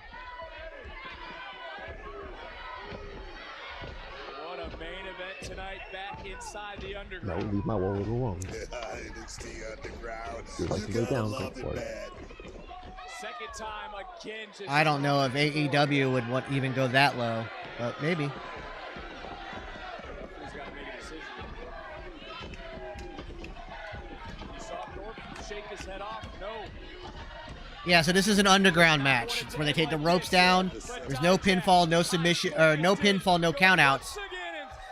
S3: What a main event tonight back inside the underground.
S1: No, leave my wall alone.
S5: NXT Underground.
S1: You like to go down, go for it.
S3: Second time again.
S2: I don't know if AEW would even go that low, but maybe. Yeah, so this is an underground match. It's where they take the ropes down. There's no pinfall, no submission, or no pinfall, no countouts.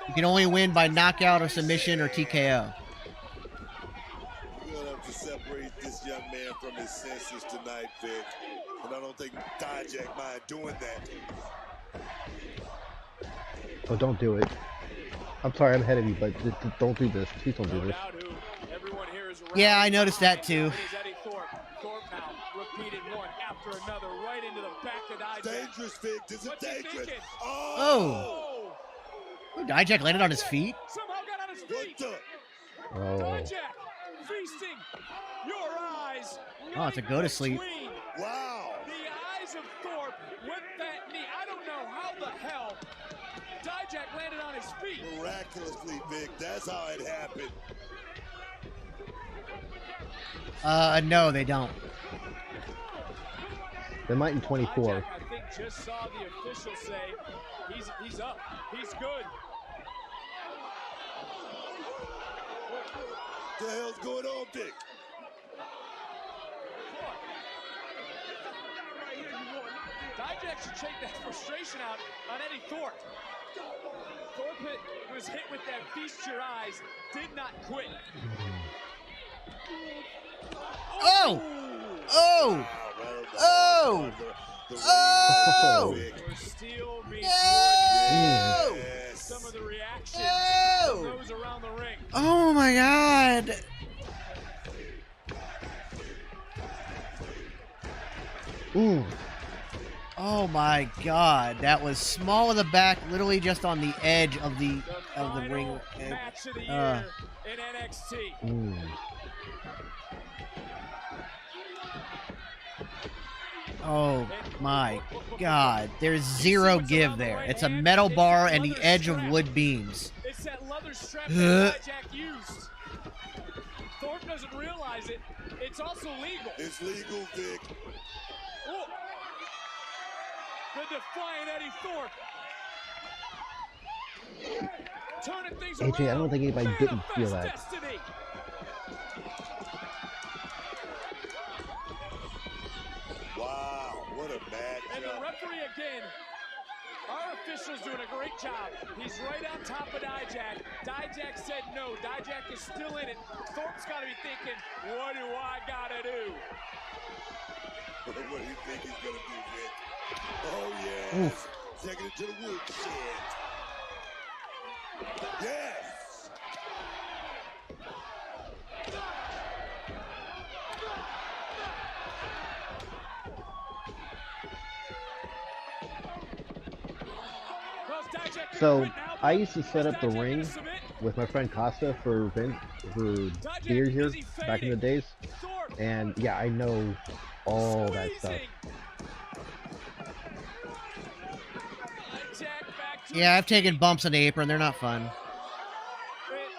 S2: You can only win by knockout or submission or TKO.
S5: We're going to have to separate this young man from his senses tonight, Vic. And I don't think Dijak mind doing that.
S1: Oh, don't do it. I'm sorry, I'm ahead of you, but don't do this. Please don't do this.
S2: Yeah, I noticed that too.
S5: dangerous, Vic. This is dangerous.
S2: Oh. Dijak landed on his feet.
S3: Somehow got on his feet.
S1: Oh.
S3: Dijak feasting your eyes.
S2: Oh, it's a go to sleep.
S5: Wow.
S3: The eyes of Thorpe with that knee. I don't know how the hell Dijak landed on his feet.
S5: Miraculously, Vic. That's how it happened.
S2: No, they don't.
S1: They might in 24.
S3: Dijak, I think, just saw the official say he's up. He's good.
S5: What the hell's going on, Vic?
S3: Dijak should take that frustration out on Eddie Thorpe. Thorpe was hit with that feast your eyes, did not quit.
S2: Oh! Oh! Oh! Oh!
S3: Steel meets
S2: No!
S3: some of the reactions
S2: No!
S3: of those around the ring.
S2: Oh my God!
S1: Ooh.
S2: Oh my God! That was small of the back, literally just on the edge of the ring.
S3: Match of the year in NXT.
S1: Ooh.
S2: Oh my God! There's zero give there. It's a metal bar and the edge of wood beams.
S3: It's that leather strap that Dijak used. Thorpe doesn't realize it. It's also legal.
S5: It's legal, Vic.
S3: Oh. The defiant Eddie Thorpe. Turning things
S1: AJ, I don't think anybody didn't feel that.
S3: Destiny.
S5: Wow, what a match.
S3: And the referee again. Our official's doing a great job. He's right on top of Dijak. Dijak said no. Dijak is still in it. Thorpe's got to be thinking, what do I got to do?
S5: What do you think he's going to do, Vic? Oh, yeah.
S1: Oof.
S5: Taking it to the woodshed. Yes.
S1: So I used to set up the ring with my friend Costa for beer here back in the days, and yeah, I know all that stuff.
S2: Yeah, I've taken bumps on the apron. They're not fun.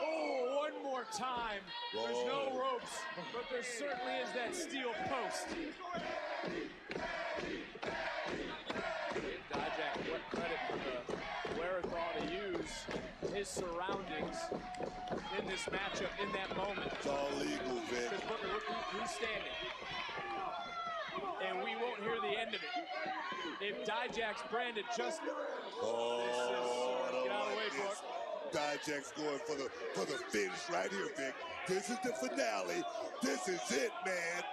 S3: Oh, one more time. There's no ropes, but there certainly is that steel post. Dijak, what credit for the wherewithal to use his surroundings in this matchup, in that moment.
S5: It's all legal, Vic.
S3: Because Booker, look who's standing. And we won't hear the end of it. If Dijak's branded just...
S5: Oh,
S3: get out of the way, Brooke.
S5: Dijak's going for the finish right here, Vic. This is the finale. This is it, man.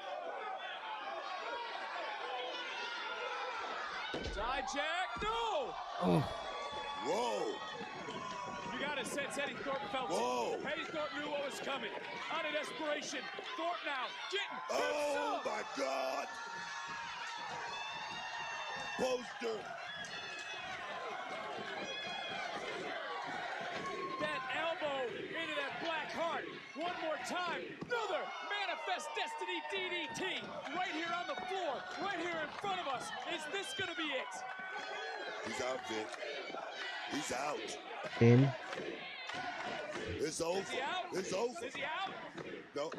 S3: Dijak, no!
S2: Oh.
S5: Whoa.
S3: You got to sense Eddie Thorpe felt
S5: Whoa.
S3: it. Eddie Thorpe knew what was coming. Out of desperation, Thorpe now getting
S5: Oh, my God. Poster.
S3: That elbow into that black heart. One more time. Another Manifest Destiny DDT. Right here on the floor. Right here in front of us. Is this going to be it?
S5: He's out, Vic. He's out.
S1: In.
S5: It's over.
S3: Is he out?
S5: It's over.
S3: Is he out?
S5: No.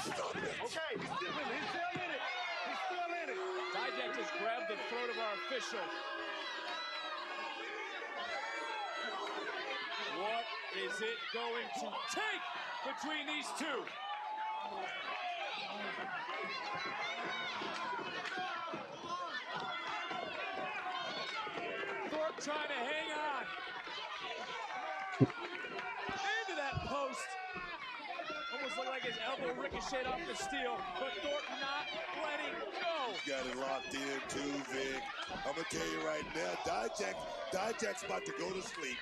S5: Stop it.
S24: Okay, he's still in it. He's still in it.
S3: Dijak just grabbed the throat of our official. What is it going to take between these two? Thorpe trying to hang on. Into that post. Almost looked like his elbow ricocheted off the steel, but Thorpe not letting go.
S5: He's got it locked in too, Vic. I'm going to tell you right now, Dijak's about to go to sleep.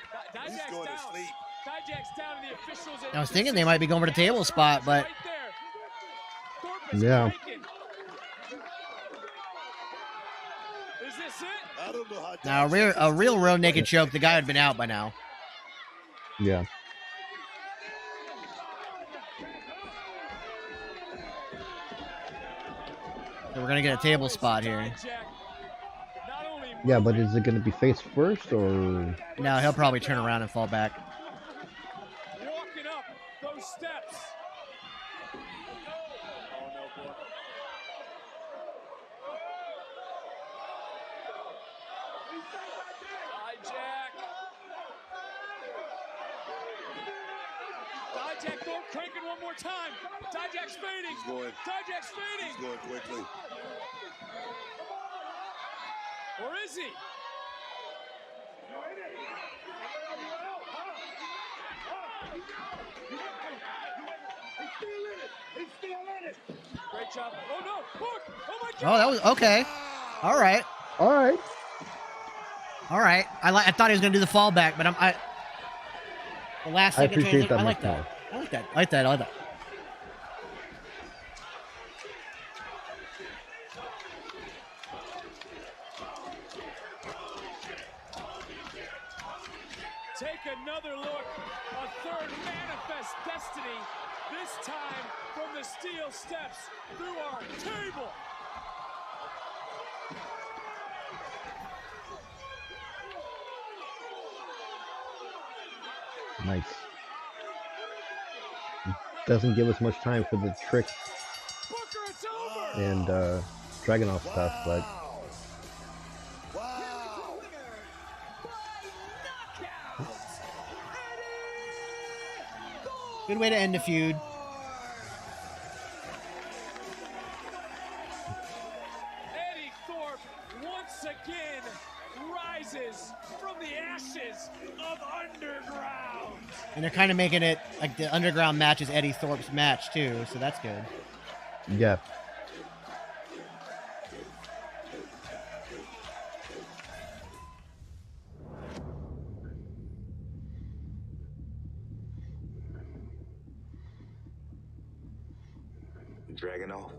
S5: He's
S3: Dijak's
S5: going
S3: down.
S5: to sleep.
S3: Dijak's down to the officials.
S2: I was thinking they might be going for the table spot, but
S3: Right there. Thorpe is
S1: yeah.
S3: breaking. Is this it?
S5: I don't know how.
S2: Now, a real naked choke, the guy had been out by now.
S1: Yeah.
S2: So we're going to get a table spot here.
S1: Yeah, but is it going to be face first or?
S2: No, he'll probably turn around and fall back.
S3: Walking up those steps. Oh no, boy. Dijak Thorpe cranking one more time. Dijak's fading.
S5: He's going.
S3: Dijak's fading.
S5: He's going quickly.
S3: Or is he? Great job. Oh no! Look! Oh my God!
S2: Oh, that was okay. All right.
S1: All right.
S2: All right. I thought he was gonna do the fallback, but the last
S1: I
S2: second
S1: appreciate
S2: transition.
S1: that
S2: I like
S1: much
S2: that.
S1: more.
S2: I like that. I like that. I like that.
S3: Take another look. A third manifest destiny. This time from the steel steps through our table.
S1: Nice. Doesn't give us much time for the trick and Dragunov stuff, but
S2: Good way to end the feud.
S3: Eddie Thorpe once again rises from the ashes of underground.
S2: And they're kind of making it like the underground match is Eddie Thorpe's match too, so that's good.
S1: yeah.
S8: Dragunov,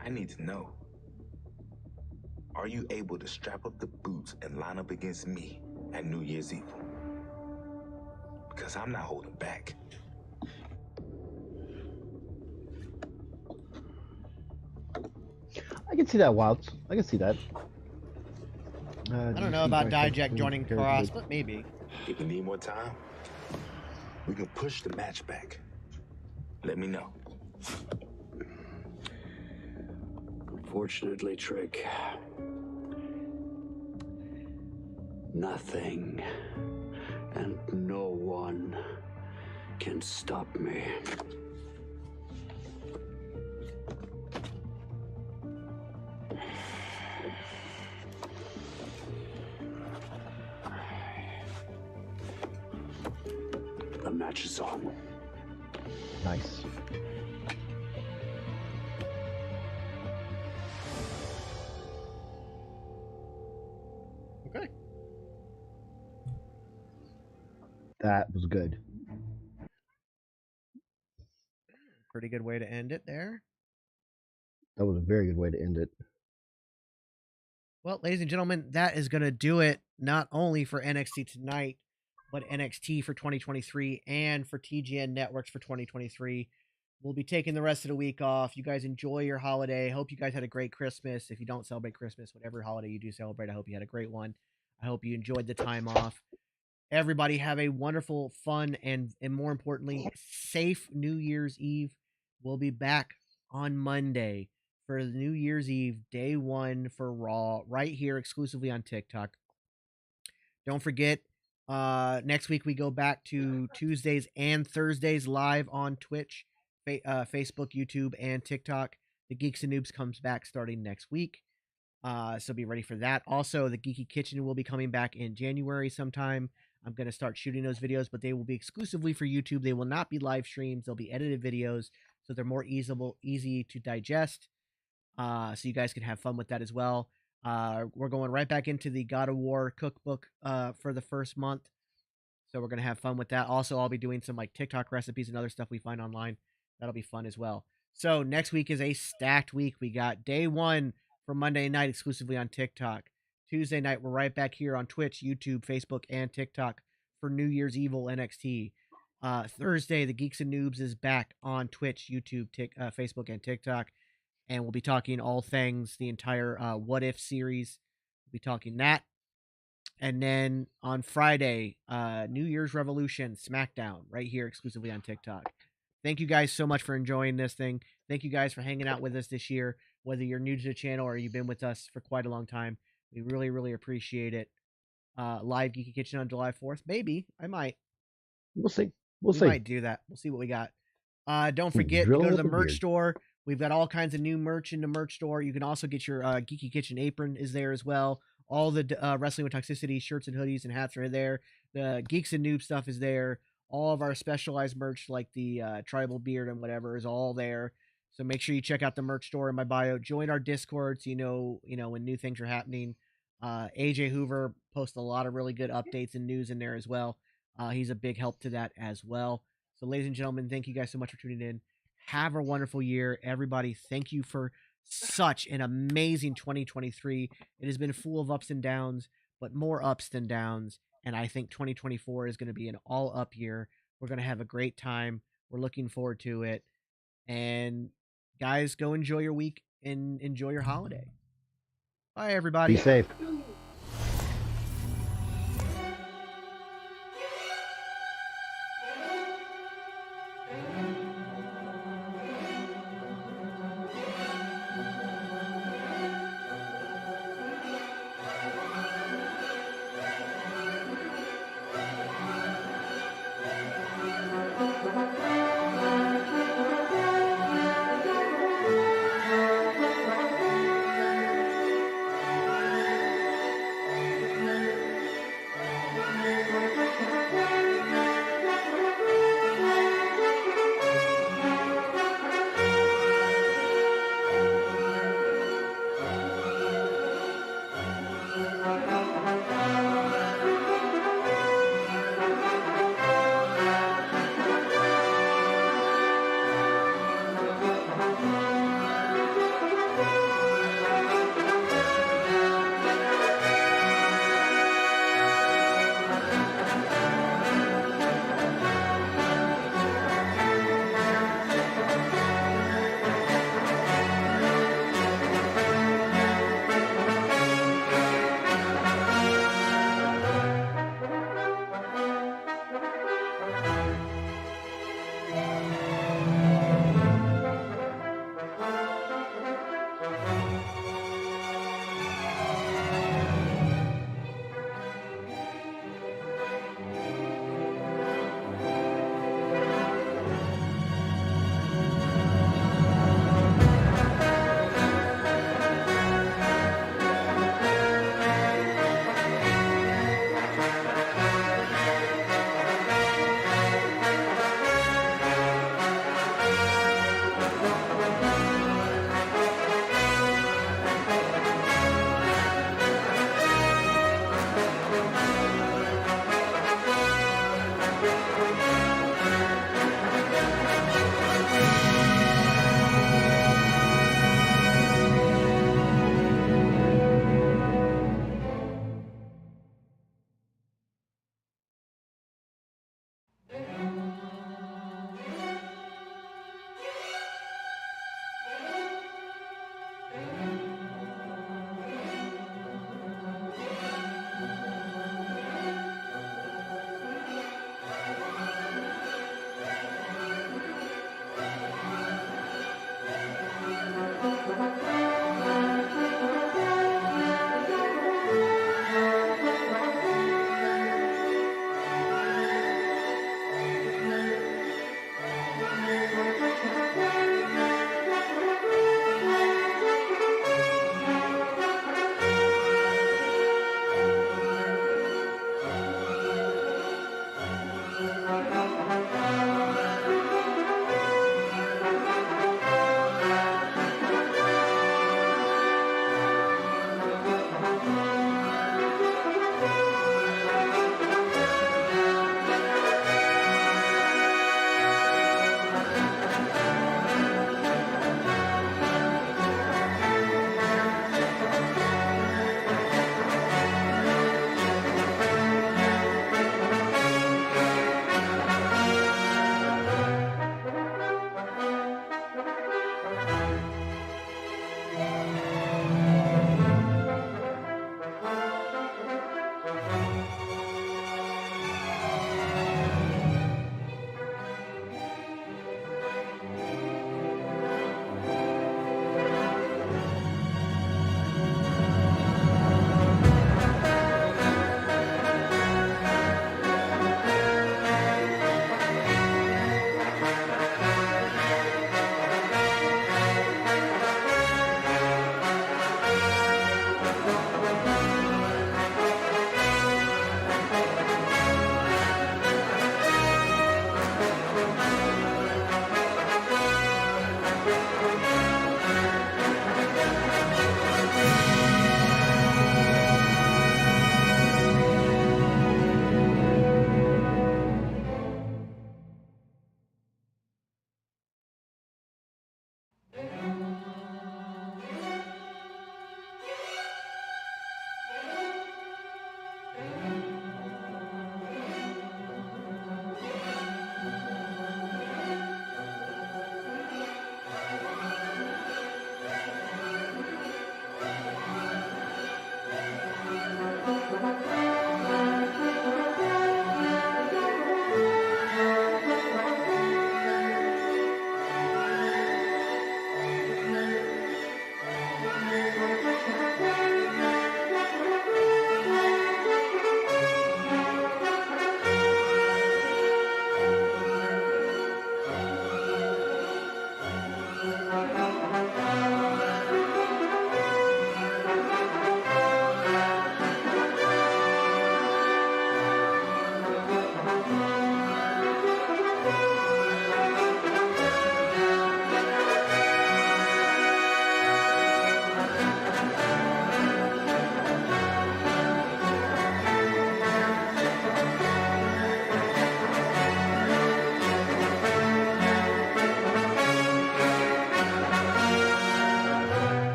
S8: I need to know. Are you able to strap up the boots and line up against me at New Year's Eve? Because I'm not holding back.
S1: I can see that, Wilds. I can see that.
S2: I don't know about Dijak joining Cross, but maybe.
S8: If you need more time, we can push the match back. Let me know.
S9: Unfortunately, Trick, nothing and no one can stop me. The match is on.
S1: Nice.
S2: Okay.
S1: That was good.
S2: Pretty good way to end it there.
S1: That was a very good way to end it.
S2: Well, ladies and gentlemen, that is going to do it not only for NXT tonight, but NXT for 2023 and for TGN Networks for 2023. We'll be taking the rest of the week off. You guys enjoy your holiday. Hope you guys had a great Christmas. If you don't celebrate Christmas, whatever holiday you do celebrate, I hope you had a great one. I hope you enjoyed the time off. Everybody have a wonderful, fun, and more importantly, safe New Year's Eve. We'll be back on Monday for the New Year's Eve, day one for Raw, right here exclusively on TikTok. Don't forget, next week we go back to Tuesdays and Thursdays live on Twitch, Facebook, YouTube, and TikTok. The Geeks and Noobs comes back starting next week. So be ready for that. Also, the Geeky Kitchen will be coming back in January sometime. I'm going to start shooting those videos, but they will be exclusively for YouTube. They will not be live streams. They'll be edited videos, so they're more easy to digest. So you guys can have fun with that as well. We're going right back into the God of War cookbook for the first month. So we're going to have fun with that. Also, I'll be doing some like TikTok recipes and other stuff we find online. That'll be fun as well. So next week is a stacked week. We got day one for Monday night exclusively on TikTok. Tuesday night, we're right back here on Twitch, YouTube, Facebook, and TikTok for New Year's Evil NXT. Thursday, the Geeks and Noobs is back on Twitch, YouTube, Facebook, and TikTok. And we'll be talking all things, the entire What If series. We'll be talking that. And then on Friday, New Year's Revolution SmackDown right here exclusively on TikTok. Thank you guys so much for enjoying this thing. Thank you guys for hanging out with us this year, whether you're new to the channel or you've been with us for quite a long time. We really, really appreciate it. Live Geeky Kitchen on July 4th. Maybe. I might.
S1: We'll see. We'll
S2: we
S1: see.
S2: might do that. We'll see what we got. Don't forget to go to the merch store. We've got all kinds of new merch in the merch store. You can also get your Geeky Kitchen apron is there as well. All the Wrestling with Toxicity shirts and hoodies and hats are there. The Geeks and Noob stuff is there. All of our specialized merch like the tribal beard and whatever is all there. So make sure you check out the merch store in my bio. Join our Discord so you know when new things are happening. AJ Hoover posts a lot of really good updates and news in there as well. He's a big help to that as well. So ladies and gentlemen, thank you guys so much for tuning in. Have a wonderful year. Everybody, thank you for such an amazing 2023. It has been full of ups and downs, but more ups than downs. And I think 2024 is going to be an all-up year. We're going to have a great time. We're looking forward to it. And guys, go enjoy your week and enjoy your holiday. Bye, everybody.
S1: Be safe.